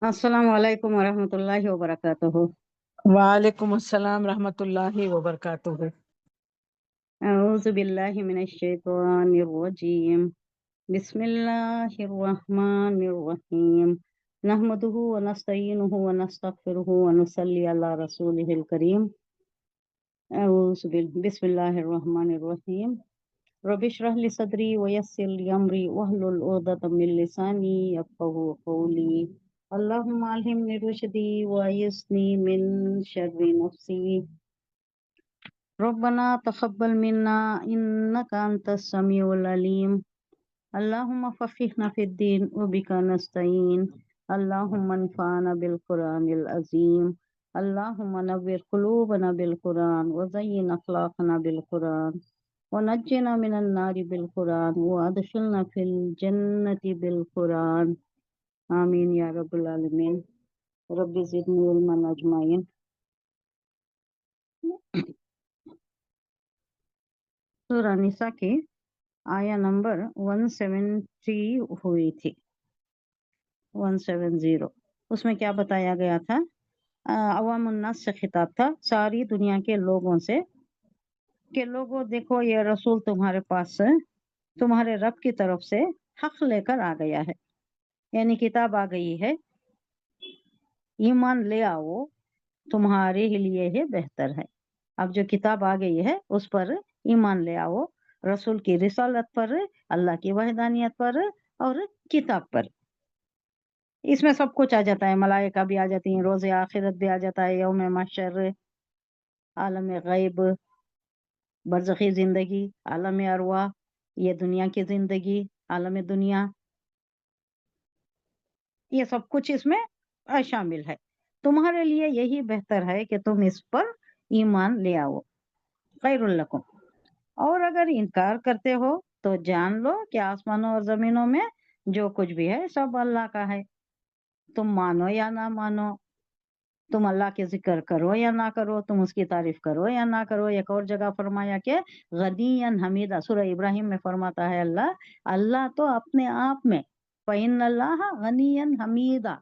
अस्सलामु अलैकुम वरहमतुल्लाहि वबरकातुहू। वालेकुम अस्सलाम रहमतुल्लाहि व बरकातुहू। अऊज़ु बिल्लाहि मिनश शैतानिर रजीम। बिस्मिल्लाहिर रहमानिर रहीम। नहमदुहु व नस्तईनुहु व नस्तगफिरुहु व नुसल्ली अला रसूलिहिल करीम। बिस्मिल्लाहिर रहमानिर रहीम। रब्बिश रह ली सदरी व यस्सिर ली अमरी वहलुल उक़दतम मिन लिसानी यफ़क़हू क़ौली। अल्लाहुम्मा अल्हिमनी रुश्दी व अय्यिज़नी मिन शर्रि नफ़्सी। रब्बना तक़ब्बल मिन्ना इन्नका अंतस समीउल अलीम। अल्लाहुम्मा फ़क़्हिना फ़िद्दीन व बिका नस्तईन। अल्लाहुम्मा अन्फ़अना बिल क़ुरानिल अज़ीम। अल्लाहुम्मा नव्विर क़ुलूबना बिल क़ुरान व ज़य्यिन अख़लाक़ना बिल क़ुरान व नज्जिना मिनन नारि बिल क़ुरान व अदख़िलना फ़िल जन्नति बिल क़ुरान। आमीन या रब्बल आलमीन। रब्बि ज़िदनी इल्मन अजमाइन। सूरह निसा की आया नंबर 170 हुई थी, 170। उसमें क्या बताया गया था? अवामुन्नास से खिताब था, सारी दुनिया के लोगों से, कि लोगों देखो ये रसूल तुम्हारे पास तुम्हारे रब की तरफ से हक लेकर आ गया है, यानी किताब आ गई है, ईमान ले आओ, तुम्हारे ही लिए ही बेहतर है। अब जो किताब आ गई है उस पर ईमान ले आओ, रसूल की रिसालत पर, अल्लाह की वहदानियत पर और किताब पर। इसमें सब कुछ आ जाता है, मलाइका भी आ जाती हैं, रोज़े आखिरत भी आ जाता है, यौम महशर, आलम गैब, बरज़खी जिंदगी, आलम अरवा, ये दुनिया की जिंदगी, आलम दुनिया, ये सब कुछ इसमें शामिल है। तुम्हारे लिए यही बेहतर है कि तुम इस पर ईमान ले आओ, खैरुल लकुम। और अगर इनकार करते हो तो जान लो कि आसमानों और जमीनों में जो कुछ भी है सब अल्लाह का है। तुम मानो या ना मानो, तुम अल्लाह के जिक्र करो या ना करो, तुम उसकी तारीफ करो या ना करो। एक और जगह फरमाया कि गनीयन हमीदा, सूरह इब्राहिम में फरमाता है अल्लाह अल्लाह तो अपने आप में फ़इन्नल्लाह गनीयन हमीदा,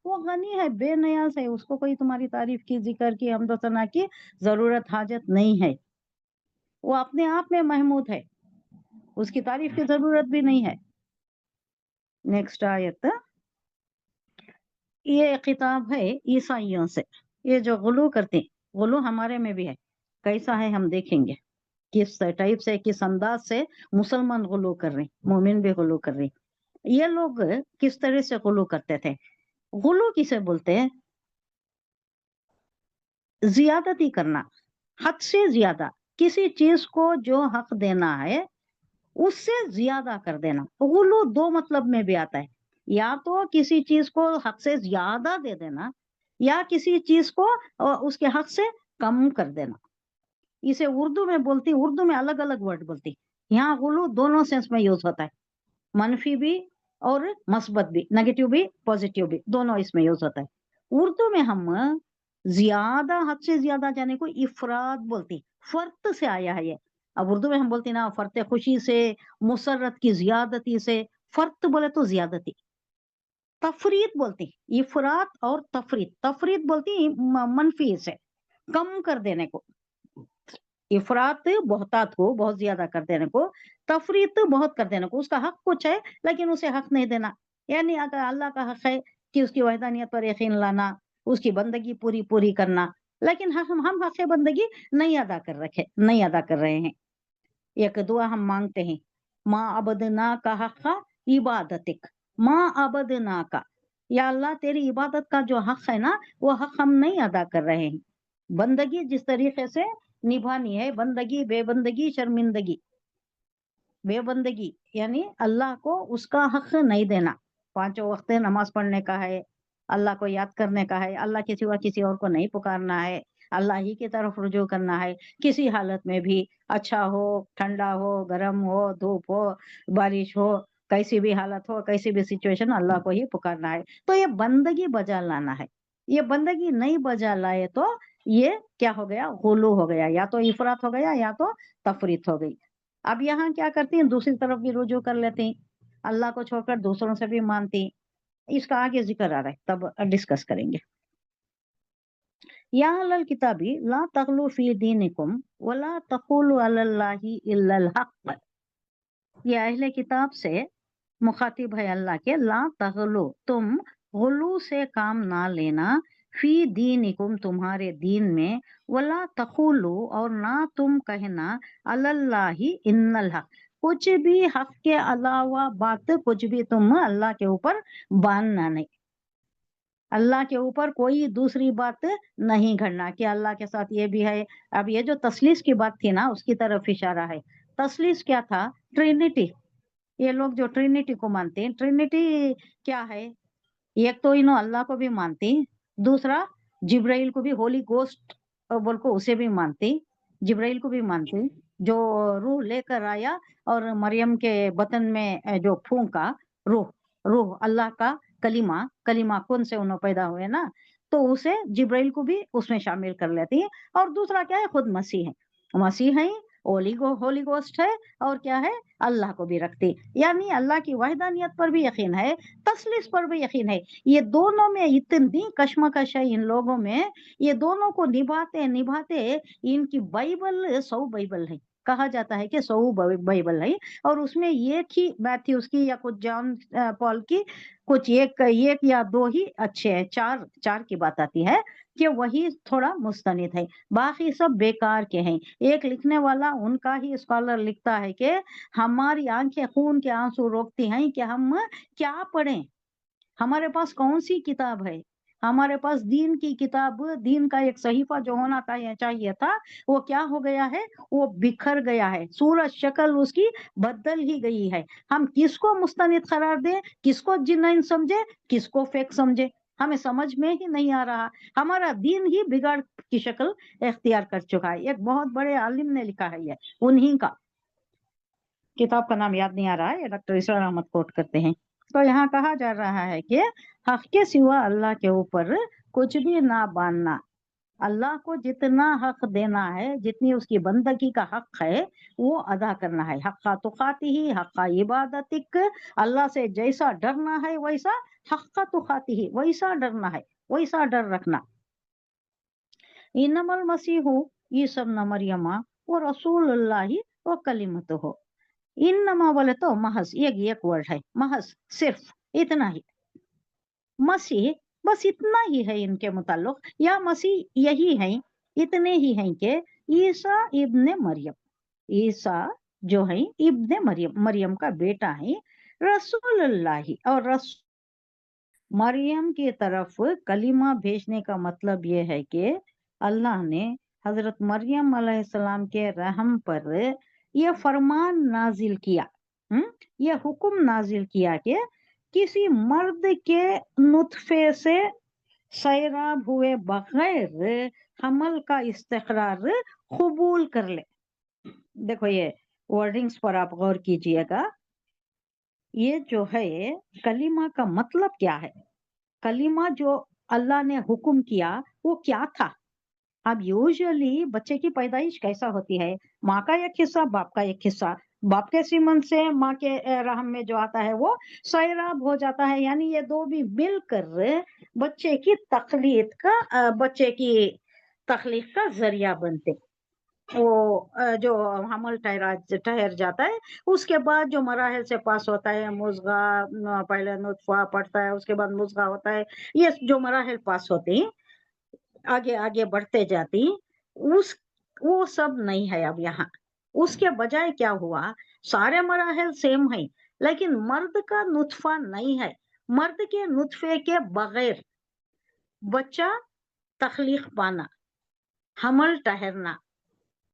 वो गनी है, बेनियाज है, उसको कोई तुम्हारी तारीफ की, जिक्र की, हम्दो सना की जरूरत हाजत नहीं है। वो अपने आप में महमूद है, उसकी तारीफ की जरूरत भी नहीं है। नेक्स्ट आयत, ये किताब है ईसाइयों से, ये जो गुलू करते हैं, गुलू हमारे में भी है, कैसा है हम देखेंगे, किस टाइप से, किस अंदाज से मुसलमान गुलू कर रहे हैं, मोमिन भी गुलू कर रहे हैं। ये लोग किस तरह से गुलू करते थे? गुलू किसे बोलते हैं? ज्यादती करना, हद से ज्यादा, किसी चीज को जो हक देना है उससे ज्यादा कर देना। गुलू दो मतलब में भी आता है, या तो किसी चीज को हक से ज्यादा दे देना, या किसी चीज को उसके हक से कम कर देना। इसे उर्दू में बोलती, उर्दू में अलग अलग वर्ड बोलती, यहाँ गुलू दोनों सेंस में यूज होता है, मनफी भी और मस्बत भी, नेगेटिव भी पॉजिटिव भी, दोनों इसमें यूज होता है। उर्दू में हम ज्यादा, हद से ज्यादा जाने को इफरात बोलती, फर्त से आया है ये। अब उर्दू में हम बोलती ना, फर्त खुशी से, मुसर्रत की ज्यादती से, फर्त बोले तो ज्यादती। तफरीत बोलती, इफरात और तफरीत, तफरीत बोलती मनफी से, कम कर देने को। इफरात बहुतात को, बहुत ज्यादा कर देने को, तफरीत बहुत कर देने को, उसका हक कुछ है लेकिन उसे हक नहीं देना। यानी अगर अल्लाह का हक है कि उसकी वहदानियत पर यकीन लाना, उसकी बंदगी पूरी पूरी करना, लेकिन हम हक बंदगी नहीं अदा कर रखे, नहीं अदा कर रहे हैं। एक दुआ हम मांगते हैं, माँ अबदना का हक इबादतिक, माँ अबदना का, या अल्लाह तेरी इबादत का जो हक है ना, वो हक हम नहीं अदा कर रहे हैं। बंदगी जिस तरीके से निभानी है, बंदगी, बेबंदगी, शर्मिंदगी, बेबंदगी यानी अल्लाह को उसका हक नहीं देना। पांचों वक्त नमाज पढ़ने का है, अल्लाह को याद करने का है, अल्लाह के सिवा किसी और को नहीं पुकारना है, अल्लाह ही की तरफ रुजू करना है, किसी हालत में भी, अच्छा हो, ठंडा हो, गर्म हो, धूप हो, बारिश हो, कैसी भी हालत हो, कैसी भी सिचुएशन, अल्लाह को ही पुकारना है। तो ये बंदगी बजा लाना है। ये बंदगी नहीं बजा लाए तो ये क्या हो गया? गुलू हो गया, या तो इफरात हो गया या तो तफरीत हो गई। अब यहाँ क्या करती हैं, दूसरी तरफ भी रुजू कर लेती, अल्लाह को छोड़कर दूसरों से भी मानती। इसका आगे जिक्र आ रहा है, तब डिस्कस करेंगे. या अहलल किताबी ला तगलू फी दीनिकुम वला तक़ूलू अलल्लाहि इल्लल हक़. ये अहले किताब से मुखातिब है अल्लाह के, ला तगलू, तुम गुलू से काम ना लेना, फी दीनिकुम, तुम्हारे दीन में, वला तक़ूलू, और ना तुम कहना, अलल्लाहि इन्नल हक़, कुछ भी हक के अलावा बात कुछ भी तुम अल्लाह के ऊपर बांधना नहीं, अल्लाह के ऊपर कोई दूसरी बात नहीं घड़ना कि अल्लाह के साथ ये भी है. अब ये जो तसलीस की बात थी ना, उसकी तरफ इशारा है. तसलीस क्या था? ट्रिनिटी. ये लोग जो ट्रिनिटी को मानते हैं, ट्रिनिटी क्या है? एक तो इन्हों अल्लाह को भी मानती, दूसरा जिब्राइल को भी, होली गोस्ट बोल को उसे भी मानती, जिब्राइल को भी मानती, जो रूह लेकर आया और मरियम के बतन में जो फूंका रूह, रूह अल्लाह का कलीमा, कलीमा कौन से उन्हों पैदा हुए ना, तो उसे जिब्राइल को भी उसमें शामिल कर लेती है. और दूसरा क्या है? खुद मसीह है, मसीह है, होली गोस्ट है, और क्या है? अल्लाह को भी रखती. यानी अल्लाह की वहदानियत पर भी यकीन है, तसलीस पर भी यकीन है. ये दोनों में इतनी कशमकश है इन लोगों में, ये दोनों को निभाते निभाते इनकी बाइबल 100 बाइबल है. कहा जाता है कि 100 बाइबल है, और उसमें एक ही मैथ्यूस की या कुछ जॉन पॉल की कुछ एक या दो ही अच्छे हैं, चार की बात आती है कि वही थोड़ा मुस्तनिद है, बाकी सब बेकार के हैं. एक लिखने वाला उनका ही स्कॉलर लिखता है कि हमारी आंखें खून के आंसू रोकती हैं कि हम क्या पढ़ें, हमारे पास कौन सी किताब है. हमारे पास दीन की किताब, दीन का एक सहीफा जो होना चाहिए था, वो क्या हो गया है? वो बिखर गया है, सूरत शक्ल उसकी बदल ही गई है. हम किसको मुस्तनिद करार दें, किसको जिन्नैन समझे, किसको फेक समझे, हमें समझ में ही नहीं आ रहा. हमारा दीन ही बिगाड़ की शक्ल इख्तियार कर चुका है. एक बहुत बड़े आलिम ने लिखा है, ये उन्हीं का, किताब का नाम याद नहीं आ रहा है, डॉक्टर इसरार अहमद कोट करते हैं. तो यहाँ कहा जा रहा है कि हक के सिवा अल्लाह के ऊपर कुछ भी ना बांधना, अल्लाह को जितना हक देना है, जितनी उसकी बंदगी का हक है, वो अदा करना है. हक्का तुकाती ही हक्का इबादतिक, अल्लाह से जैसा डरना है वैसा, हक्का तुकाती ही वैसा डरना है, वैसा डर रखना. इन्नमल मसीहु ईसा इब्न मरियमा व रसूलुल्लाहि व कलिमतुहु. इन्नमा बोले तो महज एक वर्ड है, महज सिर्फ इतना ही. मसीह बस इतना ही है इनके मुताल्लिक, या मसीह यही है, इतने ही हैं कि ईसा इब्ने मरियम, ईसा जो है इब्ने मरियम, मरियम का बेटा है, रसूलुल्लाह, और मरियम की तरफ कलीमा भेजने का मतलब ये है कि अल्लाह ने हजरत मरियम अलैहिस्सलाम के रहम पर यह फरमान नाजिल किया, यह हुक्म नाजिल किया कि किसी मर्द के नुतफे से सैराब हुए बगैर हमल का इस्तिकरार कबूल कर ले. देखो ये वर्डिंग्स पर आप गौर कीजिएगा. ये जो है कलीमा का मतलब क्या है, कलीमा जो अल्लाह ने हुक्म किया वो क्या था. अब यूजुअली बच्चे की पैदाइश कैसा होती है? माँ का एक हिस्सा, बाप का एक हिस्सा, बाप के सीमन से माँ के रहम में जो आता है वो सैराब हो जाता है. यानी ये दो भी मिलकर बच्चे की तखलीक का, बच्चे की तखलीक का जरिया बनते. वो जो हमल ठहर जाता है, उसके बाद जो मराहल से पास होता है, मुज़गा, पहले नुतफा पड़ता है, उसके बाद मुज़गा होता है, ये जो मराहल पास होते हैं, आगे आगे बढ़ते जाती, उस वो सब नहीं है अब यहाँ. उसके बजाय क्या हुआ, सारे मराहल सेम है, लेकिन मर्द का नुतफा नहीं है. मर्द के नुतफे के बगैर बच्चा तखलीक पाना, हमल ठहरना,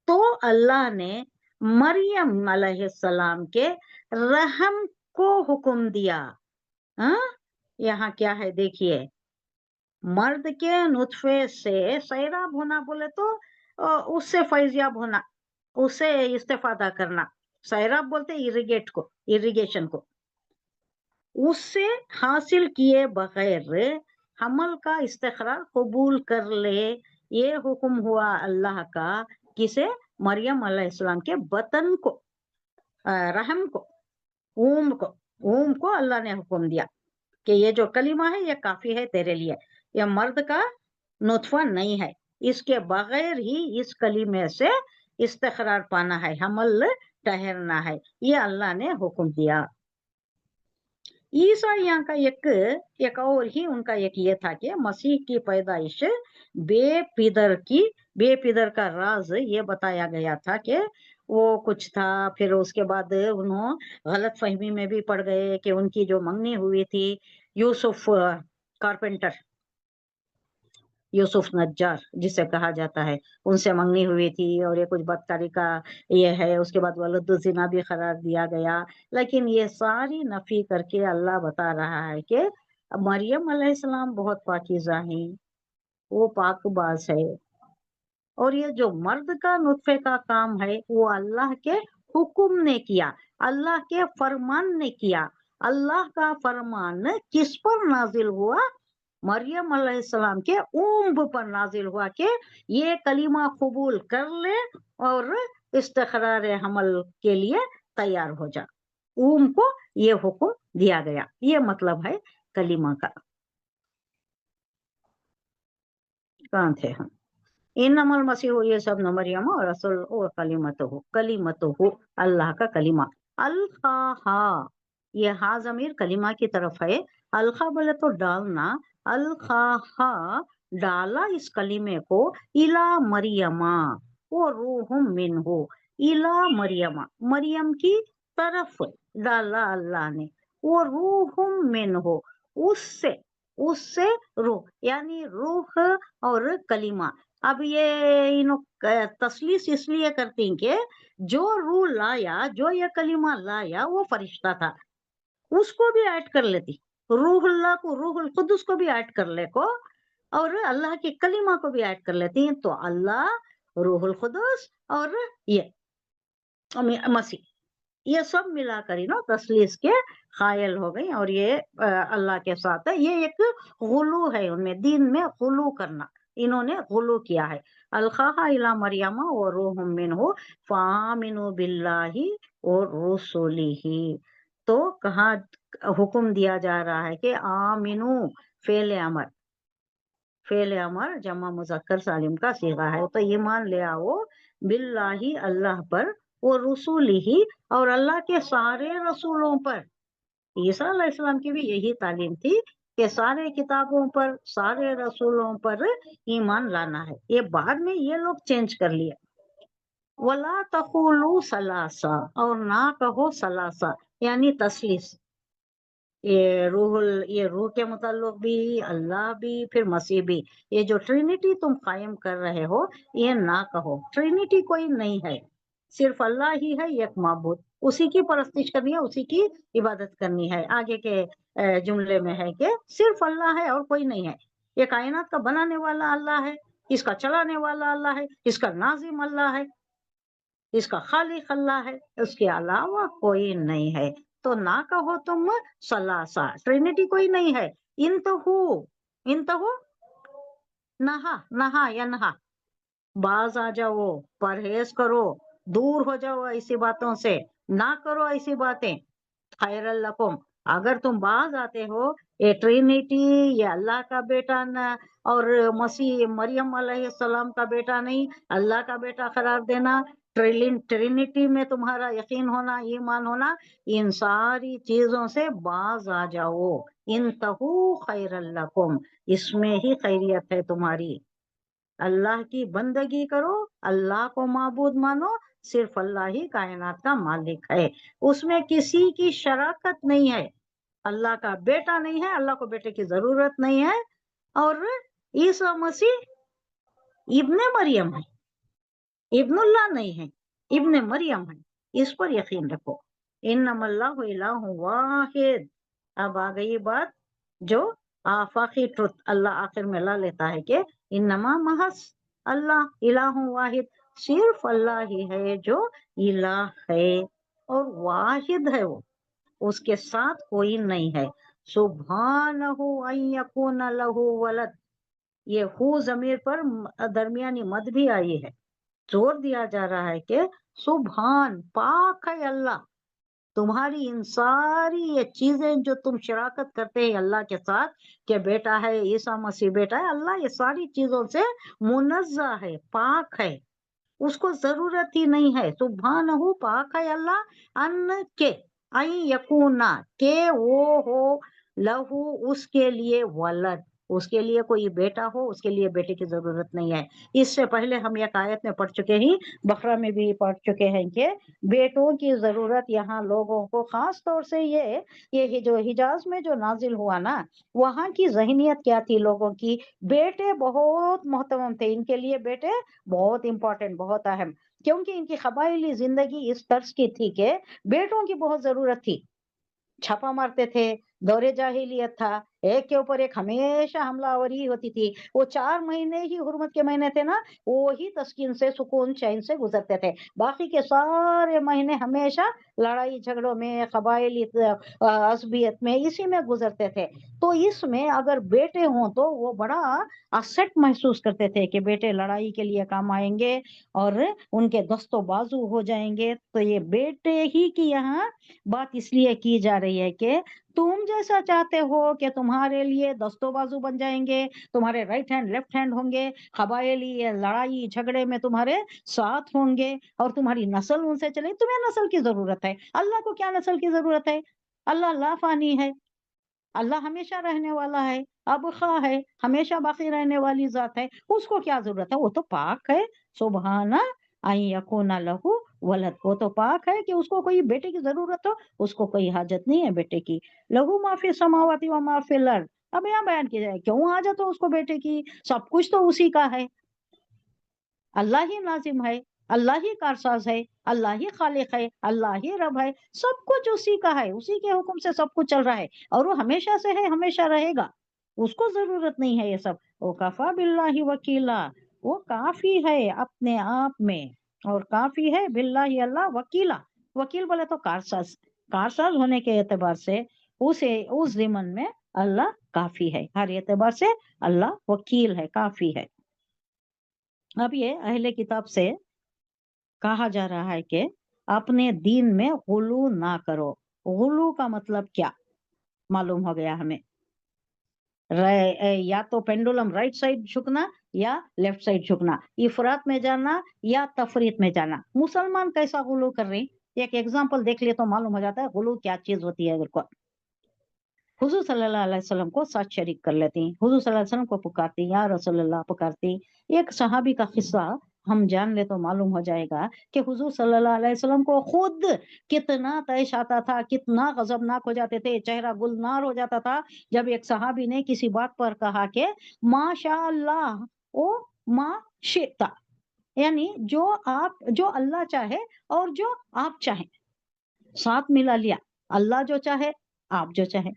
तो अल्लाह ने मरियम अलैहिस्सलाम के रहम को हुक्म दिया. हाँ, यहाँ क्या है देखिए, मर्द के नुतफे से सैराब होना बोले तो उससे फैजियाब होना, उससे इस्तेफादा करना. सैराब बोलते इरिगेट को, इरिगेशन को. उससे हासिल किए बगैर हमल का इस्तिकरार कबूल कर ले, ये हुक्म हुआ अल्लाह का. किसे? मरियम अलैहिस्सलाम के बतन को, रहम को, ऊम को अल्लाह ने हुक्म दिया. کہ یہ جو کلمہ ہے یہ کافی ہے تیرے لیے، یہ مرد کا نطفہ نہیں ہے، اس کے بغیر ہی اس کلمے سے استقرار پانا ہے، حمل ٹھہرنا ہے، یہ اللہ نے حکم دیا۔ عیسائیوں کا ایک اور ہی ان کا ایک یہ تھا کہ مسیح کی پیدائش بے پدر کا راز یہ بتایا گیا تھا کہ وہ کچھ تھا، پھر اس کے بعد انہوں غلط فہمی میں بھی پڑ گئے کہ ان کی جو منگنی ہوئی تھی یوسف کارپینٹر، یوسف نجار جسے کہا جاتا ہے، ان سے منگنی ہوئی تھی اور یہ کچھ بدکاری کا یہ ہے، اس کے بعد ولد الزنا بھی قرار دیا گیا، لیکن یہ ساری نفی کر کے اللہ بتا رہا ہے کہ مریم علیہ السلام بہت پاکیزہ ہیں، وہ پاک باز ہے، اور یہ جو مرد کا نطفے کا کام ہے وہ اللہ کے حکم نے کیا، اللہ کے فرمان نے کیا۔ اللہ کا فرمان کس پر نازل ہوا؟ مریم علیہ السلام کے اونب پر نازل ہوا کہ یہ کلمہ قبول کر لے اور استقرار حمل کے لیے تیار ہو جا، اونب کو یہ حکم دیا گیا، یہ مطلب ہے کلمہ کا۔ کہاں تھے ہم؟ انما المسیح عیسی ابن مریم اور رسول اور کلمتہ اللہ کا کلمہ، الخاہا، یہ ہا ضمیر کلمہ کی طرف ہے، الخا بولے تو ڈالنا، الخاہا ڈالا اس کلمے کو، الا مریم وہ روح منہ، الا مریم مریم کی طرف ڈالا اللہ نے، وہ روح منہ اس سے روح، یعنی روح اور کلمہ۔ اب یہ تسلیس اس لیے کرتی ہیں کہ جو روح لایا، جو یہ کلمہ لایا وہ فرشتہ تھا، اس کو بھی ایڈ کر لیتی، روح اللہ کو، روح القدس کو بھی ایڈ کر لے کو، اور اللہ کے کلمہ کو بھی ایڈ کر لیتی ہیں، تو اللہ، روح القدس اور یہ مسیح، یہ سب ملا کر ہی نا تسلیس کے قائل ہو گئی، اور یہ اللہ کے ساتھ ہے، یہ ایک غلو ہے ان میں، دین میں غلو کرنا، انہوں نے غلو کیا ہے۔ الخاہ الی مریم و روح منہ فآمنوا باللہ اور رسولہ، تو کہاں حکم دیا جا رہا ہے کہ آمنو، فعل امر جمع مذکر سالم کا صیغہ ہے، تو ایمان لے آؤ، باللہ اللہ پر، وہ رسول ہی اور اللہ کے سارے رسولوں پر۔ عیسیٰ علیہ السلام کی بھی یہی تعلیم تھی کہ سارے کتابوں پر، سارے رسولوں پر ایمان لانا ہے، یہ بعد میں یہ لوگ چینج کر لیا۔ ولا تقولوا ثلاثہ، اور نہ کہو ثلاثہ یعنی تثلیث، یہ روح کے متعلق بھی، اللہ بھی، پھر مسیح بھی، یہ جو ٹرینٹی تم قائم کر رہے ہو یہ نہ کہو، ٹرینٹی کوئی نہیں ہے، صرف اللہ ہی ہے ایک معبود، اسی کی پرستش کرنی ہے، اسی کی عبادت کرنی ہے۔ آگے کے جملے میں ہے کہ صرف اللہ ہے اور کوئی نہیں ہے، یہ کائنات کا بنانے والا اللہ ہے، اس کا چلانے والا اللہ ہے، اس کا ناظم اللہ ہے، اس کا خالق اللہ ہے، اس کے علاوہ کوئی نہیں ہے۔ تو نہ کہو تم ثلاثہ، ٹرینٹی کوئی نہیں ہے، انتہو نہا ینہا، باز آ جاؤ، پرہیز کرو، دور ہو جاؤ ایسی باتوں سے، نہ کرو ایسی باتیں، خیر لکم، اگر تم باز آتے ہو، یہ ٹرینٹی، یہ اللہ کا بیٹا اور مسیح مریم علیہ السلام کا بیٹا نہیں، اللہ کا بیٹا قرار دینا، ٹرینٹی میں تمہارا یقین ہونا، ایمان ہونا، ان ساری چیزوں سے باز آ جاؤ، انتہو خیر لکم، اس میں ہی خیریت ہے تمہاری، اللہ کی بندگی کرو، اللہ کو معبود مانو، صرف اللہ ہی کائنات کا مالک ہے، اس میں کسی کی شراکت نہیں ہے، اللہ کا بیٹا نہیں ہے، اللہ کو بیٹے کی ضرورت نہیں ہے، اور عیسیٰ مسیح ابن مریم ہے، ابن اللہ نہیں ہے، ابن مریم ہے، اس پر یقین رکھو۔ انما اللہ الہ واحد، اب آ گئی بات جو آفاقی ٹروت اللہ آخر میں لا لیتا ہے کہ انما محض اللہ الہ واحد، صرف اللہ ہی ہے جو الہ ہے اور واحد ہے، وہ اس کے ساتھ کوئی نہیں ہے، سبحانہ ان یکون لہ ولد، یہ ہو ضمیر پر درمیانی مد بھی آئی ہے، زور دیا جا رہا ہے کہ سبحان، پاک ہے اللہ، तुम्हारी इन सारी ये चीजें जो तुम शराकत करते हैं अल्लाह के साथ, कि बेटा है, ईसा मसीह बेटा है, अल्लाह ये सारी चीजों से मुनज़्ज़ा है, पाक है, उसको जरूरत ही नहीं है। सुब्हानहू, पाक है अल्लाह, अन के आई यकूना, के वो हो, लहू उसके लिए, वलद उसके लिए कोई बेटा हो, उसके लिए बेटे की जरूरत नहीं है। इससे पहले हम एक आयत में पढ़ चुके ही, बकरा में भी पढ़ चुके हैं कि बेटों की जरूरत यहाँ लोगों को, खास तौर से ये जो हिजाज में जो नाजिल हुआ ना, वहां की जहनियत क्या थी लोगों की, बेटे बहुत मोहतरम थे, इनके लिए बेटे बहुत इंपॉर्टेंट, बहुत अहम, क्योंकि इनकी कबायली जिंदगी इस तर्ज की थी कि बेटों की बहुत जरूरत थी। छापा मारते थे, दौरे जाहिलियत था, एक के ऊपर एक हमेशा हमलावरी होती थी। वो 4 महीने ही हुर्मत के महीने थे ना, वो ही तस्कीन से, सुकून, चैन से गुजरते थे। बाकी के सारे महीने हमेशा लड़ाई झगड़ों में, कबायली असबियत में, इसी में गुजरते थे। तो इसमें अगर बेटे हों तो वो बड़ा असट महसूस करते थे कि बेटे लड़ाई के लिए काम आएंगे और उनके दस्तों बाजू हो जाएंगे। तो ये बेटे ही की यहाँ बात इसलिए की जा रही है कि तुम जैसा चाहते हो कि तुम्हारे लिए दस्तों बाजू बन जाएंगे, तुम्हारे राइट हैंड लेफ्ट हैंड होंगे, कबायली ये लड़ाई झगड़े में तुम्हारे साथ होंगे और तुम्हारी नस्ल उनसे चले। तुम्हें नस्ल की जरूरत है, अल्लाह को क्या नस्ल की जरूरत है? अल्लाह लाफानी है, अल्लाह हमेशा रहने वाला है, अबका है, हमेशा बाकी रहने वाली जात है, उसको क्या जरूरत है? वो तो पाक है। सुबहाना आई यकूना लहू वलद, वो तो पाक है कि उसको कोई बेटे की जरूरत हो, उसको कोई हाजत नहीं है बेटे की। लहू माफी समावाती व माफी लर्द, अब यहाँ बयान किया जाए क्यों हाजत हो उसको बेटे की, सब कुछ तो उसी का है। अल्लाह ही नाजिम है, अल्लाह ही कारसाज है, अल्लाह ही खालिक है, अल्लाह ही रब है, सब कुछ उसी का है, उसी के हुक्म से सब कुछ चल रहा है और वो हमेशा से है, हमेशा रहेगा। उसको जरूरत नहीं है ये सब। वो कफा बिल्लाहि वकीला, वो काफी है अपने आप में, और काफी है बिल्लाहि अल्लाह वकीला। वकील बोले तो कारसाज, कारसाज होने के एतबार से उसे उस जिमन में अल्लाह काफी है, हर एतबार से अल्लाह वकील है, काफी है। अब ये अहले किताब से कहा जा रहा है कि अपने दीन में गुलू ना करो। गुलू का मतलब क्या मालूम हो गया हमें, या तो पेंडुलम राइट साइड झुकना या लेफ्ट साइड झुकना, इफरात में जाना या तफरीत में जाना। मुसलमान कैसा गुलू कर रहे हैं, एक एग्जांपल देख लिए तो मालूम हो जाता है गुलू क्या चीज होती है। बिल्कुल हुजूर सल्लल्लाहु अलैहि वसल्लम को साथ शरीक कर लेती, हुजूर सल्लल्लाहु अलैहि वसल्लम को पुकारती, या रसूलल्लाह पुकारती। एक सहाबी का किस्सा हम जान ले तो मालूम हो जाएगा कि हुजूर सल्लल्लाहु अलैहि वसल्लम को खुद कितना तैश आता था, कितना गजबनाक हो जाते थे, चेहरा गुलनार हो जाता था जब एक सहाबी ने किसी बात पर कहा कि माशाअल्लाह ओ मा शिता, यानी जो अल्लाह चाहे और जो आप चाहें, साथ मिला लिया, अल्लाह जो चाहे, आप जो चाहे।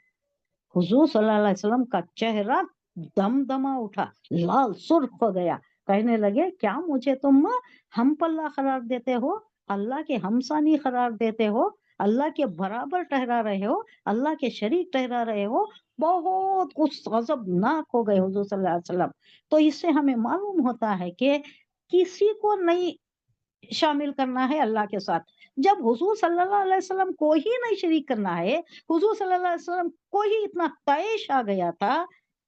हुजूर सल्लल्लाहु अलैहि वसल्लम का चेहरा दमदमा उठा, लाल सुर्ख हो गया। कहने लगे क्या मुझे तुम हम पल्ला करार देते हो, अल्लाह के हमसानी करार देते हो, अल्लाह के बराबर ठहरा रहे हो, अल्लाह के शरीक ठहरा रहे हो। बहुत कुछ गजबनाक हो गए हुजूर सल्लल्लाहु अलैहि वसल्लम। तो इससे हमें मालूम होता है कि किसी को नहीं शामिल करना है अल्लाह के साथ। जब हुजूर सल्लल्लाहु अलैहि वसल्लम को ही नहीं शरीक करना है, हुजूर सल्लल्लाहु अलैहि वसल्लम को ही इतना तैश आ गया था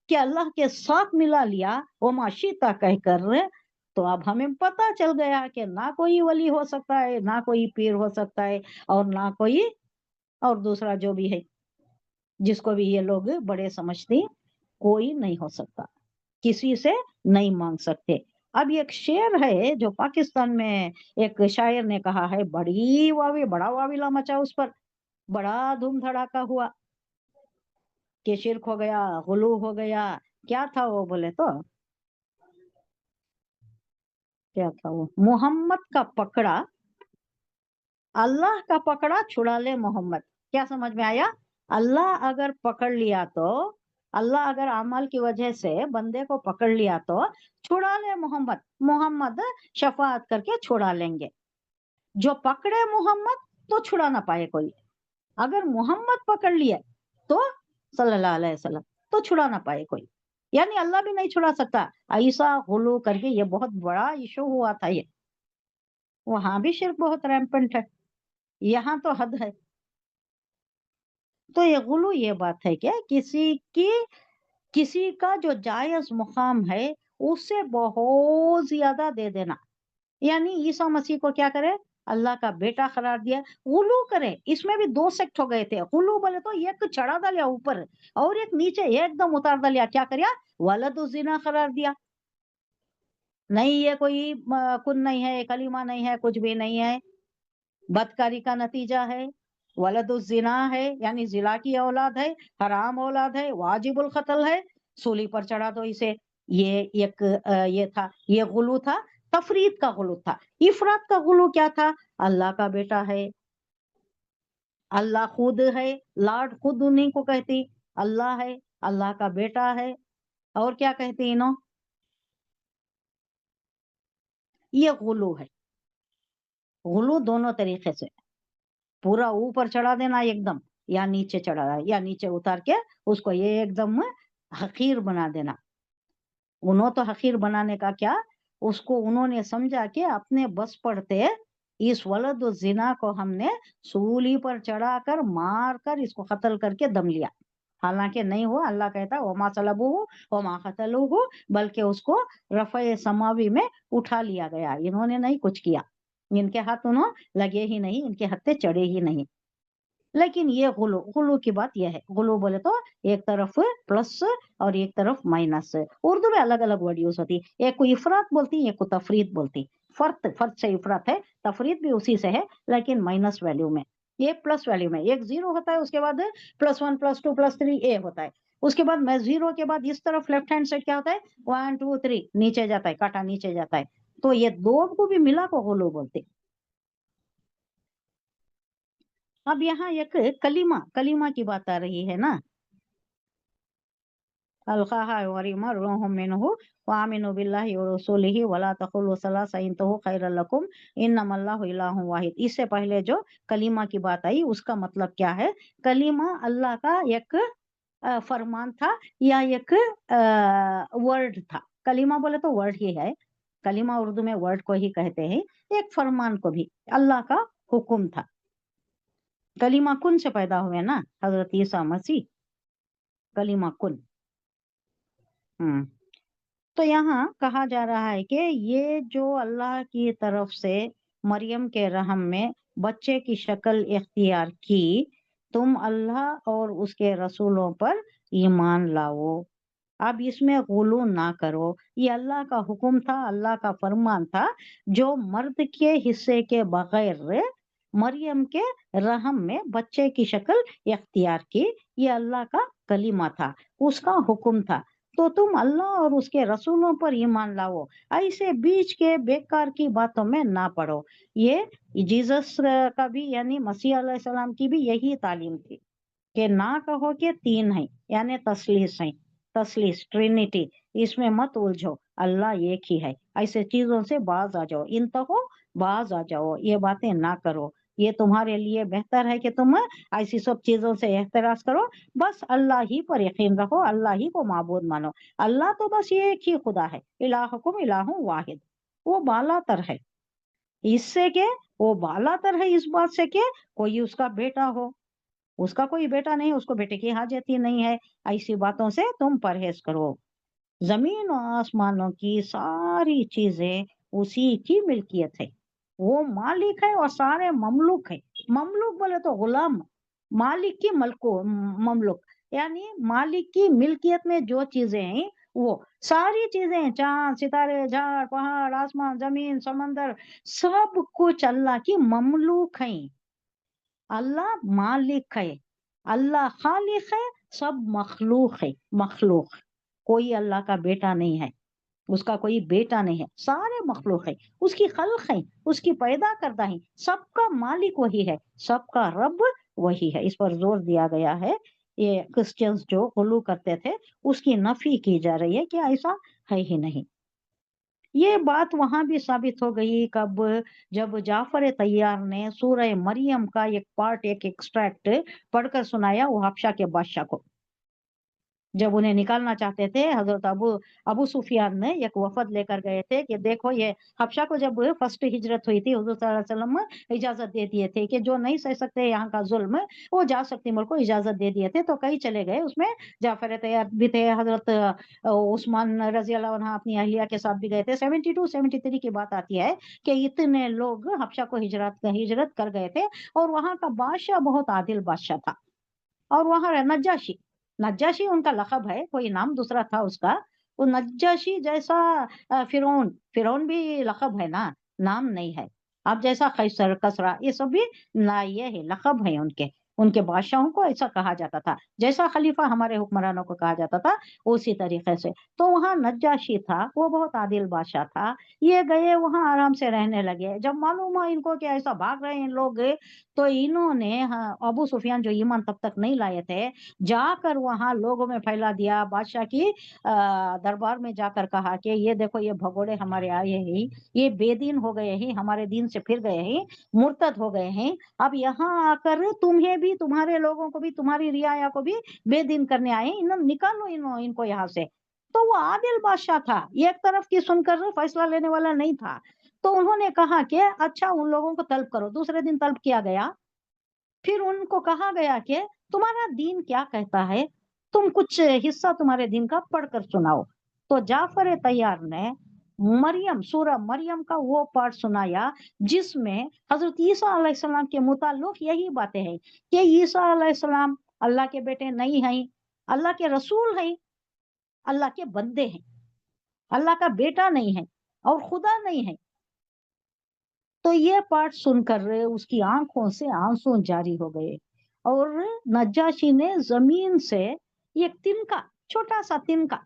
कि अल्लाह के साथ मिला लिया वो माशीता कहकर, तो अब हमें पता चल गया कि ना कोई वली हो सकता है, ना कोई पीर हो सकता है, और ना कोई और दूसरा जो भी है, जिसको भी ये लोग बड़े समझते हैं, कोई नहीं हो सकता, किसी से नहीं मांग सकते। अब एक शेर है जो पाकिस्तान में एक शायर ने कहा है, बड़ा वाविला मचा उस पर, बड़ा धूम धड़ाका हुआ कि शिरक हो गया, गुलू हो गया। क्या था वो बोले तो, क्या था वो, मोहम्मद का पकड़ा, अल्लाह का पकड़ा छुड़ा ले मोहम्मद। क्या समझ में आया? अल्लाह अगर पकड़ लिया तो, अल्लाह अगर अमल की वजह से बंदे को पकड़ लिया तो छुड़ा ले मोहम्मद, मोहम्मद शफाअत करके छुड़ा लेंगे। जो पकड़े मोहम्मद तो छुड़ा ना पाए कोई, अगर मोहम्मद पकड़ लिए तो सल्लल्लाहु अलैहि वसल्लम, तो छुड़ा ना पाए कोई, यानी अल्लाह भी नहीं छुड़ा सकता। ऐसा गुलू करके ये बहुत बड़ा इशू हुआ था ये। वहां भी शिर्क बहुत रैम्पेंट है, यहाँ तो हद है। तो ये गुलू ये बात है कि किसी का जो जायज मुकाम है उससे बहुत ज्यादा दे देना। यानी ईसा मसीह को क्या करे, अल्लाह का बेटा करार दिया, गुलू करे। इसमें भी दो सेक्ट हो गए थे। गुलू बोले तो एक चढ़ा डालिया ऊपर और एक नीचे एकदम उतार डालिया। क्या करिया, वलदुज़िना करार दिया। नहीं ये कोई कुन नहीं है, कलीमा नहीं है, कुछ भी नहीं है, बदकारी का नतीजा है, वलदुज़िना है, यानी जिला की औलाद है, हराम औलाद है, वाजिबुल कत्ल है, सूली पर चढ़ा दो इसे। ये एक ये था, ये गुलू था, तफरीद का गुलू था। इफरात का गुलू क्या था, अल्लाह का बेटा है, अल्लाह खुद है, लॉर्ड खुद उन्हीं को कहती, अल्लाह है, अल्लाह का बेटा है, और क्या कहती इन्हों, ये गुलू है। गुलू दोनों तरीके से, पूरा ऊपर चढ़ा देना एकदम, या नीचे चढ़ा, या नीचे उतार के उसको ये एकदम हकीर बना देना। उन्होंने तो हकीर बनाने का क्या, उसको उन्होंने समझा कि अपने बस पड़ते इस वलद जिना को हमने सूली पर चढ़ाकर मार कर इसको कत्ल करके दम लिया। हालांकि नहीं हुआ, अल्लाह कहता वमा सलबूहु वमा कतलूहु, बल्कि उसको रफ़े समावी में उठा लिया गया। इन्होंने नहीं कुछ किया, इनके हाथ उन्होंने लगे ही नहीं, इनके हत्थे चढ़े ही नहीं। लेकिन ये गुलू, गुलू की बात यह है, गुलू बोले तो एक तरफ प्लस और एक तरफ माइनस। उर्दू में अलग अलग वर्ड यूज होती, एक को इफरात बोलती, एक को तफरीद बोलती। फर्क फर्क से इफरात है, तफरीद भी उसी से है, लेकिन माइनस वैल्यू में। एक प्लस वैल्यू में, एक जीरो होता है, उसके बाद +1 +2 +3 ए होता है। उसके बाद मैं जीरो के बाद इस तरफ लेफ्ट हैंड साइड क्या होता है, 1 2 3 नीचे जाता है, काटा नीचे जाता है। तो ये दो को भी मिला को गुलू बोलते। अब यहाँ एक कलीमा, कलीमा की बात आ रही है ना, अल्काहा वरिमा रूह मिनहु वामिनु बिल्लाहि व रसूलिहि वला तकुलु सलासा इंतहु खैरल लकुम इन्नमल्लाहु इलाहुन वाहिद। इससे पहले जो कलीमा की बात आई उसका मतलब क्या है, कलीमा अल्लाह का एक फरमान था, या एक वर्ड था। कलीमा बोले तो वर्ड ही है, कलीमा उर्दू में वर्ड को ही कहते हैं। एक फरमान को भी, अल्लाह का हुक्म था। कलीमा कुन से पैदा हुए ना, हजरत ईसा मसीह, कलीमा कुन। हम्म। तो यहाँ कहा जा रहा है कि ये जो अल्लाह की तरफ से मरियम के रहम में बच्चे की शक्ल इख्तियार की, तुम अल्लाह और उसके रसूलों पर ईमान लाओ। अब इसमें गुलू ना करो, ये अल्लाह का हुक्म था, अल्लाह का फरमान था, जो मर्द के हिस्से के बगैर मरियम के रहम में बच्चे की शक्ल इख्तियार की, ये अल्लाह का कलीमा था, उसका हुक्म था। तो तुम अल्लाह और उसके रसूलों पर ईमान लाओ, ऐसे बीच के बेकार की बातों में ना पड़ो। ये जीसस का भी, यानी मसीह अलैहिस्सलाम की भी यही तालीम थी कि ना कहो कि तीन है, यानी तसलीस है, तसलीस ट्रिनिटी, इसमें मत उलझो, अल्लाह एक ही है। ऐसे चीजों से बाज आ जाओ, इन तको बाज आ जाओ, ये बातें ना करो। ये तुम्हारे लिए बेहतर है कि तुम ऐसी सब चीजों से एहतराज करो। बस अल्लाह ही पर यकीन रखो, अल्लाह ही को माबूद मानो। अल्लाह तो बस ये एक ही खुदा है, इलाहुकुम इलाहु वाहिद। वो बालातर है, इससे के वो बालातर है इस बात से कि कोई उसका बेटा हो, उसका कोई बेटा नहीं, उसको बेटे की हाजत ही नहीं है। ऐसी बातों से तुम परहेज करो। जमीन और आसमानों की सारी चीजें उसी की मिल्कियत है, वो मालिक है और सारे ममलूक है। ममलूक बोले तो गुलाम, मालिक की मलको ममलूक, यानी मालिक की मिल्कियत में जो चीजें हैं वो सारी चीजें, चांद सितारे झाड़ पहाड़ आसमान जमीन समंदर, सब कुछ अल्लाह की ममलूक है। अल्लाह मालिक है, अल्लाह खालिक है, सब मखलूक है, मखलूक। कोई अल्लाह का बेटा नहीं है, उसका कोई बेटा नहीं है, सारे मखलूक है, उसकी खल्क है, उसकी पैदा करता है, सबका मालिक वही है, सबका रब वही है। इस पर जोर दिया गया है। ये क्रिश्चियंस जो गुलू करते थे उसकी नफी की जा रही है कि ऐसा है ही नहीं। ये बात वहां भी साबित हो गई कब, जब जाफर तैयार ने सूरह मरियम का एक पार्ट, एक एक्सट्रैक्ट पढ़कर सुनाया वो हबशा के बादशाह को। जब उन्हें निकालना चाहते थे, हजरत अबू सुफियान ने एक वफद लेकर गए थे कि देखो ये हबशा को जब फर्स्ट हिजरत हुई थी, हुजूर सल्लल्लाहु अलैहि वसल्लम इजाजत दे दिए थे कि जो नहीं सह सकते यहाँ का जुल्म वो जा सकती मुल्क को इजाजत दे दिए थे। तो कई चले गए, उसमें जाफर तैयार भी थे, हजरत उस्मान रजी अल्लाह अन्हा अपनी अहलिया के साथ भी गए थे। 72-73 की बात आती है कि इतने लोग हबशा को हिजरत कर गए थे। और वहां का बादशाह बहुत आदिल बादशाह था। और वहां नज्जाशी, नज्जाशी उनका लक़ब है, कोई नाम दूसरा था उसका। वो नज्जाशी जैसा फिरौन, फिरौन भी लक़ब है ना, नाम नहीं है। अब जैसा कैसर, कसरा, ये सब भी ना, ये है लक़ब है उनके। उनके बादशाहों को ऐसा कहा जाता था, जैसा खलीफा हमारे हुक्मरानों को कहा जाता था, उसी तरीके से। तो वहां नज्जाशी था, वो बहुत आदिल बादशाह था। ये गए वहां आराम से रहने लगे। जब मालूम हुआ इनको कि ऐसा भाग रहे हैं इन लोग, तो इन्होंने, हाँ, अबू सुफियान जो ईमान तब तक नहीं लाए थे, जाकर वहां लोगों में फैला दिया। बादशाह की दरबार में जाकर कहा कि ये देखो ये भगोड़े हमारे आए हैं, ये बेदीन हो गए हैं, हमारे दीन से फिर गए हैं, मुर्तद हो गए हैं। अब यहाँ आकर तुम्हें भी, तुम्हारे लोगों को भी, तुम्हारी रियाया को भी बेदीन करने आए हैं, निकालो इनको यहाँ से। तो वो आदिल बादशाह था, एक तरफ की सुनकर फैसला लेने वाला नहीं था। तो उन्होंने कहा कि अच्छा उन लोगों को तलब करो। दूसरे दिन तलब किया गया। फिर उनको कहा गया कि तुम्हारा दीन क्या कहता है, तुम कुछ हिस्सा तुम्हारे दीन का पढ़कर सुनाओ। तो जाफर तैयार ने मरियम, सूरह मरियम का वो पार्ट सुनाया जिसमें हजरत ईसा अलैहिस्सलाम के मुताल्लिक यही बातें हैं कि ईसा अलैहिस्सलाम अल्लाह के बेटे नहीं हैं, अल्लाह के रसूल हैं, अल्लाह के बंदे हैं, अल्लाह का बेटा नहीं है और खुदा नहीं है। तो ये पाठ सुनकर उसकी आंखों से आंसू जारी हो गए। और नज्जाशी ने जमीन से एक तिनका, छोटा सा तिनका,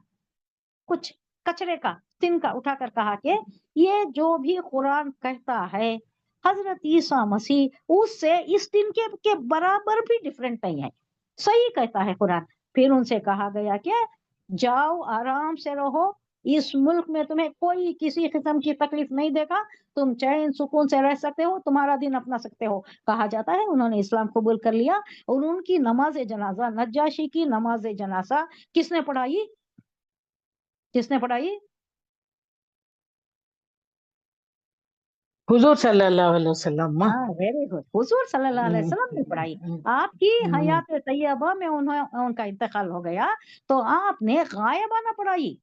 कुछ कचरे का तिनका उठाकर कहा कि ये जो भी कुरान कहता है हजरत ईसा मसीह उससे इस तिनके के बराबर भी डिफरेंट नहीं है, सही कहता है कुरान। फिर उनसे कहा गया कि जाओ आराम से रहो, इस मुल्क में तुम्हें कोई किसी किस्म की तकलीफ नहीं देगा, तुम चैन सुकून से रह सकते हो, तुम्हारा दिन अपना सकते हो, कहा जाता है। उन्होंने इस्लाम कबूल कर लिया। और उनकी नमाज जनाजा, नज्जाशी की नमाज जनाजा किसने पढ़ाई, किसने पढ़ाई? हुजूर सल्लल्लाहु अलैहि वसल्लम। हाँ, वेरी गुड, हुजूर सल्लल्लाहु अलैहि वसल्लम ने पढ़ाई। आपकी हयात तैयबा में उनका इंतकाल हो गया, तो आपने गायबाना पढ़ाई,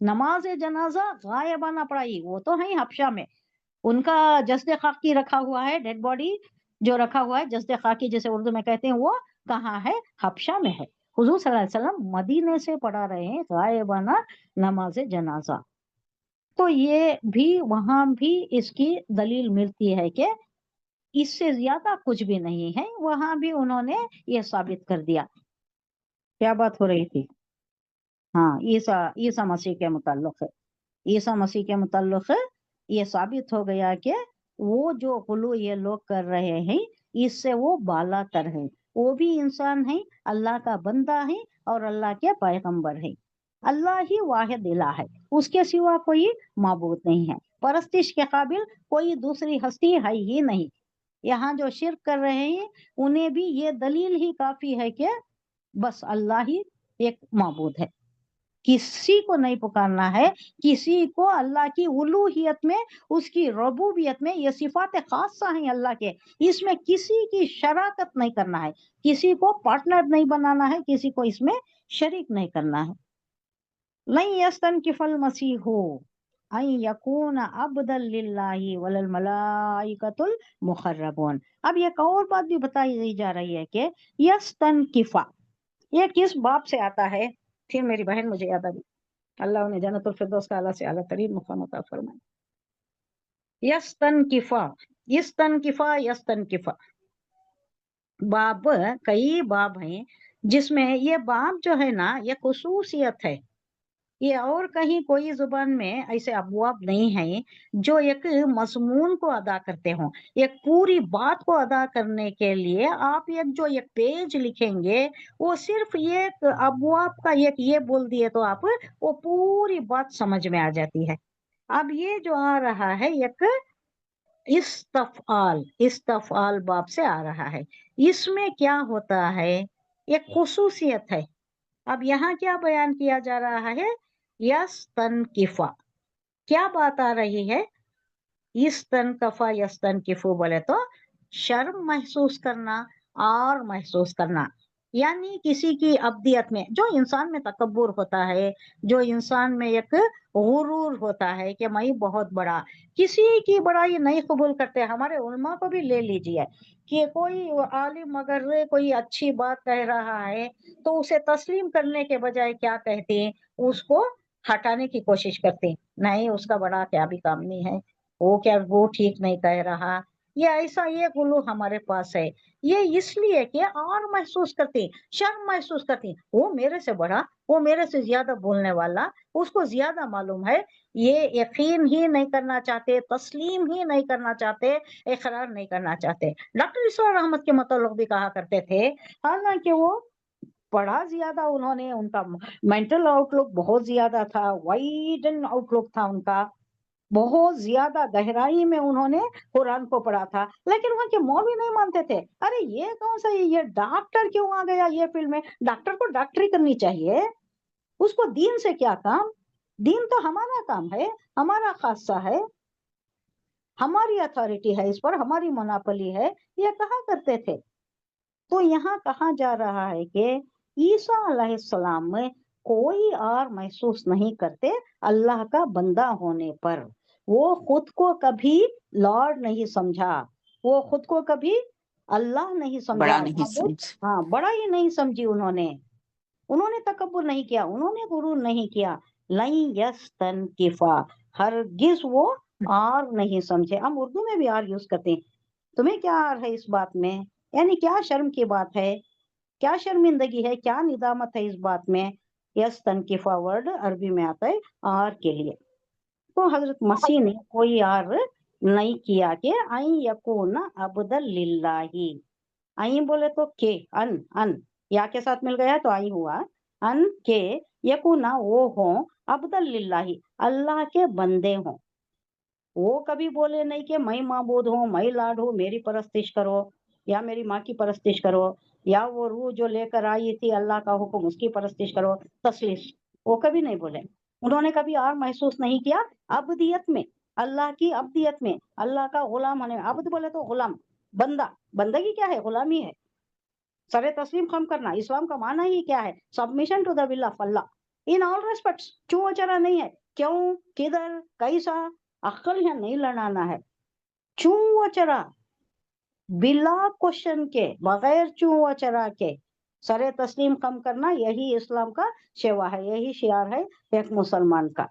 नमाज जनाजा गायबाना पढ़ाई। वो तो है हबशा में, उनका जस्द खाकी रखा हुआ है, डेड बॉडी जो रखा हुआ है, जस्द खाकी जिसे उर्दू में कहते हैं, वो कहाँ है? हबशा में है। हुजूर सल्लल्लाहु अलैहि वसल्लम मदीने से पढ़ा रहे हैं गायबाना नमाज जनाजा। तो ये भी, वहां भी इसकी दलील मिलती है कि इससे ज्यादा कुछ भी नहीं है। वहां भी उन्होंने ये साबित कर दिया। क्या बात हो रही थी? हाँ, ईसा ईसा मसीह के मुताल्लिक है, ईसा मसीह के मुताल्लिक ये साबित हो गया कि वो जो गुलू ये लोग कर रहे हैं इससे वो बालातर है, वो भी इंसान है, अल्लाह का बंदा है और अल्लाह के पैगंबर है। अल्लाह ही वाहिद इलाह है, उसके सिवा कोई माबूद नहीं है, परस्तिश के काबिल कोई दूसरी हस्ती है ही नहीं। यहाँ जो शिरक कर रहे हैं उन्हें भी ये दलील ही काफी है कि बस अल्लाह ही एक माबूद है, किसी को नहीं पुकारना है। किसी को अल्लाह की उलूहियत में, उसकी रबूबियत में, ये सिफात खासा हैं अल्लाह के, इसमें किसी की शराकत नहीं करना है, किसी को पार्टनर नहीं बनाना है, किसी को इसमें शरीक नहीं करना है। लन यस्तनकिफल मसीहु अन यकून अब्दल लिल्लाहि वलल मलाइकतुल मुकर्रबून। अब एक और बात भी बताई जा रही है कि यस्तनकिफा ये किस बाब से आता है? फिर मेरी बहन मुझे याद आ गई, अल्लाह उन्हें जन्नतुल फिरदौस का आला से आला तरीन मुकाम अता फरमाए। यस्तनकिफा, यस्तनकिफा, यस्तनकिफा, बाब, कई बाब हैं जिसमें ये बाब जो है ना, ये खुसूसियत है, ये और कहीं कोई जुबान में ऐसे अबवाब नहीं है जो एक मजमून को अदा करते हो। एक पूरी बात को अदा करने के लिए आप एक जो एक पेज लिखेंगे, वो सिर्फ एक अबवाब का एक ये बोल दिए तो आप वो पूरी बात समझ में आ जाती है। अब ये जो आ रहा है एक इस्तफआल, इस्तफआल बाब से आ रहा है। इसमें क्या होता है, एक खुसूसियत है, अब यहाँ क्या बयान किया जा रहा है, यस्तनकिफा, क्या बात आ रही है, इस्तनकफा यस्तनकिफु बोले तो शर्म महसूस करना और महसूस करना, यानी किसी की अब्दियत में, जो इंसान में तकब्बुर होता है, जो इंसान में एक गुरूर होता है कि मैं बहुत बड़ा, किसी की बड़ाई नहीं कबूल करते। हमारे उलमा को भी ले लीजिए कि कोई आलिम अगर कोई अच्छी बात कह रहा है तो उसे तस्लीम करने के बजाय क्या कहते हैं, उसको हटाने की कोशिश करते हैं, नहीं उसका बड़ा क्या भी काम नहीं है, वो क्या वो ठीक नहीं कह रहा, ये ऐसा ये गुलू हमारे पास है। ये इसलिए कि और महसूस करती, शर्म महसूस करती, वो मेरे से बड़ा, वो मेरे से ज्यादा बोलने वाला, उसको ज्यादा मालूम है, ये यकीन ही नहीं करना चाहते, तस्लीम ही नहीं करना चाहते, इकरार नहीं करना चाहते। डॉक्टर इसरार अहमद के मतलब भी कहा करते थे, हालांकि वो पढ़ा ज्यादा, उन्होंने उनका मेंटल आउटलुक बहुत ज्यादा था, वाइड आउटलुक था उनका, बहुत ज्यादा गहराई में उन्होंने कुरान को पढ़ा था, लेकिन वहाँ के मौलवी नहीं मानते थे। अरे ये कौन सा, ये डॉक्टर क्यों आ गया ये फील्ड में, डॉक्टर को डॉक्टरी करनी चाहिए, उसको दीन से क्या काम, दीन तो हमारा काम है, हमारा खासा है, हमारी अथॉरिटी है, इस पर हमारी मोनोपोली है, ये कहा करते थे। तो यहाँ कहा जा रहा है कि ईसा अलैहिस्सलाम में कोई और महसूस नहीं करते अल्लाह का बंदा होने पर, वो खुद को कभी लॉर्ड नहीं समझा, वो खुद को कभी अल्लाह नहीं समझा, बड़ा नहीं माबूद, समझ। हाँ बड़ा ही नहीं समझी उन्होंने, उन्होंने तकब्बुर नहीं किया, उन्होंने गुरूर नहीं किया। लन यस्तनकिफा, हरगिज वो और नहीं समझे। हम उर्दू में भी आर यूज करते हैं, तुम्हें क्या आर है इस बात में, यानी क्या शर्म की बात है, क्या शर्मिंदगी है, क्या निदामत है इस बात में। यस्तनकिफा वर्ड अरबी में आता है आर के लिए। तो हजरत मसीह ने कोई आर नहीं किया कि आई यकून अब्दल लिल्लाही, आई बोले तो के, अन अन या के साथ मिल गया तो आई हुआ, अन के यकूना वो हो अब्दल लिल्लाही, अल्लाह के बंदे हों। वो कभी बोले नहीं कि मैं माबूद हूँ, मैं लाड हूँ, मेरी परस्तिश करो, या मेरी माँ की परस्तिश करो, या वो रूह जो लेकर आई थी अल्लाह का हुक्म उसकी परस्तिश करो, तस्लीस, वो कभी नहीं बोले। उन्होंने कभी और महसूस नहीं किया अब्दियत में, अल्लाह की अब्दियत में, अल्लाह का गुलाम होने में। अब्द बोले तो गुलाम, बंदा, बंदगी क्या है, गुलामी है, सरे तस्लीम खम करना, इस्लाम का माना ही क्या है, submission to the will of Allah in all respects. क्यों चरा नहीं है, क्यों, किधर, कैसा, अक्ल यहाँ नहीं लड़ाना है, क्यों वो चरा, बिला क्वेश्चन के, बगैर क्यों वो चरा के सरे तस्लीम कम करना, यही इस्लाम का शेवा है, यही शियार है एक मुसलमान का।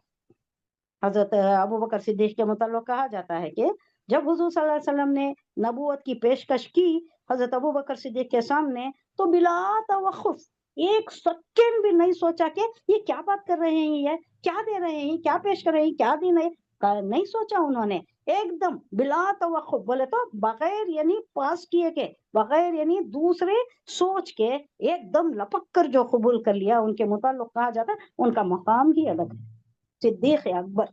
हजरत अबू बकर सिद्दीक के मुताल्लिक कहा जाता है कि जब हुजूर सल्लल्लाहु अलैहि वसल्लम ने नबूवत की पेशकश की हजरत अबू बकर सिद्दीक के सामने, तो बिला तवख्खुफ, एक सेकंड भी नहीं सोचा कि ये क्या बात कर रहे हैं, ये क्या दे रहे हैं, क्या पेश कर रहे हैं, क्या दिन है, नहीं सोचा उन्होंने, एकदम बिला तवख्खुफ बोले तो बगैर यानी पास किए के, बगैर यानी दूसरे सोच के, एकदम लपक कर जो कबूल कर लिया, उनके मुताल्लिक कहा जाता है उनका मकाम ही अलग है, सिद्दीक अकबर।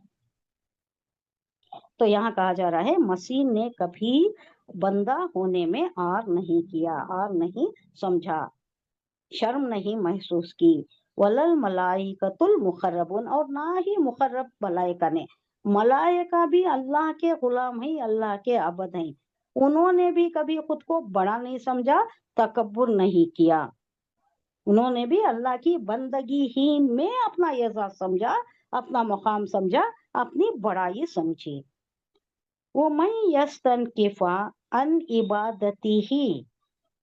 तो यहाँ कहा जा रहा है मसीह ने कभी बंदा होने में आर नहीं किया, आर नहीं समझा, शर्म नहीं महसूस की। वलल मलाइकतुल मुखर्रबून, और ना ही मुखर्रब मलाइका ने, मलाइका भी अल्लाह के गुलाम है, अल्लाह के अबद हैं, उन्होंने भी कभी खुद को बड़ा नहीं समझा, तकब्बुर नहीं किया, उन्होंने भी अल्लाह की बंदगी ही में अपना एजाज समझा, अपना मुकाम समझा, अपनी बड़ाई समझी। वो मैं यस्तन किफा अन इबादती ही,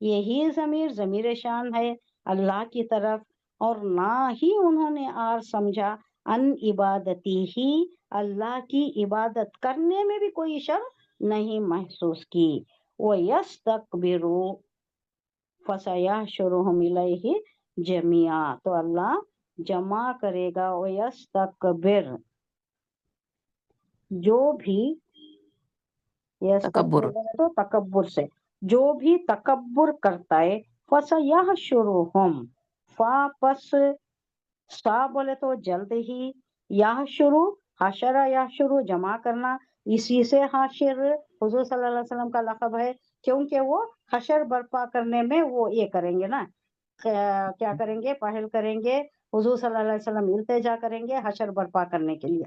यही जमीर शान है अल्लाह की तरफ, और ना ही उन्होंने आर समझा अन इबादती ही, अल्लाह की इबादत करने में भी कोई शर्म नहीं महसूस की। वो यस्तकबिरू फसयहशुरुहुम इलैहि जमिया, तो अल्लाह जमा करेगा, वो यस्तकबिर, जो भी, तकब्बुर। यस्तकबिर तो तकब्बुर से, जो भी तकब्बुर करता है, फसयहशुरुहुम, फा पस, सा बोले तो जल्द ही, यह शुरू, हशरा यह शुरू जमा करना, इसी से हाशिर हुजूर सल्लल्लाहु अलैहि वसल्लम का लक़ब है, क्योंकि वो हशर बर्पा करने में वो ये करेंगे ना, کیا کریں گے؟ پہل کریں گے، حضور صلی اللہ علیہ وسلم التجا کریں گے حشر برپا کرنے کے لیے.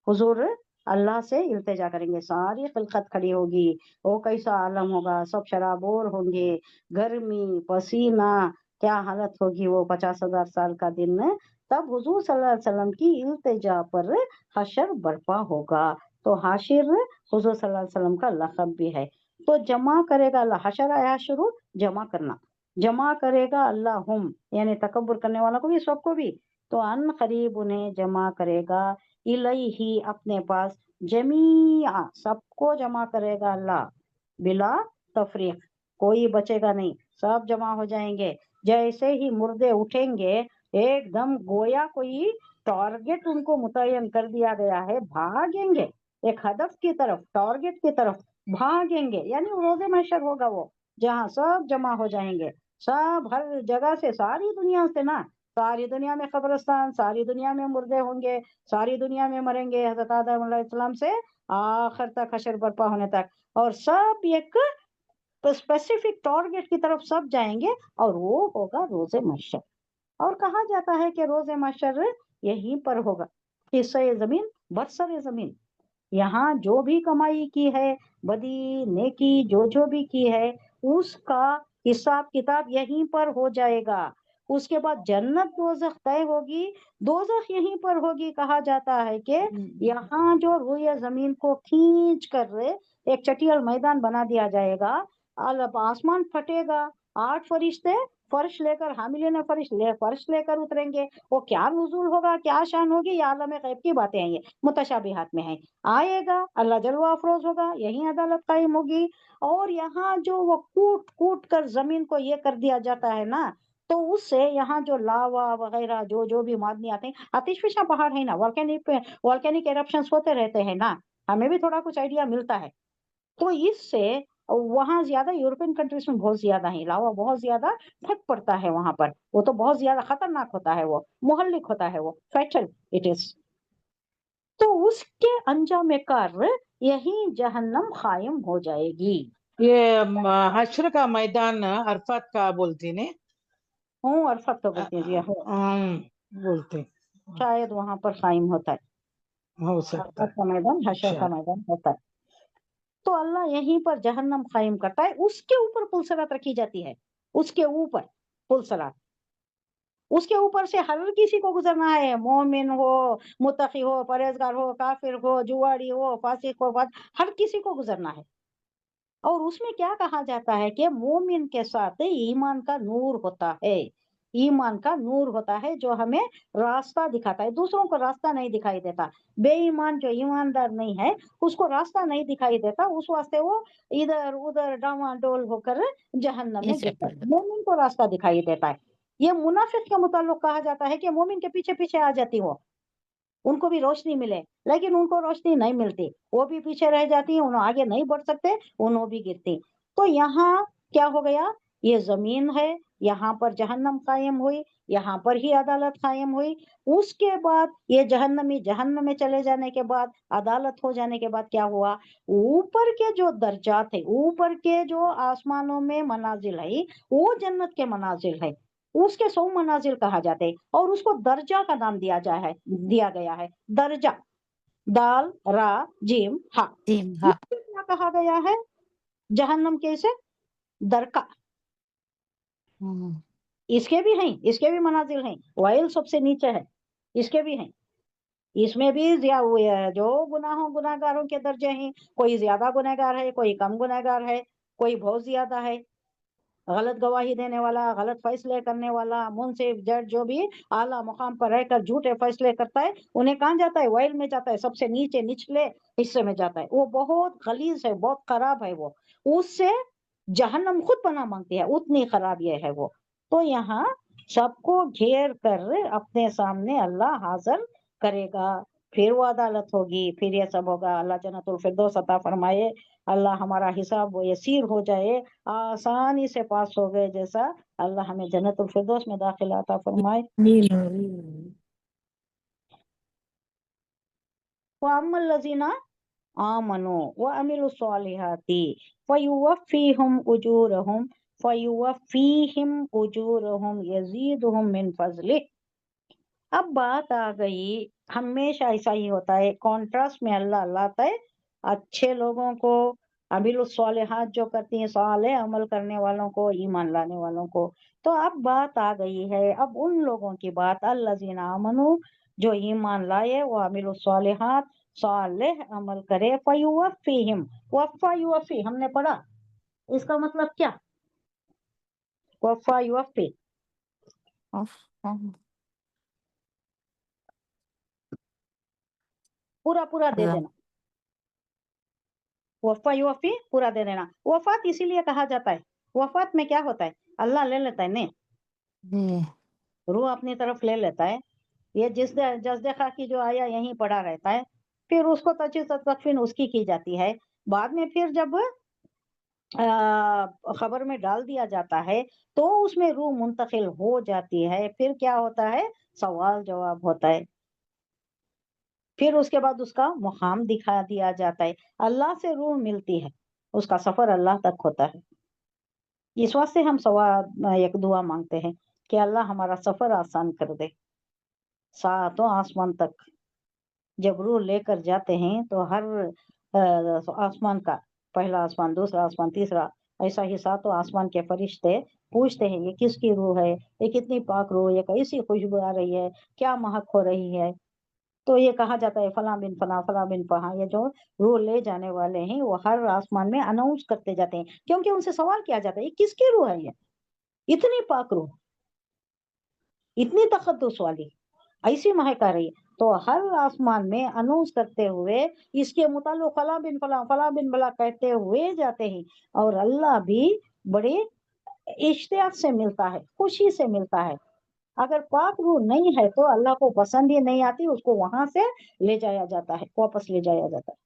حضور اللہ سے التجا کریں گے، ساری خلقت کھڑی ہوگی، وہ کیسا عالم ہوگا، سب شرابور ہوں گے، گرمی پسینہ، کیا حالت ہوگی وہ 50,000 سال کا دن. تب حضور صلی اللہ علیہ وسلم کی التجا پر حشر برپا ہوگا. تو حاشر حضور صلی اللہ علیہ وسلم کا لقب بھی ہے. تو جمع کرے گا اللہ، حشر آیا شروع، جمع کرنا، جمع کرے گا اللہ ہم، یعنی تکبر کرنے والوں کو بھی، سب کو بھی. تو ان قریب انہیں جمع کرے گا، الیہ اپنے پاس، جمیع سب کو جمع کرے گا اللہ، بلا تفریق، کوئی بچے گا نہیں، سب جمع ہو جائیں گے. جیسے ہی مردے اٹھیں گے ایک دم گویا کوئی ٹارگٹ ان کو متعین کر دیا گیا ہے، بھاگیں گے ایک ہدف کی طرف، ٹارگٹ کی طرف بھاگیں گے. یعنی روز محشر ہوگا وہ، جہاں سب جمع ہو جائیں گے، سب ہر جگہ سے، ساری دنیا سے نا، ساری دنیا میں قبرستان، ساری دنیا میں مردے ہوں گے، ساری دنیا میں مریں گے حضرت آدم علیہ السلام سے آخر تک، حشر برپا ہونے تک. اور سب ایک اسپیسیفک ٹارگٹ کی طرف سب جائیں گے، اور وہ ہوگا روز محشر. اور کہا جاتا ہے کہ روز محشر یہیں پر ہوگا، حصہ زمین برسر زمین. یہاں جو بھی کمائی کی ہے، بدی نیکی جو بھی کی ہے، اس کا حساب کتاب یہیں پر ہو جائے گا. اس کے بعد جنت دوزخ طے ہوگی، دوزخ یہیں پر ہوگی. کہا جاتا ہے کہ یہاں جو روئے زمین کو کھینچ کر ایک چٹیل میدان بنا دیا جائے گا، آسمان پھٹے گا، 8 فرشتے فرش لے کر، حاملین فرش لے کر اتریں گے. وہ کیا نزول ہوگا، کیا شان ہوگی، یہ عالم غیب کی باتیں ہیں، یہ متشابہات میں ہیں. آئے گا اللہ جلوہ افروز ہوگا، یہیں عدالت قائم ہوگی. اور یہاں جو وہ کوٹ کوٹ کر زمین کو یہ کر دیا جاتا ہے نا، تو اس سے یہاں جو لاوا وغیرہ جو بھی معدنیات ہیں، آتش فشاں پہاڑ ہے نا، والکینک ایرپشنز ہوتے رہتے ہیں نا، ہمیں بھی تھوڑا کچھ آئیڈیا ملتا ہے. تو اس سے وہاں زیادہ یورپین کنٹریز میں بہت زیادہ ہے، لاوا بہت زیادہ پھٹ پڑتا ہے وہاں پر، وہ تو بہت زیادہ خطرناک ہوتا ہے، وہ مہلک ہوتا ہے، وہ فیٹل اٹ از. تو اس کے انجام کار یہی جہنم قائم ہو جائے گی. یہ حشر کا میدان عرفات کا بولتے نے، ہوں عرفات تو بولتے ہیں جی، بولتے شاید وہاں پر قائم ہوتا ہے، ہو سکتا عرفات کا میدان حشر کا میدان ہوتا ہے. تو اللہ یہیں پر جہنم قائم کرتا ہے، اس کے اوپر پلسرات رکھی جاتی ہے، اس کے اوپر پلسرات، اس کے اوپر سے ہر کسی کو گزرنا ہے، مومن ہو، متقی ہو، پرہیزگار ہو، کافر ہو، جواری ہو، فاسق ہو، ہر کسی کو گزرنا ہے. اور اس میں کیا کہا جاتا ہے کہ مومن کے ساتھ ایمان کا نور ہوتا ہے، ایمان کا نور ہوتا ہے جو ہمیں راستہ دکھاتا ہے، دوسروں کو راستہ نہیں دکھائی دیتا. بے ایمان جو ایماندار نہیں ہے اس کو راستہ نہیں دکھائی دیتا، اس واسطے وہ ادھر ادھر ڈاواڈول ہو کر جہنم میں گرتا ہے. مومن کو راستہ دکھائی دیتا ہے. یہ منافق کے متعلق کہا جاتا ہے کہ مومن کے پیچھے پیچھے آ جاتی ہو، ان کو بھی روشنی ملے، لیکن ان کو روشنی نہیں ملتی، وہ بھی پیچھے رہ جاتی، انہوں آگے نہیں بڑھ سکتے، انہوں بھی گرتی. تو یہاں کیا ہو گیا، یہ زمین ہے، یہاں پر جہنم قائم ہوئی، یہاں پر ہی عدالت قائم ہوئی. اس کے بعد یہ جہنمی جہنم میں چلے جانے کے بعد، عدالت ہو جانے کے بعد کیا ہوا، اوپر کے جو درجات ہے، اوپر کے جو آسمانوں میں منازل ہے، وہ جنت کے منازل ہے، اس کے 100 منازل کہا جاتے ہیں، اور اس کو درجہ کا نام دیا گیا ہے. درجہ، دال را جیم ہا، کیا کہا گیا ہے جہنم کے سے درکا. اس کے بھی ہیں، اس کے بھی منازل ہیں، وائل سب سے نیچے ہے، اس کے بھی ہیں. اس میں بھی جو گناہگاروں کے درجے ہیں، کوئی زیادہ گنہگار ہے، کوئی کم گنہگار ہے، کوئی بہت زیادہ ہے، غلط گواہی دینے والا، غلط فیصلے کرنے والا، منصف جج جو بھی اعلیٰ مقام پر رہ کر جھوٹے فیصلے کرتا ہے، انہیں کہاں جاتا ہے، وائل میں جاتا ہے، سب سے نیچے نچلے حصے میں جاتا ہے. وہ بہت غلیظ ہے، بہت خراب ہے، وہ اس سے جہنم خود پناہ مانگتی ہے، اتنی خراب یہ ہے وہ. تو یہاں سب کو گھیر کر اپنے سامنے اللہ حاضر کرے گا، پھر وہ عدالت ہوگی، پھر یہ سب ہوگا. اللہ جنت الفردوس عطا فرمائے، اللہ ہمارا حساب وہ یسیر ہو جائے، آسانی سے پاس ہو گئے جیسا. اللہ ہمیں جنت الفردوس میں داخل عطا فرمائے. وَأَمَّا الَّذِينَ آمَنُوا وَعَمِلُوا الصَّالِحَاتِ فَيُوَفِّيهِمْ أُجُورَهُمْ فَيُوَفِّيهِمْ أُجُورَهُمْ يَزِيدُهُمْ مِنْ فَضْلِهِ۔ اب بات آ گئی، ہمیشہ ایسا ہی ہوتا ہے، کانٹراسٹ میں اللہ لاتا ہے اچھے لوگوں کو، عامل الصالحات جو کرتی ہیں، صالح عمل کرنے والوں کو، ایمان لانے والوں کو۔ تو اب بات آ گئی ہے، اب ان لوگوں کی بات، الذین آمنوا، جو ایمان لائے، وہ عامل الصالحات، صالح عمل کرے، فیوفیہم، وفا یوفی ہم نے پڑھا، اس کا مطلب کیا؟ وفا یوفی پورا پورا دے دینا، وفا یوفی پورا دے دینا۔ وفات اسی لیے کہا جاتا ہے، وفات میں کیا ہوتا ہے؟ اللہ لے لیتا ہے نہیں، روح اپنی طرف لے لیتا ہے۔ یہ جزد خاکی جو آیا یہیں پڑا رہتا ہے، پھر اس کو تدفین اس کی جاتی ہے، بعد میں پھر جب خبر میں ڈال دیا جاتا ہے تو اس میں روح منتقل ہو جاتی ہے، پھر کیا ہوتا ہے؟ سوال جواب ہوتا ہے، پھر اس کے بعد اس کا مقام دکھا دیا جاتا ہے، اللہ سے روح ملتی ہے، اس کا سفر اللہ تک ہوتا ہے۔ اس واسطے ہم ایک دعا مانگتے ہیں کہ اللہ ہمارا سفر آسان کر دے، ساتوں آسمان تک جب روح لے کر جاتے ہیں تو ہر آسمان کا، پہلا آسمان، دوسرا آسمان، تیسرا، ایسا ہی ساتوں آسمان کے فرشتے پوچھتے ہیں یہ کس کی روح ہے، یہ کتنی پاک روح، یہ کیسی خوشبو آ رہی ہے، کیا مہک ہو رہی ہے؟ تو یہ کہا جاتا ہے فلاں بن فلاں، فلاں بن فلاں، یہ جو روح لے جانے والے ہیں وہ ہر آسمان میں اناؤنس کرتے جاتے ہیں، کیونکہ ان سے سوال کیا جاتا ہے یہ کس کی روح ہے، یہ اتنی پاک روح، اتنی تقدس والی، ایسی مہک آ رہی ہے، تو ہر آسمان میں اناؤنس کرتے ہوئے اس کے متعلق فلاں بن فلاں، فلاں بن فلاں کہتے ہوئے جاتے ہیں، اور اللہ بھی بڑے اشتیاق سے ملتا ہے، خوشی سے ملتا ہے۔ اگر پاک روح نہیں ہے تو اللہ کو پسند ہی نہیں آتی، اس کو وہاں سے لے جایا جاتا ہے، واپس لے جایا جاتا ہے۔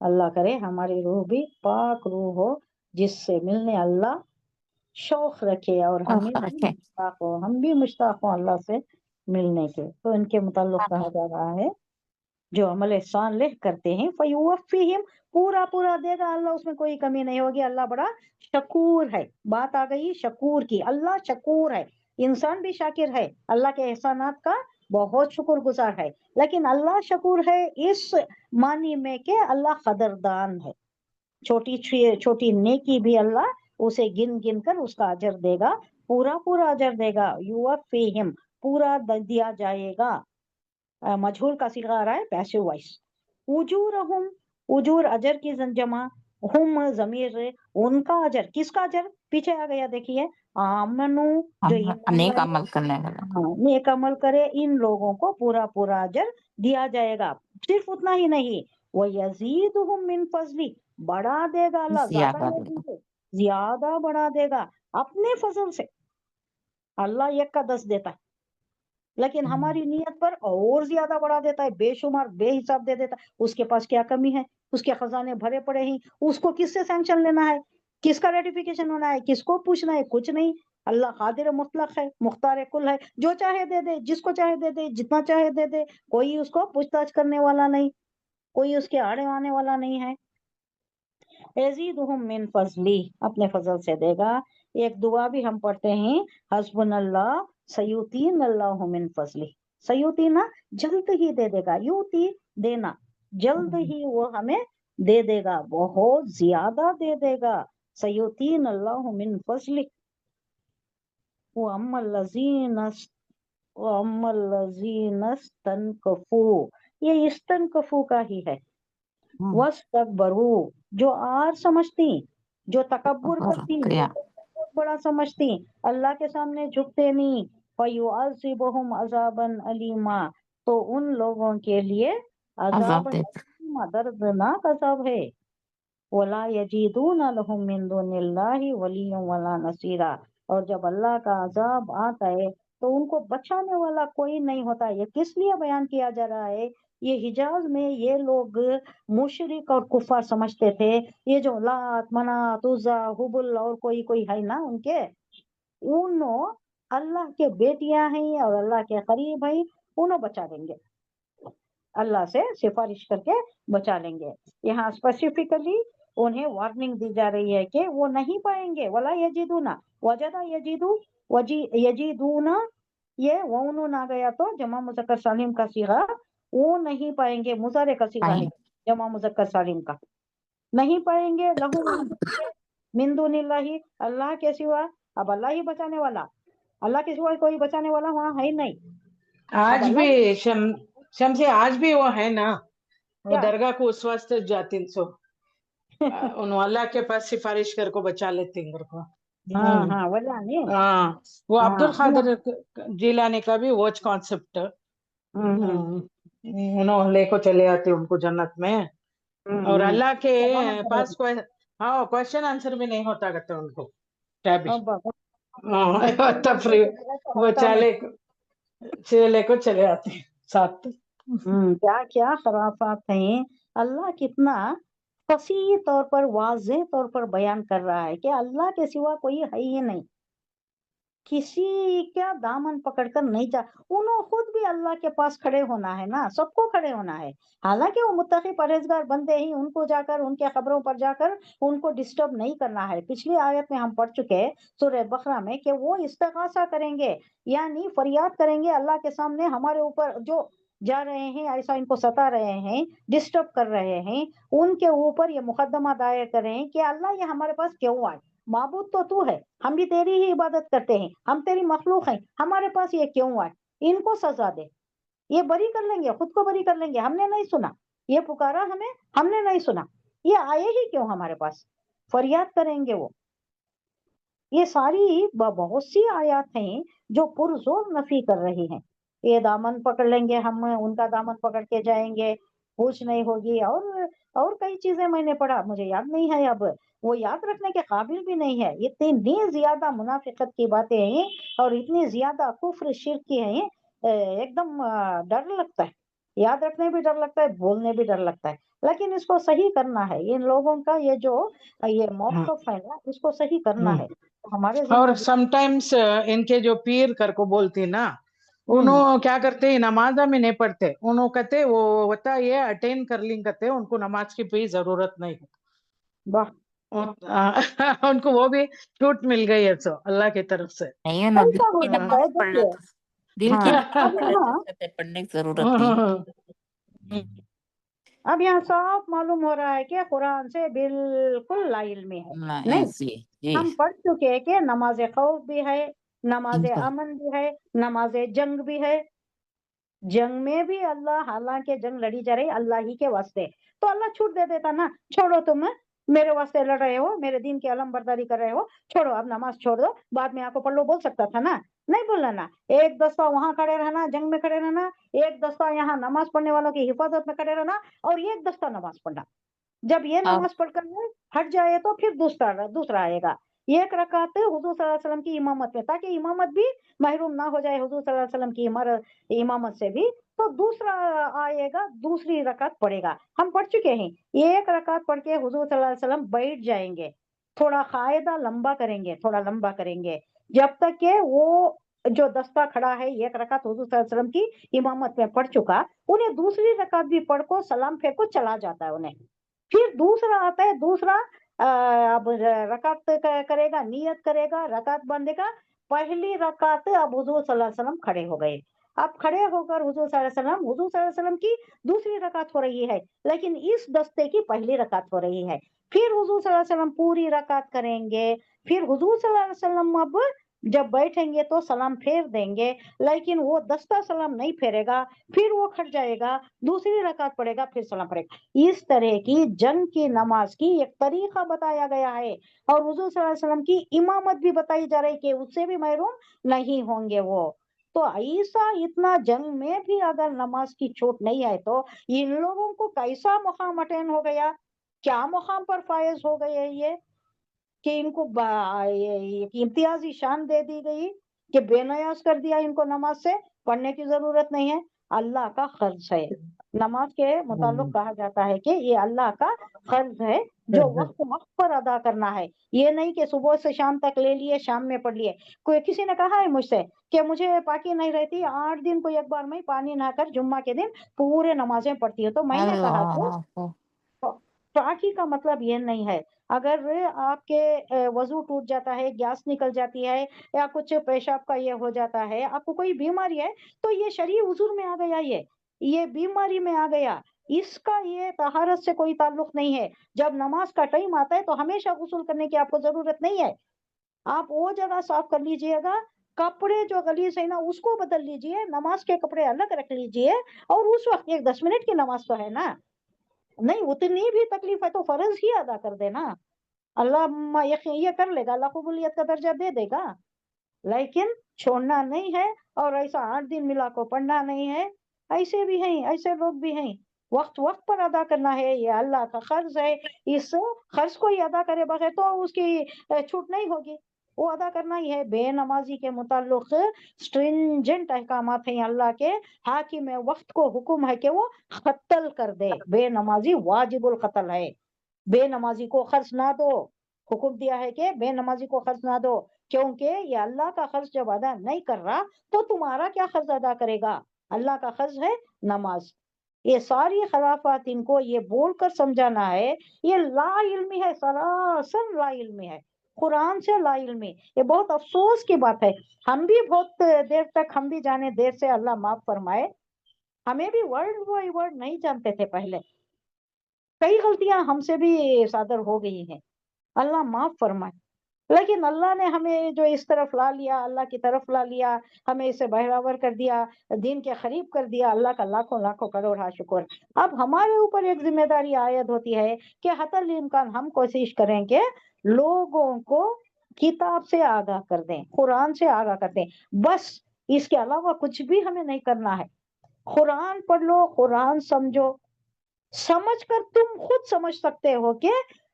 اللہ کرے ہماری روح بھی پاک روح ہو جس سے ملنے اللہ شوق رکھے، اور ہمیں بھی مشتاق ہو، ہم بھی مشتاق ہوں اللہ سے ملنے کے۔ تو ان کے متعلق کہا جا رہا ہے جو عمل صالح کرتے ہیں فیوفیہم، پورا پورا دے گا اللہ، اس میں کوئی کمی نہیں ہوگی، اللہ بڑا شکور ہے۔ بات آ گئی شکور کی، اللہ شکور ہے، انسان بھی شاکر ہے، اللہ کے احسانات کا بہت شکر گزار ہے، لیکن اللہ شکور ہے اس معنی میں کہ اللہ قدردان ہے، چھوٹی چھوٹی نیکی بھی اللہ اسے گن گن کر اس کا اجر دے گا، پورا پورا اجر دے گا، یوفیہم پورا دیا جائے گا، مجہول کا صیغہ آ رہا ہے پیسو وائس، اجورہم، اجور اجر کی جمع، ہم ضمیر ان کا اجر، کس کا اجر پیچھے آ گیا دیکھیے، آمنو جو ایمان نیک لائے، عمل کرنے والا۔ ہاں نیک عمل کرے، ان لوگوں کو پورا پورا اجر دیا جائے گا، صرف اتنا ہی نہیں، وَيَزِيدُهُم مِّن فَضْلِ، بڑھا دے گا اللہ، زیادہ زیادہ نہیں دے، زیادہ بڑھا دے گا اپنے فضل سے، اللہ 1 کا 10 دیتا ہے، لیکن ہماری نیت پر اور زیادہ بڑھا دیتا ہے، بے شمار بے حساب دے دیتا ہے، اس کے پاس کیا کمی ہے، اس کے خزانے بھرے پڑے ہیں، اس کو کس سے سینکشن لینا ہے، کس کا ریٹیفیکیشن ہونا ہے، کس کو پوچھنا ہے، کچھ نہیں، اللہ قادر مطلق ہے، مختار کل ہے، جو چاہے دے دے، جس کو چاہے دے دے، جتنا چاہے دے دے، کوئی اس کو پوچھ تاچھ کرنے والا نہیں، کوئی اس کے آڑے آنے والا نہیں ہے۔ یزیدہم من فضلی، اپنے فضل سے دے گا۔ ایک دعا بھی ہم پڑھتے ہیں، حسبنا اللہ سیؤتین اللہ من فضلی، سیؤتینا جلد ہی دے دے گا، یوتی دینا، جلد ہی وہ ہمیں دے دے گا، بہت زیادہ دے دے گا، سیؤتین اللہ من فضلی۔ وَأَمَّا الَّذِينَ اسْتَنكَفُوا، یہ استنکفو کا ہی ہے، وَاسْتَكْبَرُوا جو آر سمجھتی، جو تکبر کرتی، جو بہت بڑا سمجھتی، اللہ کے سامنے جھکتے نہیں، فَيُعَذِّبُهُمْ عَذَابًا أَلِيمًا تو ان لوگوں کے لیے عذاب عظیم، دردناک عذاب ہے، وَلَا يَجِدُونَ لَهُم مِّن دُونِ اللَّهِ وَلِيًّا وَلَا نَصِيرًا اور جب اللہ کا عذاب آتا ہے تو ان کو بچانے والا کوئی نہیں ہوتا۔ یہ کس لیے بیان کیا جا رہا ہے؟ یہ حجاز میں یہ لوگ مشرک اور کفار سمجھتے تھے، یہ جو لات منات عزا حبل اور کوئی ہے نا ان کے، انہوں اللہ کے بیٹیاں ہیں اور اللہ کے قریب ہیں، انہوں بچا دیں گے، اللہ سے سفارش کر کے بچا لیں گے۔ یہاں اسپیسیفکلی उन्हें वार्निंग दी जा रही है कि वो नहीं पाएंगे। वला यजीदूना, वजदा यजीदू, यजीदूना, ये वौनून आ गया तो जमा मुजक्कर सालिम का सीगा, वो नहीं पाएंगे, मुजारे का सीगा है जमा मुजक्कर सालिम का, नहीं पाएंगे। लहू मिन दुनिल्लाही, अल्लाह के सिवा। अब अल्लाह ही बचाने वाला, अल्लाह के सिवा कोई बचाने वाला वहाँ है ही नहीं। अब आज अल्लाह भी शमसी आज भी वो है ना, वो क्या दरगाह को उस वास्ते जाती सो उन अल्लाह के पास सिफारिश कर को बचा लेते हैं को। हाँ हाँ वल्लाह नहीं। हाँ, वो अब्दुल हाँ खादर जिलानी का भी वो कॉन्सेप्ट हम्म उन्होंने लेको चले आते उनको जन्नत में, और अल्लाह के तमाम कर पास लेते। कोई हाँ क्वेश्चन आंसर भी नहीं होता करते उनको क्या भी। अब बाबा, हाँ, तब फ्री ऐसा वो होता नहीं। चले को चले आते हैं साथ। क्या क्या खराफात हैं। अल्लाह कितना फसीह तौर पर, वाज़ेह तौर पर बयान कर रहा है कि अल्लाह के सिवा कोई है ही नहीं, किसी का दामन पकड़कर नहीं जा। उन्होंने खुद भी अल्लाह के पास खड़े होना है ना, सबको खड़े होना है। हालांकि वो मुत्तकी परहेजगार बंदे ही, उनको जाकर उनके खबरों पर जाकर उनको डिस्टर्ब नहीं करना है। पिछली आयत में हम पढ़ चुके हैं सूरह बकरा में कि वो इस्तिगासा करेंगे, यानी फरियाद करेंगे अल्लाह के सामने, हमारे ऊपर जो जा रहे हैं, ऐसा इनको सता रहे हैं, डिस्टर्ब कर रहे हैं, उनके ऊपर ये मुकदमा दायर करें कि अल्लाह ये हमारे पास क्यों आए, माबूद तो तू है, हम भी तेरी ही इबादत करते हैं, हम तेरी मखलूक हैं, हमारे पास ये क्यों आए, इनको सजा दे। ये बरी कर लेंगे, खुद को बरी कर लेंगे, हमने नहीं सुना, ये पुकारा हमें, हमने नहीं सुना, ये आए ही क्यों हमारे पास, फरियाद करेंगे वो। ये सारी बहुत सी आयत हैं जो पुरजोर नफी कर रही हैं। ये दामन पकड़ लेंगे, हम उनका दामन पकड़ के जाएंगे, पूछ नहीं होगी, और कई चीजें मैंने पढ़ा, मुझे याद नहीं है अब, वो याद रखने के काबिल भी नहीं है। इतनी ज्यादा मुनाफिकत की बातें हैं और इतनी ज्यादा कुफ्र शिर्क की हैं, एकदम डर लगता है, याद रखने भी डर लगता है, बोलने भी डर लगता है। लेकिन इसको सही करना है, इन लोगों का ये जो ये मौक़िफ़ है ना, इसको सही करना है, तो हमारे और जिम्मे। समटाइम्स इनके जो पीर कर को बोलती ना, हम्म उन्हों क्या करते हैं, नमाज में नहीं पढ़ते, उन्हों कहते वो होता ये अटेंड कर लिंग कहते उनको नमाज की भी जरूरत नहीं है। वाह, उनको वो भी छूट मिल गई है सो अल्लाह की तरफ से। नहीं है ना, दिल ऐसा हो की जाता नमाज है पढ़ लो देखिए। तो, दिल की हाँ नमाज अब पढ़ लो तो कहते पढ़ने की जरूरत नहीं है। अब यहाँ साफ मालूम हो रहा है कि कुरान से बिल्कुल ला इल्मी है। ना नहीं, ऐसी जी हम पढ़ चुके हैं कि नमाज खौफ भी है, नमाज इनका अमन भी है, नमाज जंग भी है। जंग में भी अल्लाह, हालांकि जंग लड़ी जा रही अल्लाह ही के वास्ते, तो अल्लाह छूट दे देता ना, छोड़ो तुम मेरे वास्ते लड़ रहे हो, मेरे दीन की अलम बर्दारी कर रहे हो, छोड़ो अब नमाज छोड़ दो, बाद में आको पढ़ लो, बोल सकता था ना, नहीं बोलना ना। एक दस्ता वहां खड़े रहना, जंग में खड़े रहना, एक दस्ता यहाँ नमाज पढ़ने वालों की हिफाजत में खड़े रहना, और एक दस्ता नमाज पढ़ना। जब ये अब नमाज पढ़कर हट जाए तो फिर दूसरा दूसरा आएगा। एक रकात हुजूर सल्लल्लाहु अलैहि वसल्लम की इमामत में, ताकि इमामत भी महरूम ना हो जाए हुजूर सल्लल्लाहु अलैहि वसल्लम की इमामत से भी, तो दूसरा आएगा, दूसरी रकात पढ़ेगा। हम पढ़ चुके हैं, एक रकात पढ़ के हुजूर सल्लल्लाहु अलैहि वसल्लम बैठ जाएंगे, थोड़ा कायदा लंबा करेंगे, थोड़ा लंबा करेंगे, जब तक के वो जो दस्ता खड़ा है एक रकात हुजूर सल्लल्लाहु अलैहि वसल्लम की इमामत में पढ़ चुका, उन्हें दूसरी रकात भी पढ़ को सलाम फेंक को चला जाता है उन्हें। फिर दूसरा आता है, दूसरा अब रकात करेगा, नियत करेगा, रकात बांधेगा। पहली रकात अब हुजूर सल्लल्लाहु अलैहि वसल्लम खड़े हो गए, अब खड़े होकर हुजूर सल्लल्लाहु अलैहि वसल्लम की दूसरी रकात हो रही है, लेकिन इस दस्ते की पहली रकात हो रही है। फिर हुजूर सल्लल्लाहु अलैहि वसल्लम पूरी रकात करेंगे, फिर हुजूर सल्लल्लाहु अलैहि वसल्लम अब जब बैठेंगे तो सलाम फेर देंगे, लेकिन वो दस्ता सलाम नहीं फेरेगा, फिर वो खट जाएगा, दूसरी रकात पड़ेगा, फिर सलाम पड़ेगा। इस तरह की जंग की नमाज की एक तरीका बताया गया है, और हुजूर सल्लल्लाहु अलैहि वसल्लम की इमामत भी बताई जा रही कि उससे भी महरूम नहीं होंगे वो। तो ऐसा इतना जंग में भी अगर नमाज की छूट नहीं है, तो इन लोगों को कैसा मुकाम अटेन हो गया, क्या मुकाम पर फायज हो गए ये, कि इनको इम्तियाजी शान दे दी गई, कि बेनयाज कर दिया इनको, नमाज से पढ़ने की जरूरत नहीं है। अल्लाह का खर्च है, नमाज के मुताल्लिक कहा जाता है कि ये अल्लाह का खर्च है, जो वक्त वक्त पर अदा करना है। ये नहीं कि सुबह से शाम तक ले लिए, शाम में पढ़ लिए। कोई किसी ने कहा है मुझसे कि मुझे पाकी नहीं रहती, 8 दिन को एक बार मैं पानी नहाकर जुम्मा के दिन पूरे नमाजें पढ़ती हूँ, तो मैंने कहा अल्लाह پاکی کا مطلب یہ نہیں ہے اگر آپ کے وضو ٹوٹ جاتا ہے، گیس نکل جاتی ہے یا کچھ پیشاب کا یہ ہو جاتا ہے، آپ کو کوئی بیماری ہے تو یہ شرعی حضور میں آ گیا، یہ بیماری میں آ گیا، اس کا یہ طہارت سے کوئی تعلق نہیں ہے۔ جب نماز کا ٹائم آتا ہے تو ہمیشہ غسل کرنے کی آپ کو ضرورت نہیں ہے، آپ وہ جگہ صاف کر لیجئے گا، کپڑے جو غلیظ ہے نا اس کو بدل لیجئے، نماز کے کپڑے الگ رکھ لیجئے، اور اس وقت ایک 10 منٹ کی نماز تو ہے نا، نہیں اتنی بھی تکلیف ہے تو فرض ہی ادا کر دینا، اللہ یہ کر لے گا، اللہ قبولیت کا درجہ دے دے گا، لیکن چھوڑنا نہیں ہے، اور ایسا 8 دن ملا کو پڑھنا نہیں ہے۔ ایسے بھی ہیں، ایسے لوگ بھی ہیں، وقت پر ادا کرنا ہے، یہ اللہ کا قرض ہے، اس قرض کو ہی ادا کرے بغیر تو اس کی چھوٹ نہیں ہوگی، وہ ادا کرنا ہی ہے۔ بے نمازی کے متعلق سٹرنجنٹ احکامات ہیں اللہ کے، حاکم وقت کو حکم ہے کہ وہ قتل کر دے، بے نمازی واجب القتل ہے، بے نمازی کو خرچ نہ دو، حکم دیا ہے کہ بے نمازی کو خرچ نہ دو، کیونکہ یہ اللہ کا قرض جب ادا نہیں کر رہا تو تمہارا کیا قرض ادا کرے گا؟ اللہ کا قرض ہے نماز۔ یہ ساری خلافات ان کو یہ بول کر سمجھانا ہے، یہ لا علمی ہے، سراسر لا علمی ہے، قرآن سے لا علمی۔ یہ بہت افسوس کی بات ہے، ہم بھی بہت دیر تک، ہم بھی جانے دیر سے، اللہ معاف فرمائے، ہمیں بھی ورڈ بائی ورڈ نہیں جانتے تھے پہلے، کئی غلطیاں ہم سے بھی صادر ہو گئی ہیں، اللہ معاف فرمائے، لیکن اللہ نے ہمیں جو اس طرف لا لیا، اللہ کی طرف لا لیا، ہمیں اسے بہراور کر دیا، دین کے قریب کر دیا، اللہ کا لاکھوں لاکھوں کروڑ شکر۔ اب ہمارے اوپر ایک ذمہ داری عائد ہوتی ہے کہ حتی الامکان ہم کوشش کریں کہ لوگوں کو کتاب سے آگاہ کر دیں، قرآن سے آگاہ کر دیں، بس اس کے علاوہ کچھ بھی ہمیں نہیں کرنا ہے۔ قرآن پڑھ لو، قرآن سمجھو، سمجھ کر تم خود سمجھ سکتے ہو کہ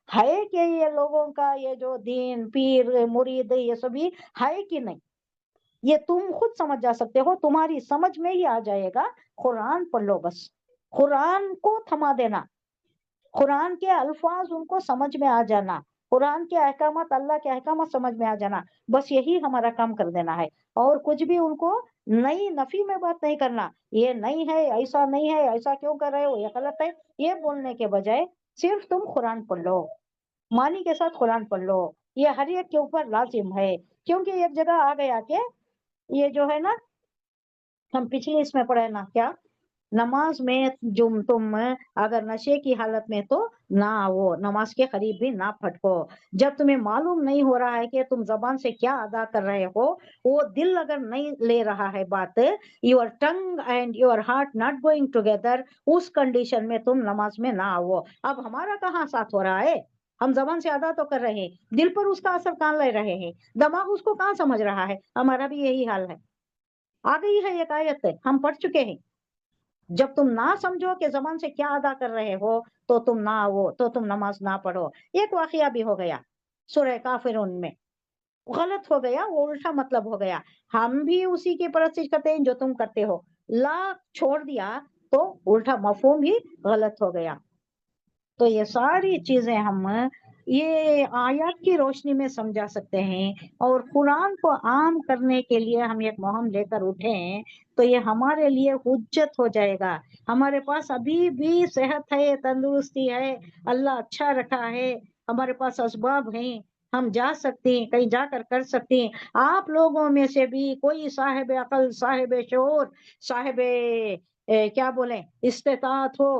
ہے کہ یہ لوگوں کا یہ جو دین، پیر مرید، یہ سبھی ہے کہ نہیں، یہ تم خود سمجھ جا سکتے ہو، تمہاری سمجھ میں ہی آ جائے گا۔ قرآن پڑھ لو، بس قرآن کو تھما دینا، قرآن کے الفاظ ان کو سمجھ میں آ جانا، قرآن کے احکامات، اللہ کے احکامات سمجھ میں آ جانا، بس یہی ہمارا کام کر دینا ہے، اور کچھ بھی ان کو نئی نفی میں بات نہیں کرنا، یہ نہیں ہے، ایسا نہیں ہے، ایسا کیوں کر رہے ہو، یہ غلط ہے، یہ بولنے کے بجائے صرف تم قرآن پڑھ لو، معنی کے ساتھ قرآن پڑھ لو، یہ ہر ایک کے اوپر لازم ہے، کیونکہ ایک جگہ آ گیا کہ یہ جو ہے نا، ہم پچھلے اس میں پڑھے نا کیا، نماز میں تم اگر نشے کی حالت میں تو نہ آؤ، نماز کے قریب بھی نہ پھٹکو، جب تمہیں معلوم نہیں ہو رہا ہے کہ تم زبان سے کیا ادا کر رہے ہو، وہ دل اگر نہیں لے رہا ہے بات، your tongue and your heart not going together, اس کنڈیشن میں تم نماز میں نہ آؤ۔ اب ہمارا کہاں ساتھ ہو رہا ہے؟ ہم زبان سے ادا تو کر رہے ہیں، دل پر اس کا اثر کہاں لے رہے ہیں، دماغ اس کو کہاں سمجھ رہا ہے؟ ہمارا بھی یہی حال ہے۔ آ گئی ہے ایک آیت، ہم پڑھ چکے ہیں، جب تم نہ سمجھو کہ زبان سے کیا ادا کر رہے ہو تو تم نہ آؤ، تو تم نماز نہ پڑھو۔ ایک واقعہ بھی ہو گیا سورہ کافرون میں، غلط ہو گیا، وہ الٹا مطلب ہو گیا، ہم بھی اسی کی پرستش کرتے ہیں جو تم کرتے ہو، لا چھوڑ دیا تو الٹا مفہوم ہی غلط ہو گیا۔ تو یہ ساری چیزیں ہم یہ آیات کی روشنی میں سمجھا سکتے ہیں، اور قرآن کو عام کرنے کے لیے ہم ایک مہم لے کر اٹھے ہیں تو یہ ہمارے لیے حجت ہو جائے گا۔ ہمارے پاس ابھی بھی صحت ہے، تندرستی ہے، اللہ اچھا رکھا ہے، ہمارے پاس اسباب ہیں، ہم جا سکتے ہیں، کہیں جا کر سکتے ہیں۔ آپ لوگوں میں سے بھی کوئی صاحب عقل، صاحب شعور، صاحب کیا بولیں استطاعت ہو،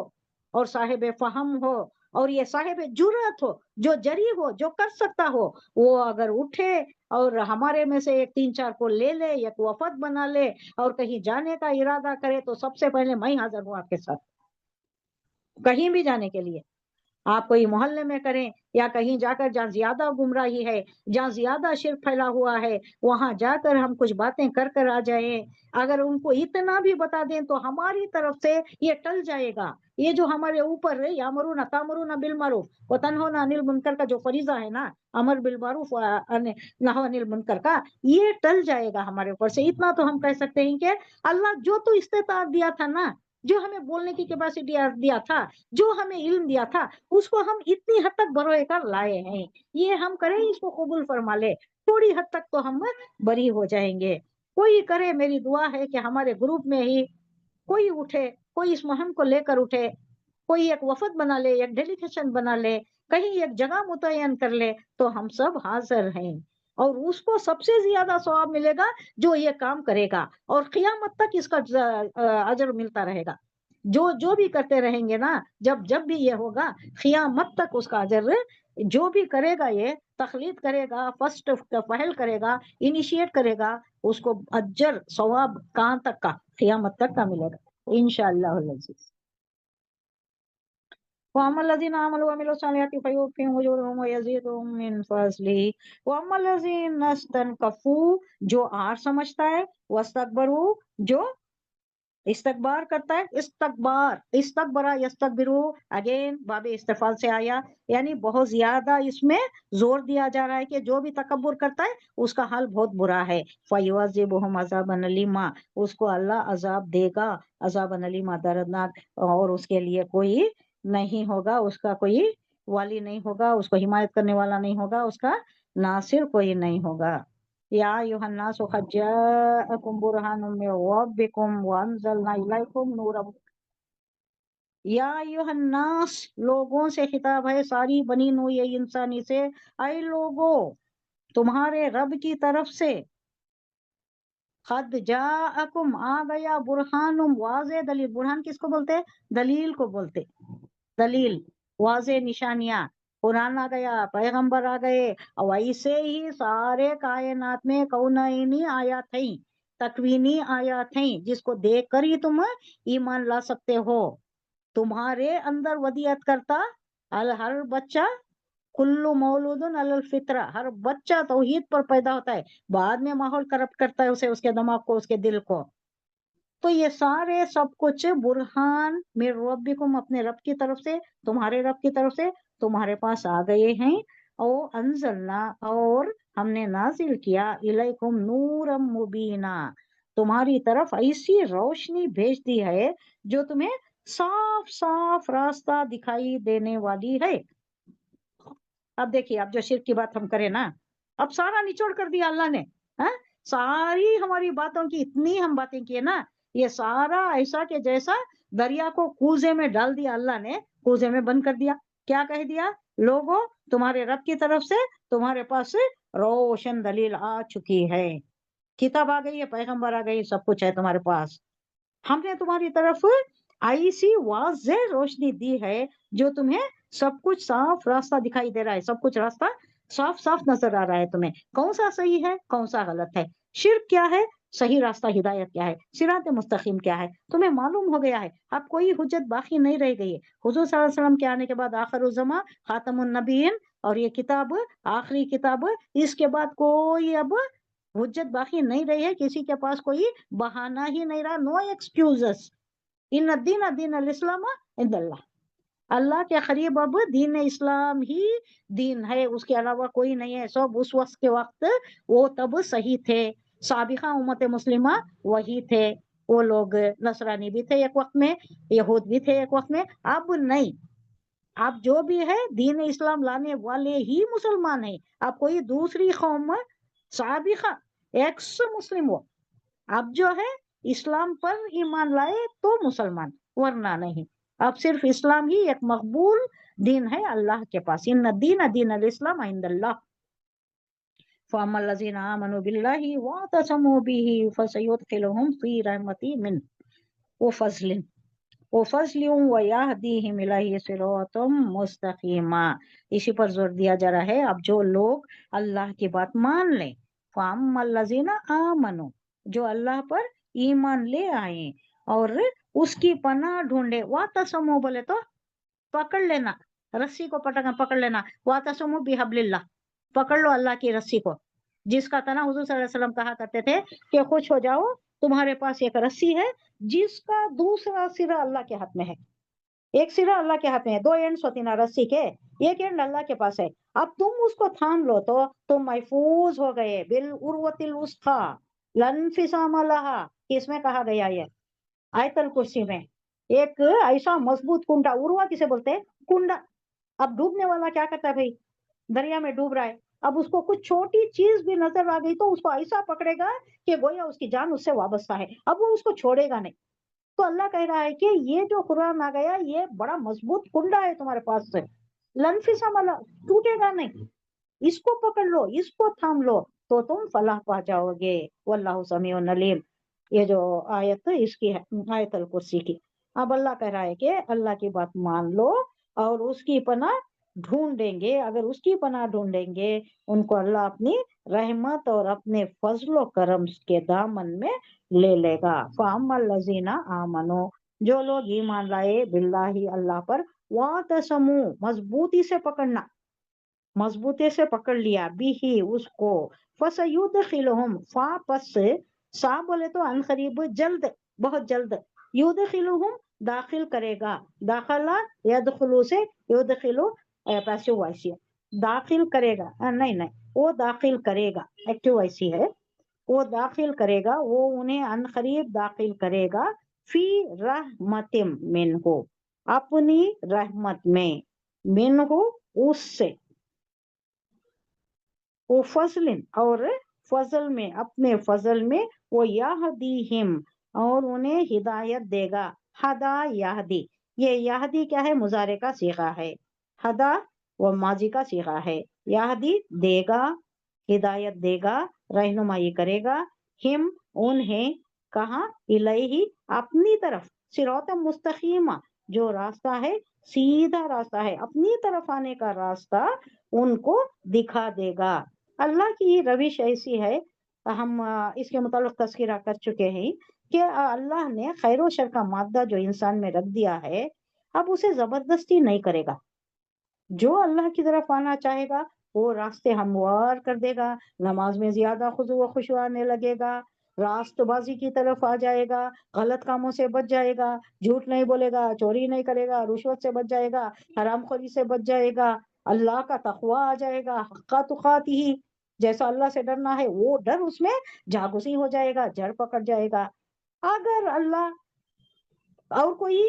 اور صاحب فہم ہو، اور یہ صاحب جرأت ہو، جو جری ہو، جو کر سکتا ہو، وہ اگر اٹھے اور ہمارے میں سے ایک 3-4 کو لے لے، ایک وفد بنا لے اور کہیں جانے کا ارادہ کرے، تو سب سے پہلے میں حاضر ہوں آپ کے ساتھ، کہیں بھی جانے کے لیے، آپ کوئی محلے میں کریں یا کہیں جا کر جہاں زیادہ گمراہی ہے، جہاں زیادہ شرک پھیلا ہوا ہے، وہاں جا کر ہم کچھ باتیں کر آ جائیں، اگر ان کو اتنا بھی بتا دیں تو ہماری طرف سے یہ ٹل جائے گا۔ یہ جو ہمارے اوپر ہے یامرون تامرون بالمعروف وتنہون عن المنکر کا جو فریضہ ہے نا، امر بالمعروف نہی عن المنکر کا، یہ ٹل جائے گا ہمارے اوپر سے۔ اتنا تو ہم کہہ سکتے ہیں کہ اللہ جو تو استطاعت دیا تھا نا، جو ہمیں بولنے کی کیپیسٹی دیا تھا، جو ہمیں علم دیا تھا، اس کو ہم اتنی حد تک بروئے کر لائے ہیں، یہ ہم کریں، اس کو قبول فرما لے، تھوڑی حد تک تو ہم بری ہو جائیں گے۔ کوئی کرے، میری دعا ہے کہ ہمارے گروپ میں ہی کوئی اٹھے، کوئی اس مہم کو لے کر اٹھے، کوئی ایک وفد بنا لے، ایک ڈیلیگیشن بنا لے، کہیں ایک جگہ متعین کر لے تو ہم سب حاضر ہیں، اور اس کو سب سے زیادہ ثواب ملے گا جو یہ کام کرے گا، اور قیامت تک اس کا اجر ملتا رہے گا۔ جو بھی کرتے رہیں گے نا، جب بھی یہ ہوگا قیامت تک اس کا اجر، جو بھی کرے گا، یہ تخلیق کرے گا، فرسٹ پہل کرے گا، انیشیٹ کرے گا، اس کو اجر ثواب کہاں تک کا؟ قیامت تک کا ملے گا انشاءاللہ العزیز۔ وَأَمَّا الَّذِينَ آمَنُوا وَعَمِلُوا الصَّالِحَاتِ فَيُوَفِّيهِمْ أُجُورَهُمْ وَيَزِيدُهُم مِّن فَضْلِهِ وَأَمَّا الَّذِينَ اسْتَنكَفُوا، جو آر سمجھتا ہے، وَاسْتَكْبَرُوا، جو استکبار کرتا ہے، استکبرا یستکبرو، اگین باب استفال سے آیا، یعنی بہت زیادہ اس میں زور دیا جا رہا ہے کہ جو بھی تکبر کرتا ہے اس کا حال بہت برا ہے۔ فَيُعَذِّبُهُمْ عَذَابًا أَلِيمًا، اس کو اللہ عذاب دے گا، عذابًا أَلِيمًا، دردناک، اور اس کے لیے کوئی نہیں ہوگا، اس کا کوئی والی نہیں ہوگا، اس کو حمایت کرنے والا نہیں ہوگا، اس کا ناصر کوئی نہیں ہوگا۔ یا ایھا الناس قد جاءکم برہان من ربکم وانزلنا الیکم نورا۔ یا ایھا الناس، لوگوں سے خطاب ہے، ساری بنی نوع انسانی سے، اے لوگو، تمہارے رب کی طرف سے، قد جاءکم، آ گیا، برہان، واضح دلیل۔ برہان کس کو بولتے؟ دلیل کو بولتے، دلیل، واضح نشانیاں۔ قرآن آ گیا، پیغمبر آ گئے، اور ایسے ہی سارے کائنات میں کونینی آیات ہیں، تکوینی آیات ہیں، جس کو دیکھ کر ہی تم ایمان لا سکتے ہو۔ تمہارے اندر ودیعت کرتا ہر بچہ، کل مولود علی الفطرہ، ہر بچہ توحید پر پیدا ہوتا ہے، بعد میں ماحول کرپٹ کرتا ہے اسے، اس کے دماغ کو، اس کے دل کو۔ تو یہ سارے سب کچھ برہان من ربکم، اپنے رب کی طرف سے، تمہارے رب کی طرف سے تمہارے پاس آ گئے ہیں۔ او انزلنا، اور ہم نے نازل کیا، الیکم نورا مبینا، تمہاری طرف ایسی روشنی بھیج دی ہے جو تمہیں صاف صاف راستہ دکھائی دینے والی ہے۔ اب دیکھیے، اب جو شرک کی بات ہم کریں نا، اب سارا نچوڑ کر دیا اللہ نے، ہاں؟ ساری ہماری باتوں کی اتنی ہم باتیں کیے نا، یہ سارا ایسا کہ جیسا دریا کو کوزے میں ڈال دیا اللہ نے، کوزے میں بند کر دیا۔ کیا کہہ دیا؟ لوگوں، تمہارے رب کی طرف سے تمہارے پاس روشن دلیل آ چکی ہے، کتاب آ گئی ہے، پیغمبر آ گئی، سب کچھ ہے تمہارے پاس۔ ہم نے تمہاری طرف ایسی واضح روشنی دی ہے جو تمہیں سب کچھ صاف راستہ دکھائی دے رہا ہے، سب کچھ راستہ صاف صاف نظر آ رہا ہے تمہیں، کون سا صحیح ہے، کون سا غلط ہے، شرک کیا ہے، صحیح راستہ ہدایت کیا ہے، صراط مستقیم کیا ہے، تمہیں معلوم ہو گیا ہے۔ اب کوئی حجت باقی نہیں رہ گئی ہے۔ حضور صلی اللہ علیہ وسلم کے آنے کے بعد آخر الزماں، خاتم النبیین، اور یہ کتاب آخری کتاب، اس کے بعد کوئی اب حجت باقی نہیں رہی ہے، کسی کے پاس کوئی بہانہ ہی نہیں رہا، نو ایکسکیوزز۔ ان الدین دین الاسلام عند اللہ، اللہ کے قریب اب دین اسلام ہی دین ہے، اس کے علاوہ کوئی نہیں ہے۔ سب اس وقت کے وقت وہ تب صحیح تھے، سابقہ امت مسلمہ وہی تھے، وہ لوگ نصرانی بھی تھے ایک وقت میں، یہود بھی تھے ایک وقت میں، اب نہیں، اب جو بھی ہے دین اسلام لانے والے ہی مسلمان ہیں۔ اب کوئی دوسری قوم سابقہ ایکس مسلم ہو، اب جو ہے اسلام پر ایمان لائے تو مسلمان، ورنہ نہیں۔ اب صرف اسلام ہی ایک مقبول دین ہے اللہ کے پاس۔ ان الدین دین الاسلام عند اللہ۔ فَأَمَّا الَّذِينَ آمَنُوا بِاللَّهِ وَاعْتَصَمُوا بِهِ فَسَيُدْخِلُهُمْ فِي رَحْمَتِهِ مِنْهُ وَفَضْلٍ وَيَهْدِيهِمْ إِلَيْهِ صِرَاطًا مُسْتَقِيمًا۔ اسی پر زور دیا جا رہا ہے، اب جو لوگ اللہ کی بات مان لیں، فَأَمَّا الَّذِينَ آمَنُوا، جو اللہ پر ایمان لے آئے اور اس کی پناہ ڈھونڈے، وَاعْتَصَمُوا بولے تو پکڑ لینا، رسی کو پکڑ لینا، وَاعْتَصَمُوا بِحَبْلِ اللَّهِ، پکڑ لو اللہ کی رسی کو، جس کا تنا حضور صلی اللہ علیہ وسلم کہا کرتے تھے کہ خوش ہو جاؤ، تمہارے پاس ایک رسی ہے جس کا دوسرا سرا اللہ کے ہاتھ میں ہے، ایک سرا اللہ کے ہاتھ میں ہے، دو اینڈز ہوتی نا رسی کے، ایک اینڈ اللہ کے پاس ہے، اب تم اس کو تھام لو تو تم محفوظ ہو گئے، بالعروۃ الوثقی لا انفصام لها، اس میں کہا گیا یہ آیت الکرسی میں، ایک ایسا مضبوط کنڈا، عروہ کسے بولتے ہیں؟ کنڈا۔ اب ڈوبنے والا کیا کرتا ہے بھائی؟ دریا میں ڈوب رہا ہے، اب اس کو کچھ چھوٹی چیز بھی نظر آ گئی تو اس کو ایسا پکڑے گا کہ گویا اس کی جان اس سے وابستہ ہے، اب وہ اس کو چھوڑے گا نہیں۔ تو اللہ کہہ رہا ہے کہ یہ جو قرآن آ گیا یہ بڑا مضبوط کنڈا ہے تمہارے پاس سے، لنفسم اللہ، ٹوٹے گا نہیں، اس کو پکڑ لو، اس کو تھام لو تو تم فلاح پا جاؤ گے۔ واللہ سمیع علیم، یہ جو آیت اس کی ہے آیت الکرسی کی۔ اب اللہ کہہ رہا ہے کہ اللہ کی بات مان لو اور اس کی پناہ ڈھونڈیں گے، اگر اس کی پناہ ڈھونڈیں گے ان کو اللہ اپنی رحمت اور اپنے فضل و کرم کے دامن میں لے لے گا۔ فَأَمَّا الَّذِينَ آمَنُوا، جو لوگ ایمان لائے باللہ اللہ پر، وَاعْتَصَمُوا، مضبوطی سے پکڑنا، مضبوطی سے پکڑ لیا، بھی ہی اس کو، فَسَيُدْخِلُهُمْ، فا پس سے، سا بولے تو ان قریب جلد، بہت جلد، یدخلہم داخل کرے گا، داخلہ یدخلو سے، یدخلو پیسو وائسی ہے، داخل کرے گا، نہیں نہیں وہ داخل کرے گا، ایکٹیو وائسی ہے، وہ داخل کرے گا، وہ انہیں ان قریب داخل کرے گا، فی رحمت منہ، اپنی رحمت میں، منہ اس سے، وہ فضل اور فضل میں، اپنے فضل میں، وہ یہدیہم اور انہیں ہدایت دے گا، ہدا یہدی، یہ یہدی کیا ہے؟ مضارع کا صیغہ ہے، ہدا وہ ماضی کا صیغہ ہے، یہدی دے گا، ہدایت دے گا، رہنمائی کرے گا، ہم انہیں، کہاں؟ الیہ اپنی طرف، صراط مستقیم جو راستہ ہے، سیدھا راستہ ہے، اپنی طرف آنے کا راستہ ان کو دکھا دے گا۔ اللہ کی روش ایسی ہے، ہم اس کے متعلق تذکرہ کر چکے ہیں کہ اللہ نے خیر و شر کا مادہ جو انسان میں رکھ دیا ہے، اب اسے زبردستی نہیں کرے گا، جو اللہ کی طرف آنا چاہے گا وہ راستے ہموار کر دے گا، نماز میں زیادہ خضوع و خشوع آنے لگے گا، راست بازی کی طرف آ جائے گا، غلط کاموں سے بچ جائے گا، جھوٹ نہیں بولے گا، چوری نہیں کرے گا، رشوت سے بچ جائے گا، حرام خوری سے بچ جائے گا، اللہ کا تقوی آ جائے گا، حق تقاته، جیسا اللہ سے ڈرنا ہے وہ ڈر اس میں جاگزی ہو جائے گا، جڑ پکڑ جائے گا۔ اگر اللہ اور کوئی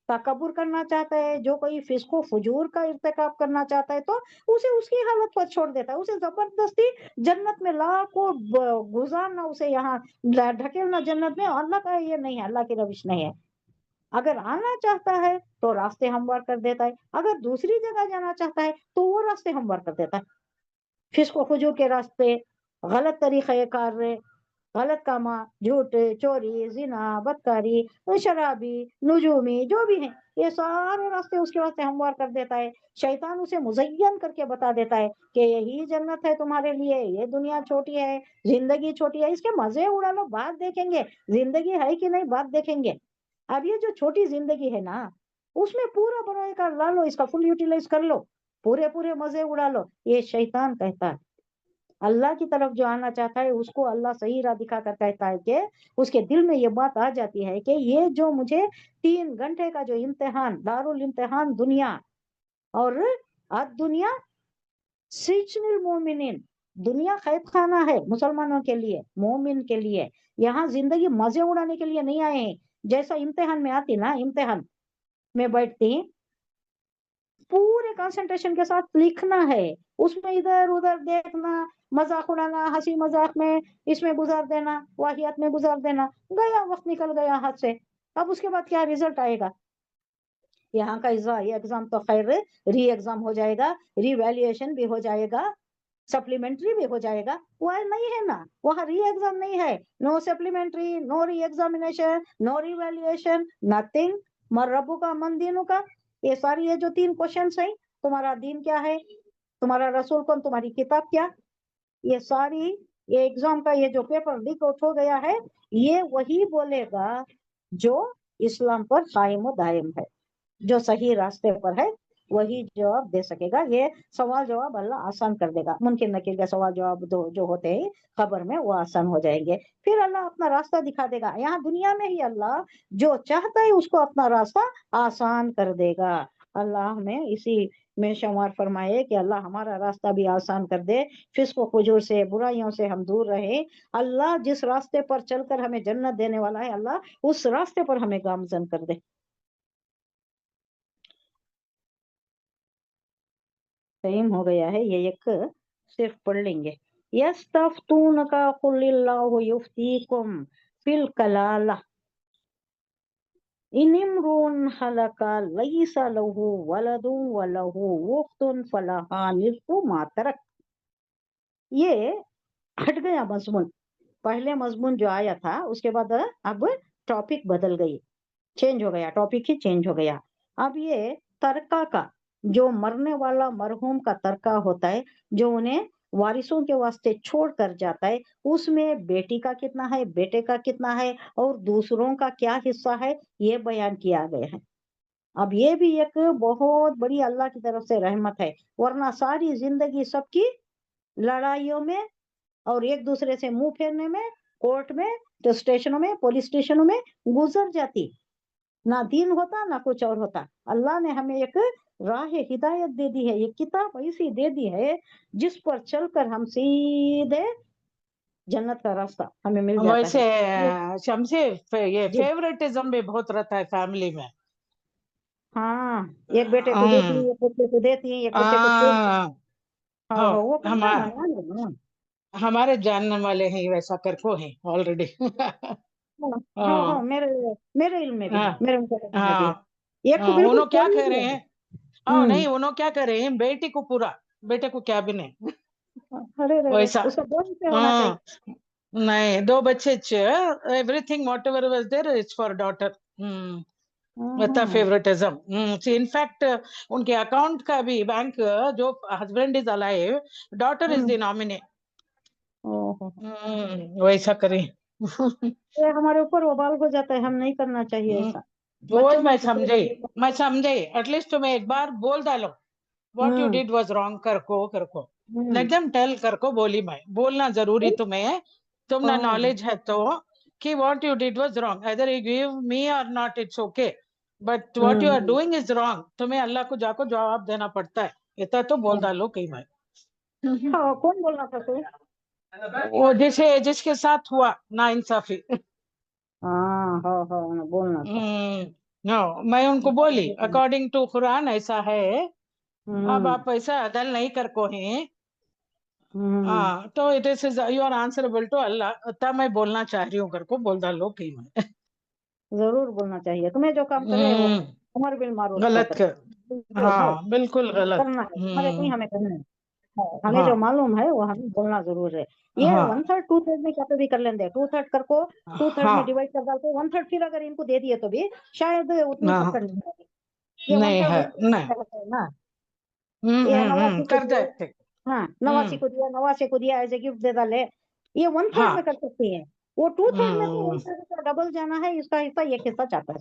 تکبر کرنا چاہتا ہے، جو کوئی فسق و فجور کا ارتکاب کرنا چاہتا ہے تو اسے اس کی حالت پر چھوڑ دیتا ہے، اسے زبردستی جنت میں لا کو گزارنا، اسے یہاں ڈھکیلنا جنت میں، اللہ کا یہ نہیں ہے، اللہ کی روش نہیں ہے۔ اگر آنا چاہتا ہے تو راستے ہموار کر دیتا ہے، اگر دوسری جگہ جانا چاہتا ہے تو وہ راستے ہموار کر دیتا ہے، فسق و فجور کے راستے، غلط طریقہ کار، غلط کاما، جھوٹ، چوری، زنا، بدکاری، شرابی، نجومی، جو بھی ہیں یہ سارے راستے اس کے واسطے ہموار کر دیتا ہے۔ شیطان اسے مزین کر کے بتا دیتا ہے کہ یہی جنت ہے تمہارے لیے، یہ دنیا چھوٹی ہے، زندگی چھوٹی ہے، اس کے مزے اڑا لو، بات دیکھیں گے زندگی ہے کہ نہیں، بات دیکھیں گے۔ اب یہ جو چھوٹی زندگی ہے نا، اس میں پورا بڑا کر لا لو، اس کا فل یوٹیلائز کر لو، پورے مزے اڑا لو، یہ شیطان کہتا ہے۔ اللہ کی طرف جو آنا چاہتا ہے اس کو اللہ صحیح راہ دکھا کر کہتا ہے کہ اس کے دل میں یہ بات آ جاتی ہے کہ یہ جو مجھے 3 گھنٹے کا جو امتحان، دارالامتحان دنیا، اور دنیا سجن المومنین، دنیا قید خانہ ہے مسلمانوں کے لیے، مومن کے لیے، یہاں زندگی مزے اڑانے کے لیے نہیں آئے ہیں۔ جیسا امتحان میں آتی نا، امتحان میں بیٹھتی پورے کنسنٹریشن کے ساتھ لکھنا ہے، اس میں ادھر ادھر دیکھنا، مذاق اڑانا، ہنسی مذاق میں اس میں گزار دینا، واہیات میں گزار دینا، گیا وقت نکل گیا ہاتھ سے۔ اب اس کے بعد کیا رزلٹ آئے گا؟ یہاں کا ایگزام تو خیر ری ایگزام ہو جائے گا، ری ویلیویشن بھی ہو جائے گا، سپلیمنٹری بھی ہو جائے گا، وہ نہیں ہے نا، وہاں ری ایگزام نہیں ہے، نو سپلیمنٹری، نو ری ایگزامینیشن، نو ری ویلیویشن، نتھنگ۔ مر ربو کا من دینوں کا، یہ ساری یہ جو 3 کوشچنس ہیں، تمہارا دین کیا ہے، تمہارا رسول کون، تمہاری کتاب کیا، یہ ساری یہ ایگزام کا یہ جو پیپر لیک آؤٹ ہو گیا ہے، یہ وہی بولے گا جو اسلام پر قائم و دائم ہے، جو صحیح راستے پر ہے وہی جواب دے سکے گا۔ یہ سوال جواب اللہ آسان کر دے گا، ممکن نکل کے سوال جواب جو ہوتے ہیں خبر میں وہ آسان ہو جائیں گے، پھر اللہ اپنا راستہ دکھا دے گا۔ یہاں دنیا میں ہی اللہ جو چاہتا ہے اس کو اپنا راستہ آسان کر دے گا۔ اللہ ہمیں اسی میں شمار فرمائے کہ اللہ ہمارا راستہ بھی آسان کر دے، فسق و فجور سے، برائیوں سے ہم دور رہے۔ اللہ جس راستے پر چل کر ہمیں جنت دینے والا ہے، اللہ اس راستے پر ہمیں گامزن کر دے۔ ٹائم ہو گیا ہے، یہ ایک صرف پڑھ لیں گے۔ یستفتونک قل اللہ یفتیکم فی الکلالہ، इन इम्रुन हलका लैसा लहू वलदुन वलहू उख्तुन फलहा निस्फु मा तरक। ये हट गया मजमून, पहले मजमून जो आया था उसके बाद अब टॉपिक बदल गई, चेंज हो गया, टॉपिक ही चेंज हो गया। अब ये तरका का, जो मरने वाला मरहूम का तरका होता है, जो उन्हें वारिसों के वास्ते छोड़ कर जाता है, उसमें बेटी का कितना है, बेटे का कितना है, और दूसरों का क्या हिस्सा है, ये बयान किया गया है। अब ये भी एक बहुत बड़ी अल्लाह की तरफ से रहमत है, वरना सारी जिंदगी सबकी लड़ाइयों में और एक दूसरे से मुंह फेरने में, कोर्ट में, तो स्टेशनों में, पुलिस स्टेशनों में गुजर जाती, ना दीन होता ना कुछ और होता। अल्लाह ने हमें एक राह हिदायत दे दी है, ये किताब ऐसी दे दी है जिस पर चलकर हम सीधे जन्नत का रास्ता हमें मिल जाता वैसे है। शमसी, ये जी फेवरेटिज्म भी बहुत रहता है फैमिली में। हाँ, एक बेटे को देती, हम्म, एक बच्चे को देती, एक बच्चे को छोड़। हाँ, हाँ हाँ, हाँ, वो हम करता है ना। हमारे जानने वाले हैं वैसा करको हैं ऑलरेडी। हाँ हाँ हाँ, हाँ, मेरे मेरे इल्म में भी है, हाँ, मेरे मुताबिक में भी है। हाँ, एक तो हाँ, बिल्कुल उन्होंने क्या छोड़ी कह ही रहे है। हैं? हाँ, नहीं, उन्होंने क्या कह रहे हैं, बेटी को पूरा, बेटे को क्या भी नहीं। अरे रे रे, वैसा। उसका बोझ पे होना चाहिए। हाँ, नहीं, दो बच्चे, everything what ever was there is for daughter. इतना हम्म फेवरेटिज्म। इनफैक्ट उनके अकाउंट का भी बैंक, जो husband is alive, daughter is hmm, the nominee. ओहो, वैसा करें। ये हमारे ऊपर वबाल हो जाता है, हम नहीं करना चाहिए हम्म, ऐसा। वो बच्चों में मैं समझे एटलीस्ट तुम्हें एक बार बोल डालो, what you hmm did was wrong, करको हम्म लेट देम टेल, करको बोली, मैं बोलना जरूरी तुम्हें, तुम ना हाँ नॉलेज है तो, कि what you did was wrong, either you give me or not it's okay, but what you are hmm doing is wrong, तुम्हें अल्लाह को जाको जवाब देना पड़ता है, इतना तो बोल हाँ डालो कहीं मैं। हाँ, कौन बोलना था तू? वो जिसके साथ हुआ ना इंसाफी। हाँ हाँ हाँ, बोलना था। नो, मैं उनको बोली अकॉर्डिंग टू कुरान ऐसा है, अब हम्म आप ऐसा अदल नहीं कर को हैं। हम्म, हाँ, तो it is you are answerable to Allah, तब मैं बोलना चाह रही हूँ, करको बोल डालो कहीं मैं। जरूर बोलना चाहिए, तुम्हें जो काम करे वो उमर बिन मारूफ का गलत करे। कर, बिल्कुल है, हाँ, बिल्कुल गलत। करना है, हमारे नहीं, हमें करना है। हाँ, हमें जो हाँ, मालूम है वो हमें बोलना जरूर है। ये वन हाँ, थर्ड टू थर्ड में क्या तो भी कर लेंगे, टू थर्ड कर को टू थर्ड में हाँ, डिवाइड कर डालते, वन थर्ड फिर अगर इनको दे दिए तो भी शायद उतनी हाँ, पकड़ नहीं आएगी। ये वन नहीं थर्ड है, वन नहीं। होता है ना। ये नवासी को कर दिए, देते। हाँ नवासी हम्म, को दिया, नवासी को दिया एज ए गिफ्ट दे डाले, ये वन थर्ड में हाँ, कर सकती है। वो टू थर्ड में तो वन हम्म, थर्ड का डबल जाना है, इसका हिस्सा एक हिस्सा चाहता है।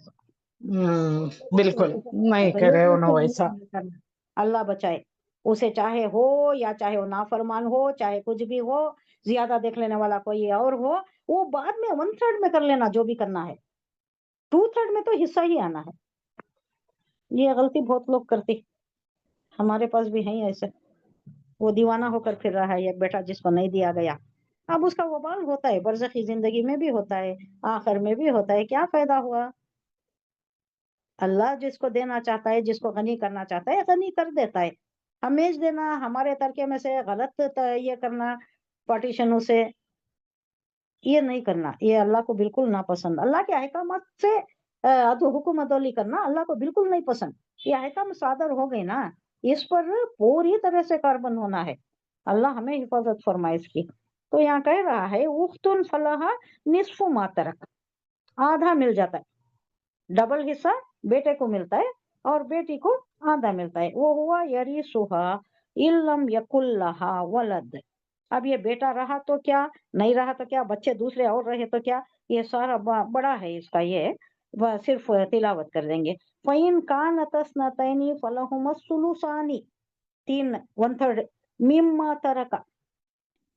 बिल्कुल नहीं तो ये करे उन्होंने बिल्कुल वैसा। नहीं करना। अल्लाह बचाए, उसे चाहे हो या चाहे वो नाफरमान हो, चाहे कुछ भी हो, ज्यादा देख लेने वाला कोई और हो, वो बाद में वन थर्ड में कर लेना जो भी करना है, टू थर्ड में तो हिस्सा ही आना है। ये गलती बहुत लोग करते, हमारे पास भी है ऐसे। वो दीवाना होकर फिर रहा है एक बेटा जिसको नहीं दिया गया। अब उसका वबाल होता है, बरज़खी जिंदगी में भी होता है, आखिर में भी होता है, क्या फायदा हुआ। अल्लाह जिसको देना चाहता है, जिसको गनी करना चाहता है, गनी कर देता है। हमेज देना, हमारे तरके में से गलत ये करना, पार्टीशनों से, ये नहीं करना, ये अल्लाह को बिल्कुल नापसंद। अल्लाह के अहकाम से अदो हुकुम अदोली करना अल्लाह को बिल्कुल नहीं पसंद। ये अहकाम सादर हो गई ना, इस पर पूरी तरह से कार्बन होना है। अल्लाह हमें हिफाजत फरमाए इसकी। तो यहाँ कह रहा है उख्तुन फलाहा निस्फु मा तरक, आधा मिल जाता है, डबल हिस्सा बेटे को मिलता है और बेटी को आधा मिलता है। वो हुआ यरिसुहा इल्लम यकुल्लहा वलद। अब ये बेटा रहा तो क्या, नहीं रहा तो क्या, बच्चे दूसरे और रहे तो क्या, ये सारा बड़ा है इसका ये, वह सिर्फ तिलावत कर देंगे। फ़इन कानतस नतैनी फलहुमस सुलुसानी, तीन वन थर्ड मिम्मा तरका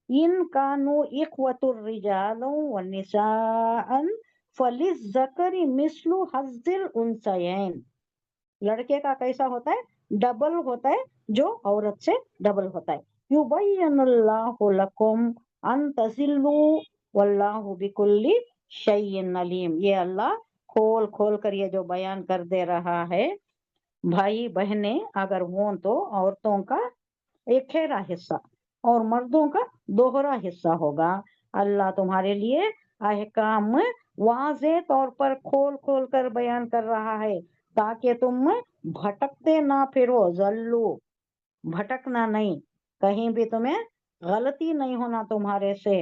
इन कानू इख्वतुर रिजालों व निसाअन फलिज़्ज़करी मिस्लु हज़्ज़िल उनसयैन। लड़के का कैसा होता है, डबल होता है, जो औरत से डबल होता है। युबय्यिनुल्लाहु लकुम अन तज़िल्लू वल्लाहु बिकुल्ली शैइन अलीम। ये अल्लाह खोल खोल कर ये जो बयान कर दे रहा है, भाई बहने अगर हों तो औरतों का एक खेरा हिस्सा और मर्दों का दोहरा हिस्सा होगा। अल्लाह तुम्हारे लिए अहकाम वाज़े तौर पर खोल खोल कर बयान कर रहा है ताकि तुम भटकते ना फिरो, जल्लू, भटकना नहीं, कहीं भी तुम्हें गलती नहीं होना तुम्हारे से।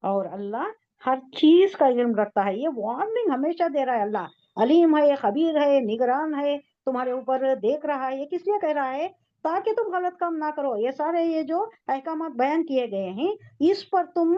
और अल्लाह हर चीज का इल्म रखता है। ये वार्निंग हमेशा दे रहा है अल्लाह, अलीम है, खबीर है, निगरान है, तुम्हारे ऊपर देख रहा है। ये किस लिए कह रहा है? ताकि तुम गलत काम ना करो। ये सारे ये जो अहकामात बयान किए गए हैं, इस पर तुम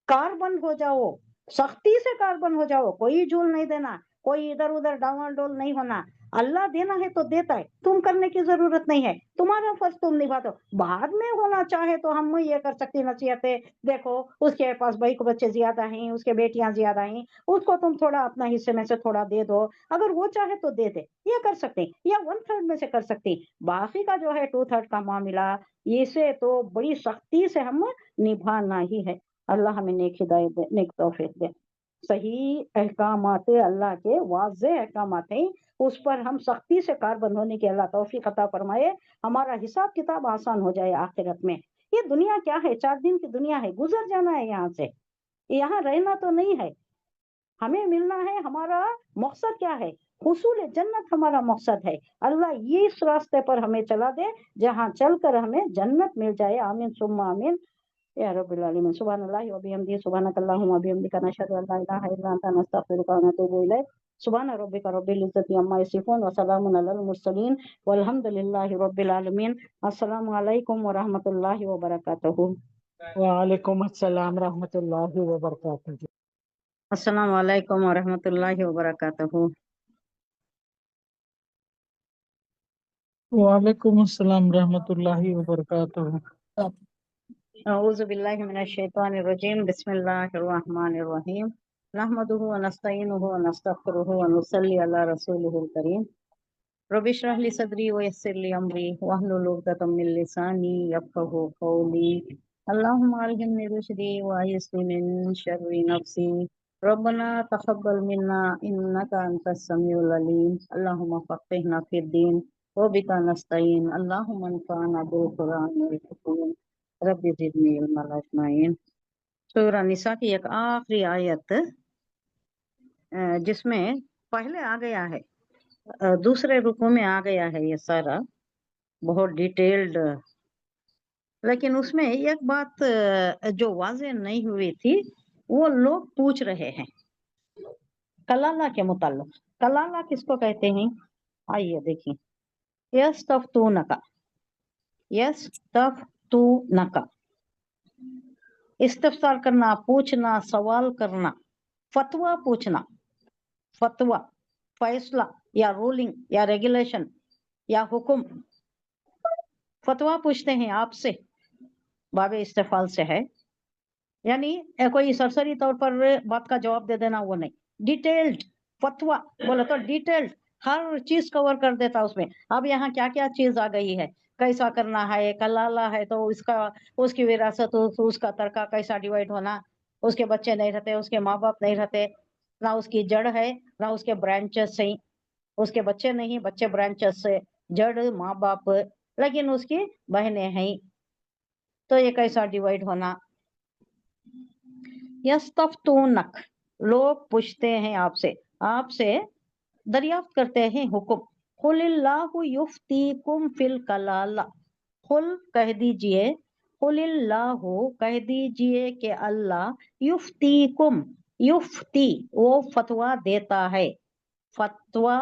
कारबंद हो जाओ, सख्ती से कारबंद हो जाओ, कोई झूल नहीं देना, कोई इधर उधर डावाडोल नहीं होना। अल्लाह देना है तो देता है, तुम करने की जरूरत नहीं है, तुम्हारा फर्ज तुम निभा दो। बाद में होना चाहे तो हम ये कर सकते नसीहतें, देखो उसके पास भाई को बच्चे ज्यादा हैं, उसके बेटियां ज्यादा हैं, उसको तुम थोड़ा अपना हिस्से में से थोड़ा दे दो, अगर वो चाहे तो दे दे, ये कर सकते हैं, या 1/3 में से कर सकते हैं। बाकी का जो है 2/3 का मामला, इसे तो बड़ी सख्ती से हम निभाना ही है। अल्लाह हमें नेक हिदायत दे, नेक तौफीक दे। सही अहकामात अल्लाह के वाज़े अहकामात हैं, उस पर हम सख्ती से कारबंद होने की अल्लाह तौफीक अता फरमाए। हमारा हिसाब किताब आसान हो जाए आखिरत में। ये दुनिया क्या है? 4 दिन की दुनिया है, गुजर जाना है यहाँ से, यहाँ रहना तो नहीं है। हमें मिलना है, हमारा मकसद क्या है? हुसूल जन्नत हमारा मकसद है। अल्लाह ये इस रास्ते पर हमें चला दे जहाँ चलकर हमें जन्नत मिल जाए। आमीन सुम्मा आमीन या रब्बिल आलमीन। सुब्हानल्लाहि व बिहम्दिही, सुब्हानकल्लाहुम्मा व बिहम्दिका, नशहदु अन ला इलाहा इल्ला अंता, नस्तगफिरुका व नतूबु इलैक। सुब्हान रब्बिका रब्बिल इज्जति अम्मा यसिफून व सलामुन अलल मुरसलीन वल्हम्दुलिल्लाहि रब्बिल आलमीन। अस्सलामु अलैकुम व रहमतुल्लाहि व बरकातुहू। वालेकुम अस्सलाम रहमतुल्लाहि व बरकातहू। अस्सलामु अलैकुम व रहमतुल्लाहि व बरकातुहू। वालेकुम अस्सलाम रहमतुल्लाहि व बरकातहू। औज़ु बिल्लाहि मिनश शैतानिर रजीम। बिस्मिल्लाहिर रहमानिर रहीम। नहमदुहु व नस्तईनुहु व नस्तगफिरुहु व नुसल्ली अला रसूलिहिल करीम। रब्बि इश्रह ली सदरी व यस्सिर ली अमरी वहलुल उक़दतम मिन लिसानी यफ़क़हू क़ौली। अल्लाहुम्मा अल्हिमनी रुश्दी व अय्यिज़नी मिन शर्रि नफ़्सी। रब्बना तक़ब्बल मिन्ना इन्नका अंतस समीउल अलीम। अल्लाहुम्मा फ़क़्हिना फ़िद्दीन व बिका नस्तईन। अल्लाहुम्मा अन्फ़अना बिल क़ुरआनिल हकीम। रब्बि ज़िदनी इल्मन अजमाइन। सूरह निसा की एक आखिरी आयत जिसमें पहले आ गया है, दूसरे रुकू में आ गया है ये सारा, बहुत डिटेल्ड, लेकिन उसमें एक बात जो वाज़े नहीं हुई थी, वो लोग पूछ रहे हैं कलाला के मुताल्लिक। कलाला किसको कहते हैं? आइए देखिए, यस्तफ्तूनका, यस्तफ्तूनका, इस्तिफ्सार करना, पूछना, सवाल करना, फतवा पूछना, फतवा, फैसला या रूलिंग या रेगुलेशन या हुक्म। फतवा पूछते हैं आपसे, बाबे इस्तेफाल से है, यानी कोई सरसरी तौर पर बात का जवाब दे देना, वो नहीं, डिटेल्ड फतवा बोले तो डिटेल्ड हर चीज कवर कर देता उसमें। अब यहाँ क्या क्या चीज आ गई है, कैसा करना है, कलाला है तो इसका, उसकी विरासत, उसका तरका कैसा डिवाइड होना, उसके बच्चे नहीं रहते, उसके माँ बाप नहीं रहते, ना उसकी जड़ है ना उसके ब्रांचेस हैं, उसके बच्चे नहीं, बच्चे ब्रांचेस से, जड़ माँ बाप, लेकिन उसकी बहनें हैं, तो ये कैसा डिवाइड होना। यस्तफ्तूनक, लोग पूछते हैं आपसे, आपसे दरियाफ्त करते हैं हुक्म। कुलिल्लाहु युफ्तीकुम फिल कलाला, कुल कह दीजिए, कुलिल्लाहु कह दीजिए कि अल्लाह, युफ्तीकुम, युफ्ती वो फतवा देता है, फतवा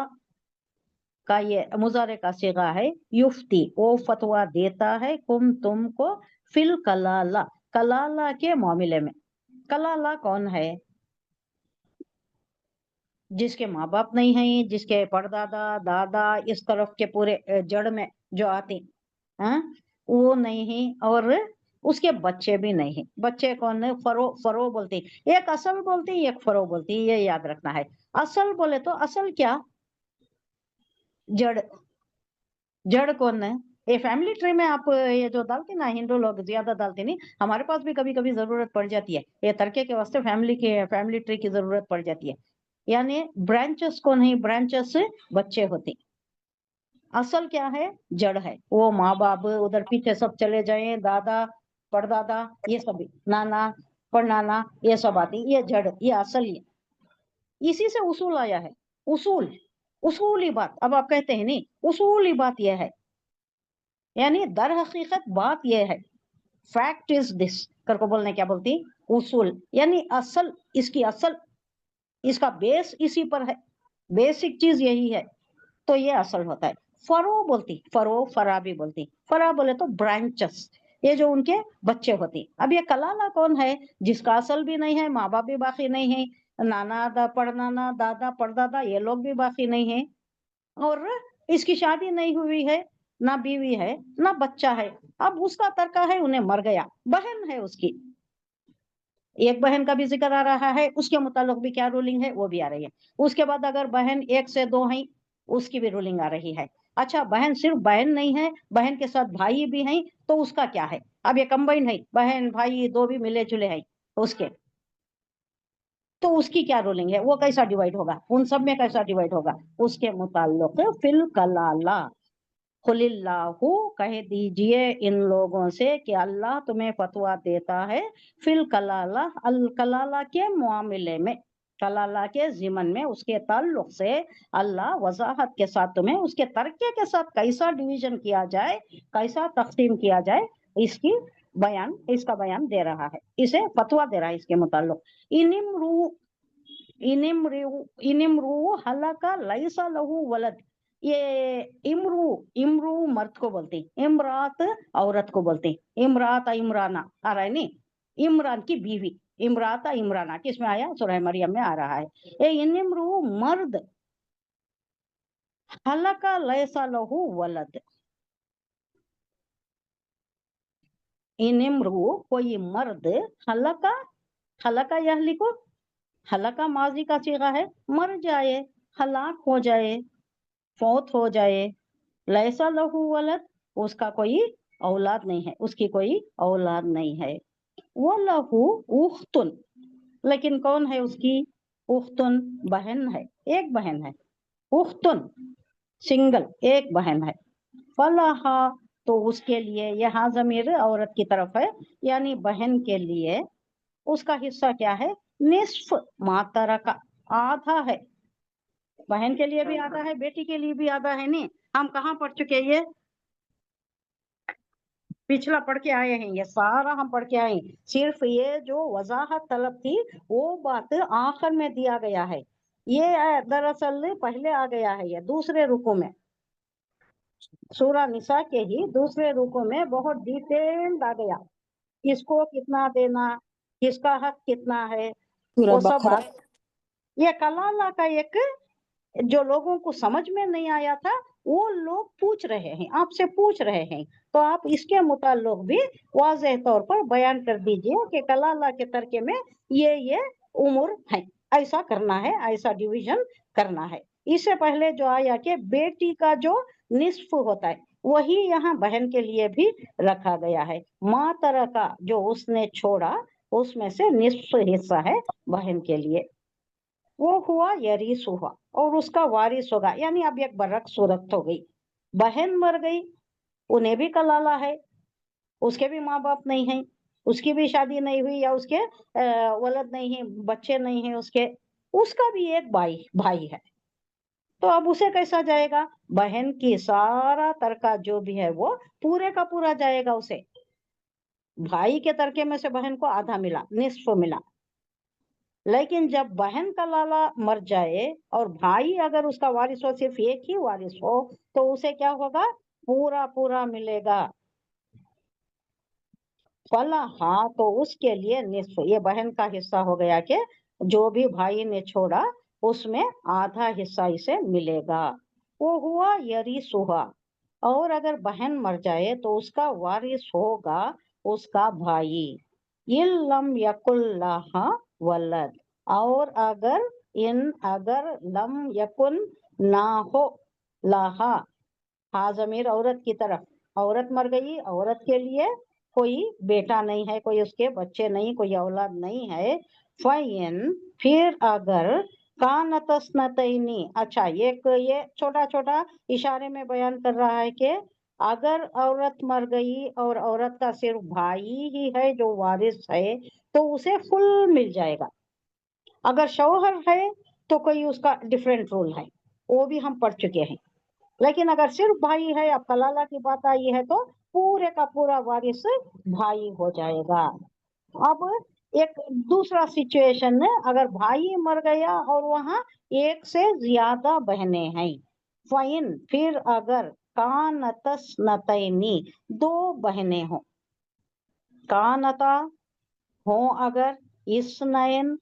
का ये मुजारे का सीगा है, युफ्ती वो फतवा देता है, कुम तुमको, फिल कलाला, कलाला के मामले में। कलाला कौन है? जिसके माँ बाप नहीं हैं, जिसके परदादा दादा इस तरफ के पूरे जड़ में जो आती, हाँ, वो नहीं है, और उसके बच्चे भी नहीं। बच्चे कौन है? फरो, फरो बोलती, एक असल बोलती, एक फरो बोलती, ये याद रखना है। असल बोले तो असल क्या? जड़, जड़ कौन है? ये फैमिली ट्री में आप ये जो डालते ना, हिंदू लोग ज्यादा डालते नहीं, हमारे पास भी कभी कभी जरूरत पड़ जाती है, ये तरके के वास्ते फैमिली ट्री की जरूरत पड़ जाती है। यानी ब्रांचेस को नहीं, ब्रांचेस से बच्चे होते। असल क्या है? जड़ है, वो माँ बाप उधर पीछे सब चले जाए, दादा परदादा ये सब, नाना परनाना ये सब आती, ये जड़, ये असल, इसी से उसूल आया है। उसूल, उसूली बात। अब आप कहते हैं नहीं, उसूली बात यह है, यानी दर हकीकत बात यह है, फैक्ट इज दिस करको बोलने क्या बोलती, उसूल, यानी असल, इसकी असल, इसका बेस इसी पर है, बेसिक चीज यही है, तो ये असल होता है। फरो बोलती, फरो, फरा भी बोलती, फरा बोले तो ब्रांचेस, ये जो उनके बच्चे होती। अब ये कलाला कौन है, जिसका असल भी नहीं है, माँ बाप भी बाकी नहीं है, नाना पड़नाना, दादा पड़दादा, ये लोग भी बाकी नहीं है, और इसकी शादी नहीं हुई है, ना बीवी है, ना बच्चा है। अब उसका तर्का है, उन्हें मर गया, बहन है उसकी, एक बहन का भी जिक्र आ रहा है, उसके मुतालिक भी क्या रूलिंग है वो भी आ रही है। उसके बाद अगर बहन 1 से 2 है, उसकी भी रूलिंग आ रही है। अच्छा, बहन सिर्फ बहन नहीं है, बहन के साथ भाई भी हैं, तो उसका क्या है, अब ये कंबाइन है, बहन भाई दो भी मिले जुले हैं उसके, तो उसकी क्या रूलिंग है, वो कैसा डिवाइड होगा, उन सब में कैसा डिवाइड होगा, उसके मुताल्लिक फिल कलाला, कुलिल्लाहु, कह दीजिए इन लोगों से कि अल्लाह तुम्हें फतवा देता है, फिल कलाला, अल कलाला के मामले में, कलाला के जिमन में, उसके ताल्लुक से अल्लाह वजाहत के साथ तुम्हें उसके तर्के के साथ कैसा डिवीजन किया जाए, कैसा तकसीम किया जाए, इसकी बयान, इसका बयान दे रहा है, इसे फतवा दे रहा है इसके मुताल्लिक। इनिमरू, इनिमरू हलका लैसा लहू वलद, ये इमरू, इमरू मर्द को बोलते, इमरात औरत को बोलते, इमरात इमराना आ रहा है नहीं, इमरान की बीवी, इमराता इमराना किसमें आया, सूरह मरियम में आ रहा है। ए इनिमरू मर्द, हलका लैसा लहू वलद, इनिमरू कोई मर्द, हलका, हलका यह लिखो, हलका माजी का सीगा है, मर जाए, हलाक हो जाए, फौत हो जाए, लैसा लहू वलद, उसका कोई औलाद नहीं है, उसकी कोई औलाद नहीं है। वो लहू उख्तुन, लेकिन कौन है उसकी, उख्तुन बहन है, एक बहन है, उख्तुन सिंगल, एक बहन है। फलाहा, तो उसके लिए, यहाँ जमीर औरत की तरफ है, यानी बहन के लिए उसका हिस्सा क्या है, निस्फ मातरा का, आधा है, बहन के लिए भी आधा है, बेटी के लिए भी आधा है। नहीं, हम कहाँ पढ़ चुके, ये पिछला पढ़ के आए हैं, ये सारा हम पढ़ के आए हैं, सिर्फ ये जो वजाहत तलब थी वो बात आखिर में दिया गया है, ये दरअसल पहले आ गया है, ये दूसरे रुकू में, सूरा निसा के ही दूसरे रुकू में बहुत डिटेल्ड आ गया, किसको कितना देना, किसका हक कितना है, सूरह वो सब बकरा। बात। ये कलाला का एक, जो लोगों को समझ में नहीं आया था, वो लोग पूछ रहे हैं, आपसे पूछ रहे हैं, तो आप इसके मुताल्लिक भी वाज़ेह तौर पर बयान कर दीजिए कि कलाला के तर्के में ये उम्र है, ऐसा करना है, ऐसा डिवीजन करना है। इससे पहले जो आया कि बेटी का जो निस्फ होता है, वही यहाँ बहन के लिए भी रखा गया है। माँ तरह का जो उसने छोड़ा, उसमें से निस्फ हिस्सा है बहन के लिए, वो हुआ यरीस हुआ, और उसका वारिस होगा, यानी अब एक बरक सूरत हो गई, बहन मर गई, उन्हें भी कलाला है, उसके भी माँ बाप नहीं है, उसकी भी शादी नहीं हुई, या उसके वलद नहीं है, बच्चे नहीं है उसके, उसका भी एक भाई भाई है, तो अब उसे कैसा जाएगा, बहन की सारा तरका जो भी है वो पूरे का पूरा जाएगा उसे, भाई के तरके में से बहन को आधा मिला, निस्फ मिला। लेकिन जब बहन का लाला मर जाए और भाई अगर उसका वारिस हो, सिर्फ एक ही वारिस हो, तो उसे क्या होगा, पूरा पूरा मिलेगा। फला, हाँ, तो उसके लिए निस्फ, ये बहन का हिस्सा हो गया कि जो भी भाई ने छोड़ा उसमें आधा हिस्सा इसे मिलेगा, वो हुआ यरीसुहा। और अगर बहन मर जाए तो उसका वारिस होगा उसका भाई, इल्लम यकुल्लाहा वलद, और अगर लम यकुन ना हो, लाहा, हा जमीर औरत की तरफ, औरत मर गई, औरत के लिए कोई बेटा नहीं है, कोई उसके बच्चे नहीं, कोई औलाद नहीं है, फयन, फिर अगर कानतस्नतैनी, अच्छा ये छोटा छोटा इशारे में बयान कर रहा है कि अगर औरत मर गई और औरत का सिर्फ भाई ही है जो वारिस है, तो उसे फुल मिल जाएगा। अगर शौहर है तो कोई उसका डिफरेंट रूल है, वो भी हम पढ़ चुके हैं। लेकिन अगर सिर्फ भाई है, अब कलाला की बात आई है, तो पूरे का पूरा वारिस भाई हो जाएगा। अब एक दूसरा सिचुएशन है, अगर भाई मर गया और वहां एक से ज्यादा बहनें हैं, फाइन, फिर अगर कानतस नतैनी, दो बहनें हो, कानता हो अगर, इसनैन,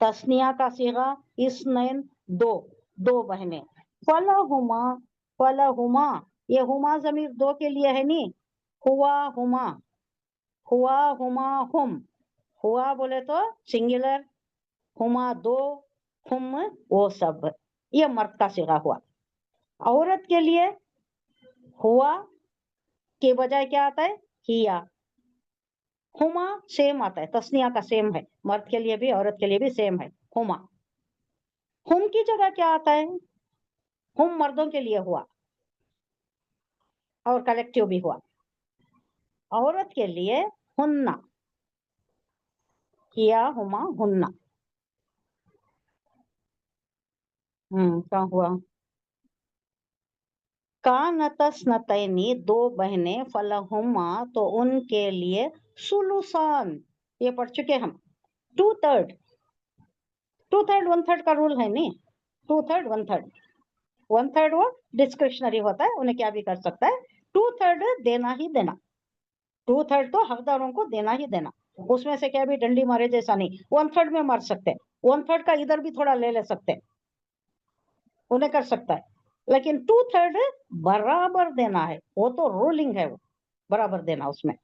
तस्निया का सीगा इसनैन, दो, दो बहनें, फलहुमा, फलहुमा, ये हुमा जमीर दो के लिए है नी, हुआ हुमा, हुआ हुमा हुम, हुआ बोले तो सिंगुलर, हुमा दो, हुम वो सब, ये मर्द का सीगा हुआ। औरत के लिए हुआ के बजाय क्या आता है, हिया, हुमा सेम आता है, तस्निया का सेम है, मर्द के लिए भी औरत के लिए भी सेम है, हुमा। हुम की जगह क्या आता है, हुम मर्दों के लिए हुआ और कलेक्टिव भी हुआ, औरत के लिए हुन्ना, किया हुमा हुन्ना। क्या हुआ, कानतस्नतैनी, दो बहनें, फलहुमा, तो उनके लिए सुलुसान, ये पढ़ चुके हम, 2/3, 2/3 1/3 का रूल है नहीं, 2/3 1/3, 1/3 वो डिस्क्रिशनरी होता है, उन्हें क्या भी कर सकता है, 2/3 देना ही देना, 2/3 तो हकदारों को देना ही देना, उसमें से क्या भी डंडी मारे जैसा नहीं, 1/3 में मार सकते, 1/3 का इधर भी थोड़ा ले सकते, उन्हें कर सकता है, लेकिन 2/3 बराबर देना है, वो तो रूलिंग है, वो बराबर देना उसमें।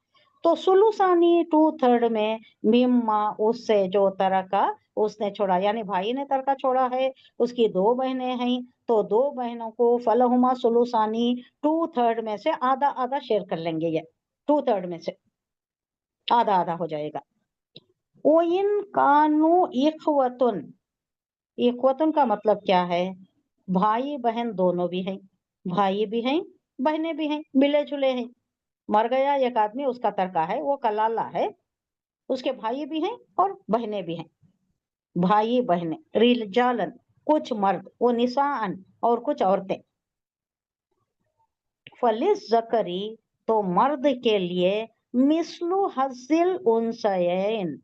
तो सुलुसानी 2/3 में मिम्मा, उससे जो तरका उसने छोड़ा, यानी भाई ने तरका छोड़ा है, उसकी दो बहनें हैं, तो दो बहनों को फलहुमा सुलुसानी 2/3 में से आधा आधा शेयर कर लेंगे, ये 2/3 में से आधा आधा हो जाएगा। ओ इन कानू इखवतुन, इखवतुन का मतलब क्या है, भाई बहन दोनों भी हैं, भाई भी हैं बहनें भी हैं, मिले जुले हैं, मर गया एक आदमी, उसका तरका है, वो कलाला है, उसके भाई भी हैं और बहनें भी हैं, भाई बहनें, रिजालन कुछ मर्द, वो निसाअन और कुछ औरतें, फलिस जकरी, तो मर्द के लिए मिसलु हज़िल उनसयैन,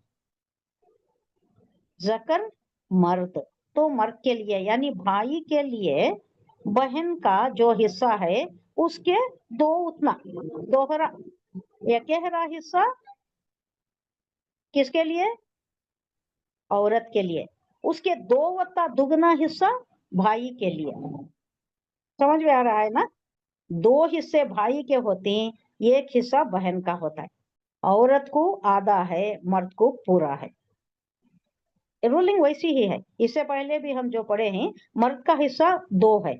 जकर मर्द, तो मर्द के लिए यानी भाई के लिए बहन का जो हिस्सा है उसके दो उतना, दोहरा, एक हिस्सा किसके लिए, औरत के लिए, उसके दो वत्ता दुगना हिस्सा भाई के लिए। समझ में आ रहा है ना, दो हिस्से भाई के होते हैं, एक हिस्सा बहन का होता है, औरत को आधा है, मर्द को पूरा है, रूलिंग वैसी ही है। इससे पहले भी हम जो पढ़े हैं, मर्द का हिस्सा दो है,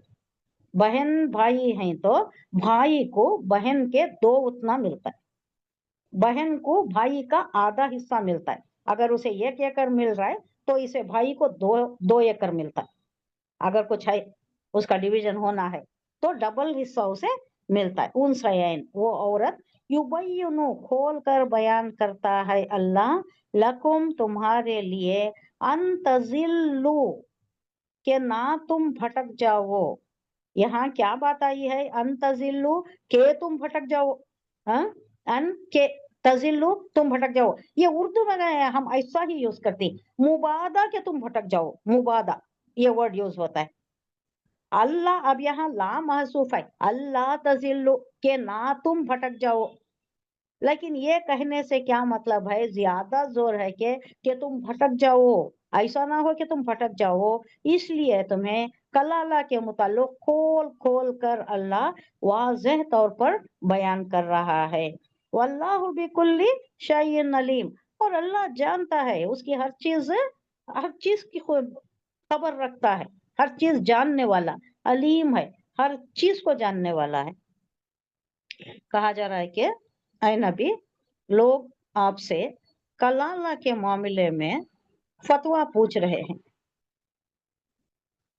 बहन भाई हैं तो भाई को बहन के दो उतना मिलता है, बहन को भाई का आधा हिस्सा मिलता है, अगर उसे 1 एकड़ मिल रहा है तो इसे भाई को 2 एकड़ मिलता है, अगर कुछ है उसका डिवीजन होना है तो डबल हिस्सा उसे मिलता है। उन सयैन, वो औरत, युबय्यिनु, खोल कर बयान करता है अल्लाह, लकुम, तुम्हारे लिए, अंतजिल्लु, के ना तुम भटक जाओ। यहाँ क्या बात आई है, अंतजिल्लु, के तुम भटक जाओ, हाँ, अन के तजिल्लु, तुम भटक जाओ, ये उर्दू में गए, हम ऐसा ही यूज करते, मुबादा के तुम भटक जाओ, मुबादा ये वर्ड यूज होता है। अल्लाह, अब यहाँ ला महसूफ है, अल्लाह तजिल्लु, के ना तुम भटक जाओ, लेकिन ये कहने से क्या मतलब है, ज्यादा जोर है कि तुम भटक जाओ, ऐसा ना हो कि तुम भटक जाओ, इसलिए तुम्हें कलाला के मुताल्लिक खोल खोल कर अल्लाह वाज़ेह तौर पर बयान कर रहा है। वल्लाहु बिकुल्ली शैइन अलीम, और अल्लाह जानता है, उसकी हर चीज की खबर रखता है, हर चीज जानने वाला, अलीम है, हर चीज को जानने वाला है। कहा जा रहा है कि ऐ नबी, लोग आपसे कलाला के मामले में फतवा पूछ रहे हैं,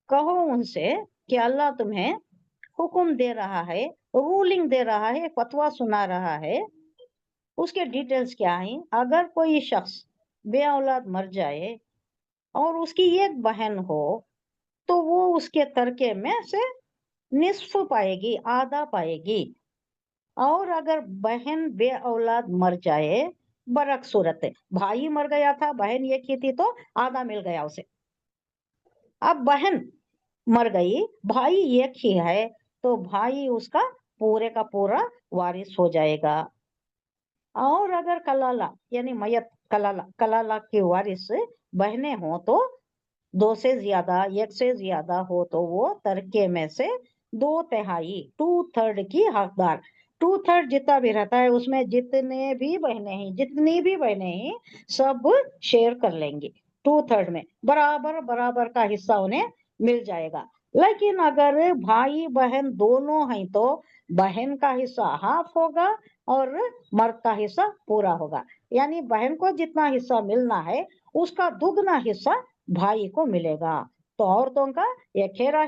कहो उनसे कि अल्लाह तुम्हें हुक्म दे रहा है, रूलिंग दे रहा है, फतवा सुना रहा है, उसके डिटेल्स क्या है। अगर कोई शख्स बे औलाद मर जाए और उसकी एक बहन हो تو وہ اس کے ترکے میں سے نصف پائے گی، آدھا پائے گی. اور اگر بہن بے اولاد مر جائے، برعکس صورت ہے، بھائی مر گیا تھا، بہن ایک ہی تھی تو آدھا مل گیا اسے. اب بہن مر گئی، بھائی ایک ہی ہے تو بھائی اس کا پورے کا پورا وارث ہو جائے گا. اور اگر کلالہ یعنی میت کلالہ کے وارث بہنیں ہوں تو 2 سے زیادہ، 1 سے زیادہ ہو تو وہ ترکے میں سے 2/3 2/3 کی حقدار. 2/3 جتنا بھی رہتا ہے اس میں جتنی بھی بہنیں ہیں سب شیئر کر لیں گے. 2/3 میں برابر کا حصہ انہیں مل جائے گا. لیکن اگر بھائی بہن دونوں ہیں تو بہن کا حصہ ہاف ہوگا اور مرد کا حصہ پورا ہوگا. یعنی بہن کو جتنا حصہ ملنا ہے اس کا دگنا حصہ بھائی کو ملے گا. تو عورتوں کا ایک ہیرا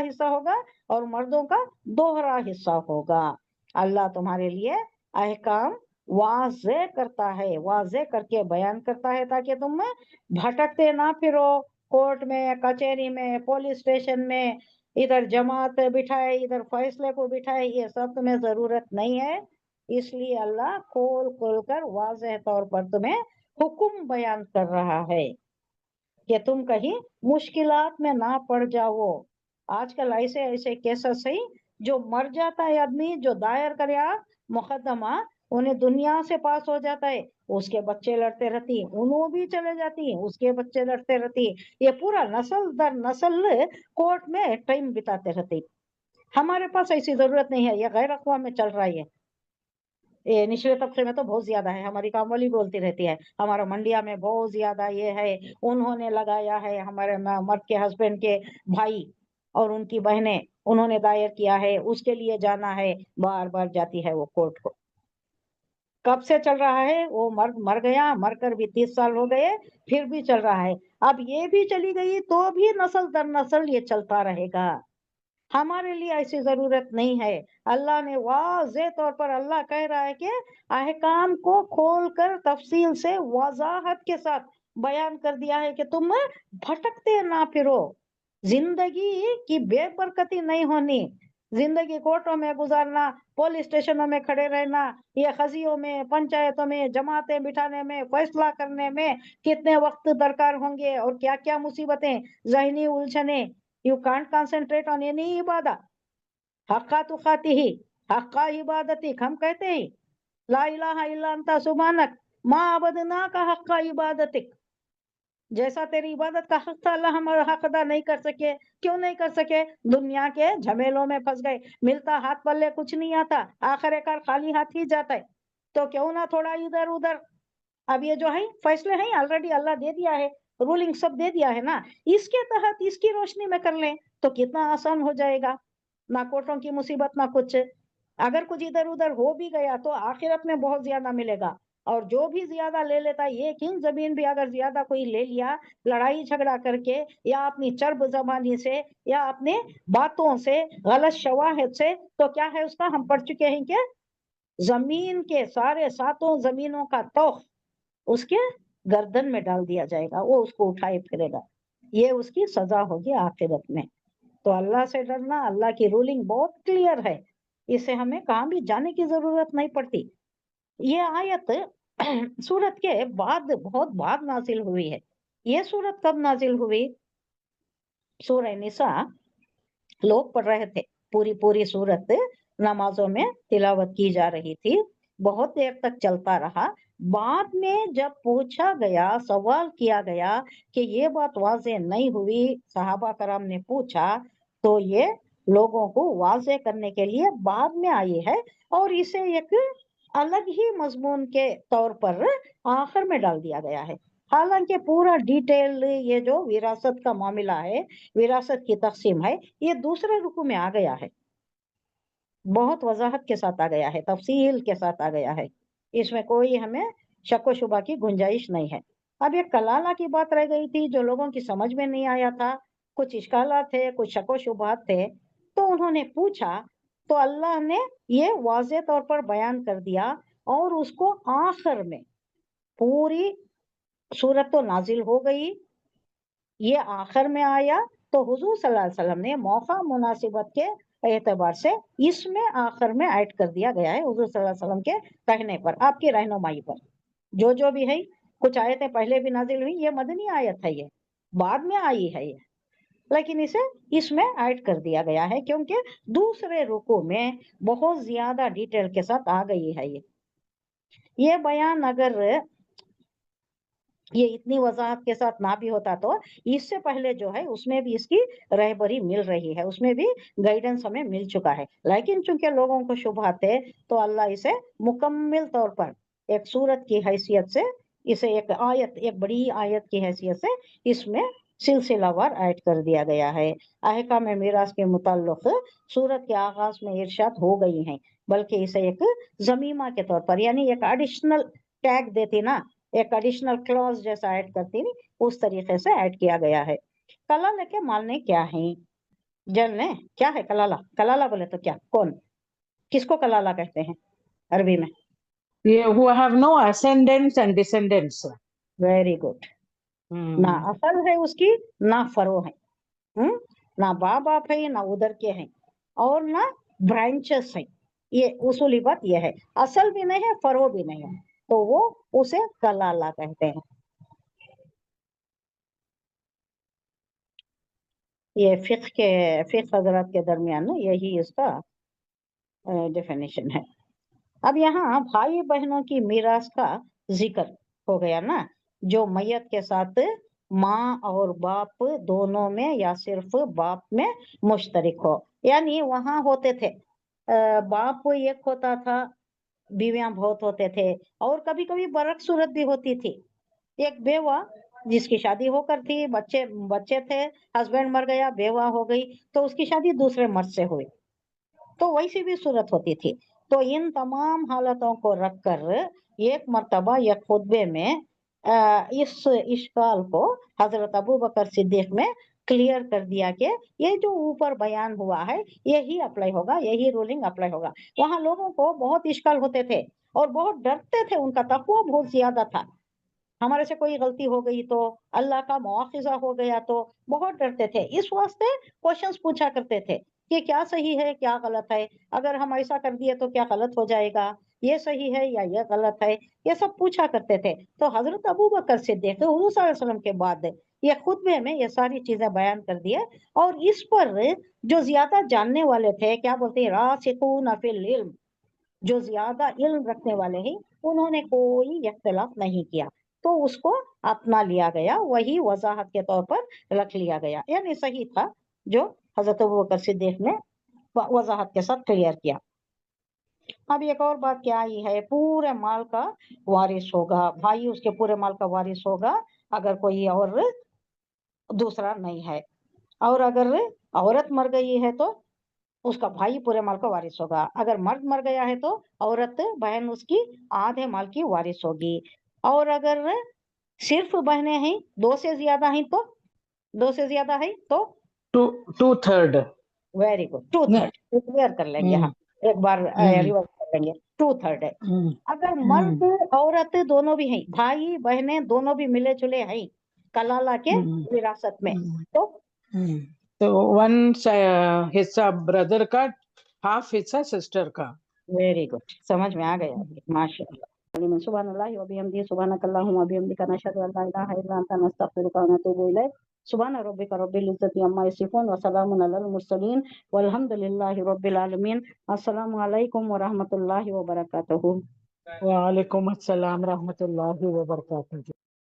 حصہ ہوگا اور مردوں کا 2 حصہ ہوگا. اللہ تمہارے لیے احکام واضح کرتا ہے، واضح کر کے بیان کرتا ہے تاکہ تم بھٹکتے نہ پھرو. کورٹ میں، کچہری میں، پولیس اسٹیشن میں، ادھر جماعت بٹھائے ادھر فیصلے کو بٹھائے، یہ سب تمہیں ضرورت نہیں ہے. اس لیے اللہ کھول کر واضح طور پر تمہیں حکم بیان کر رہا ہے کہ تم کہیں مشکلات میں نہ پڑ جاؤ. آج کل ایسے کیسز ہیں جو مر جاتا ہے آدمی، جو دائر کرے مقدمہ، انہیں دنیا سے پاس ہو جاتا ہے، اس کے بچے لڑتے رہتی ہیں، انہوں بھی چلے جاتی ہیں، اس کے بچے لڑتے رہتی ہیں، یہ پورا نسل در نسل کورٹ میں ٹائم بتاتے رہتے. ہمارے پاس ایسی ضرورت نہیں ہے، یہ غیر اقوام میں چل رہا ہے. یہ نچلے طبقے میں تو بہت زیادہ ہے. ہماری کام والی بولتی رہتی ہے ہمارا منڈیا میں بہت زیادہ یہ ہے، انہوں نے لگایا ہے، ہمارے مرد کے ہسبینڈ کے بھائی اور ان کی بہنیں انہوں نے دائر کیا ہے، اس کے لیے جانا ہے. بار بار جاتی ہے وہ کورٹ کو. کب سے چل رہا ہے؟ وہ مرد مر گیا، مر کر بھی 30 سال ہو گئے، پھر بھی چل رہا ہے. اب یہ بھی چلی گئی تو بھی نسل در نسل یہ چلتا رہے گا. ہمارے لیے ایسی ضرورت نہیں ہے. اللہ نے واضح طور پر اللہ کہہ رہا ہے کہ احکام کو کھول کر تفصیل سے وضاحت کے ساتھ بیان کر دیا ہے کہ تم بھٹکتے نہ پھرو. زندگی کی بے برکتی نہیں ہونی. زندگی کورٹوں میں گزارنا، پولیس اسٹیشنوں میں کھڑے رہنا، یہ قضیوں میں، پنچایتوں میں، جماعتیں بٹھانے میں، فیصلہ کرنے میں کتنے وقت درکار ہوں گے اور کیا کیا مصیبتیں، ذہنی الجھنیں. You can't concentrate on any عبادت. حقا تقاتی ہی، حقا عبادتی. ہم کہتے ہیں لا الہ الا انت سبحانک ما عبدناک حقا عبادتک. جیسا تیری عبادت کا حق تھا اللہ ہمارا حق ادا نہیں کر سکے. کیوں نہیں کر سکے؟ دنیا کے جھمیلوں میں پھنس گئے، ملتا ہاتھ پلے کچھ نہیں آتا، آخر کار خالی ہاتھ ہی جاتا ہے. تو کیوں نہ تھوڑا ادھر ادھر. اب یہ جو ہے فیصلے ہیں آلریڈی اللہ دے دیا ہے، رولنگ سب دے دیا ہے نا، اس کے تحت اس کی روشنی میں کر لیں تو کتنا آسان ہو جائے گا. نہ کوٹوں کی مصیبت نہ کچھ. اگر کچھ ادھر ادھر ہو بھی گیا تو آخرت میں بہت زیادہ ملے گا. اور جو بھی زیادہ لے لیتا ہے، یہ کن زمین بھی اگر زیادہ کوئی لے لیا لڑائی جھگڑا کر کے یا اپنی چرب زبانی سے یا اپنے باتوں سے، غلط شواہد سے، تو کیا ہے اس کا؟ ہم پڑھ چکے ہیں کہ زمین کے سارے 7 زمینوں کا توخ اس کے گردن میں ڈال دیا جائے گا، وہ اس کو اٹھائے پھرے گا. یہ اس کی سزا ہوگی آخرت میں. تو اللہ سے ڈرنا، اللہ کی رولنگ بہت کلیئر ہے، اسے ہمیں کہاں بھی جانے کی ضرورت نہیں پڑتی. یہ آیت سورت کے بعد بہت بعد نازل ہوئی ہے. یہ سورت کب نازل ہوئی؟ سورہ نساء لوگ پڑھ رہے تھے، پوری سورت نمازوں میں تلاوت کی جا رہی تھی، بہت دیر تک چلتا رہا. بعد میں جب پوچھا گیا، سوال کیا گیا کہ یہ بات واضح نہیں ہوئی، صحابہ کرام نے پوچھا تو یہ لوگوں کو واضح کرنے کے لیے بعد میں آئی ہے اور اسے ایک الگ ہی مضمون کے طور پر آخر میں ڈال دیا گیا ہے. حالانکہ پورا ڈیٹیل یہ جو وراثت کا معاملہ ہے، وراثت کی تقسیم ہے، یہ دوسرے رکوع میں آ گیا ہے، بہت وضاحت کے ساتھ آ گیا ہے، تفصیل کے ساتھ آ گیا ہے. اس میں کوئی ہمیں شک و شبہ کی گنجائش نہیں ہے. اب ایک کلالہ کی بات رہ گئی تھی جو لوگوں کی سمجھ میں نہیں آیا تھا، کچھ اشکالات تھے، کچھ شک و شبہات تھے، تو انہوں نے پوچھا تو اللہ نے یہ واضح طور پر بیان کر دیا اور اس کو آخر میں پوری سورت تو نازل ہو گئی، یہ آخر میں آیا तो हुजूर सल्लल्लाहु अलैहि वसल्लम ने मौका मुनासिबत के एतबार से इसमें आखिर में ऐड कर दिया गया है, हुजूर सल्लल्लाहु अलैहि वसल्लम के कहने पर, आपकी रहनुमाई पर। जो भी है, कुछ आयतें पहले भी नाजिल हुई, ये मदनी आयत है, ये बाद में आई है ये, लेकिन इसे इसमें ऐड कर दिया गया है क्योंकि दूसरे रुकू में बहुत ज्यादा डिटेल के साथ आ गई है ये बयान अगर ये इतनी वजाहत के साथ ना भी होता तो इससे पहले जो है उसमें भी इसकी रहबरी मिल रही है, उसमें भी गाइडेंस हमें मिल चुका है, लेकिन चूंकि लोगों को शुबहत है तो अल्लाह इसे मुकम्मल तौर पर एक सूरत की हैसियत से, इसे एक आयत, एक बड़ी आयत की हैसियत से इसमें सिलसिलावार ऐड कर दिया गया है। अहकाम मीरास के मुताल्लिक सूरत के आगाज में इरशाद हो गई हैं, बल्कि इसे एक जमीमा के तौर पर, यानी एक एडिशनल टैग देती ना, एक एडिशनल क्लॉज जैसा ऐड करती नहीं, उस तरीके से ऐड किया गया है। कलाला के मालने क्या है, जानने क्या है कलाला? कलाला बोले तो क्या, कौन, किसको कलाला कहते हैं अरबी में? ये who have no ascendants and descendants. Very good. ना असल है उसकी, ना फरो है, ना बाप बाप है, ना उधर के हैं, और ना ब्रांचेस है। ये उसूली बात ये है, असल भी नहीं है, फरो भी नहीं है, तो वो उसे कलाला कहते हैं। ये फिक्ह हजरत के दरमियान ना यही इसका डेफिनेशन है। अब यहाँ भाई बहनों की मीरास का जिक्र हो गया ना, जो मैयत के साथ माँ और बाप दोनों में या सिर्फ बाप में मुश्तरक हो, यानी वहां होते थे बाप एक होता था, बीवियां बहुत होते थे, और कभी कभी बरक सूरत भी होती थी, एक बेवा जिसकी शादी होकर थी, बच्चे थे, हस्बैंड मर गया, बेवा हो गई, तो उसकी शादी दूसरे मर्द से हुई, तो वैसी भी सूरत होती थी। तो इन तमाम हालतों को रखकर एक मर्तबा एक खुतबे में इस इश्काल को हजरत अबू बकर सिद्दीक में क्लियर कर दिया कि ये जो ऊपर बयान हुआ है यही अप्लाई होगा, यही रूलिंग अप्लाई होगा। वहां लोगों को बहुत इश्काल होते थे और बहुत डरते थे, उनका तकवा बहुत ज्यादा था, हमारे से कोई गलती हो गई तो, अल्लाह का मुआखिजा हो गया तो बहुत डरते थे, इस वास्ते क्वेश्चंस पूछा करते थे कि क्या सही है क्या गलत है, अगर हम ऐसा कर दिए तो क्या गलत हो जाएगा, ये सही है या ये गलत है, ये सब पूछा करते थे। तो हजरत अबू बकर सिद्दीक हुजूर सल्लल्लाहु अलैहि वसल्लम के बाद ये खुतबे में ये सारी चीजें बयान कर दिए, और इस पर जो ज्यादा जानने वाले थे, क्या बोलते हैं, रासिखून फिल इल्म, जो ज्यादा इल्म रखने वाले हैं, उन्होंने कोई इख्तिलाफ नहीं किया, तो उसको अपना लिया गया, वही वजाहत के तौर पर रख लिया गया, यानी सही था जो हजरत अबू बकर सिद्दीक ने वजाहत के साथ क्लियर किया। अब एक और बात क्या आई है, पूरे माल का वारिस होगा, भाई उसके पूरे माल का वारिस होगा अगर कोई और दूसरा नहीं है, और अगर औरत मर गई है तो उसका भाई पूरे माल का वारिस होगा, अगर मर्द मर गया है तो औरत बहन उसकी आधे माल की वारिस होगी, और अगर सिर्फ बहनें हैं, दो से ज्यादा हैं तो, दो से ज्यादा है तो 2/3। वेरी गुड, 2/3 क्लियर कर लेंगे, हाँ एक बार रिवर्स कर लेंगे, 2/3 है। अगर मर्द औरत दोनों भी हैं, भाई बहनें दोनों भी मिले जुले हैं कलाला के विरासत में, तो 1 हिस्सा ब्रदर का, हाफ हिस्सा सिस्टर का। वेरी गुड, समझ में आ गया, माशाअल्लाह। सुभानअल्लाह व बिहम्दिही, सुभानकल्लाहुम्मा व बिहम्दिका, नशहदु अन ला इलाहा इल्ला अंता, नस्तगफिरुका व नतूबु इलैक। सुभान रब्बिका रब्बिल इज्जति अम्मा यसिफून व सलामुन अलल मुरसलीन वल्हम्दुलिल्लाहि रब्बिल आलमीन। अस्सलामु अलैकुम व रहमतुल्लाहि व बरकातुहू। वालेकुम अस्सलाम रहमतुल्लाहि व बरकातुहू।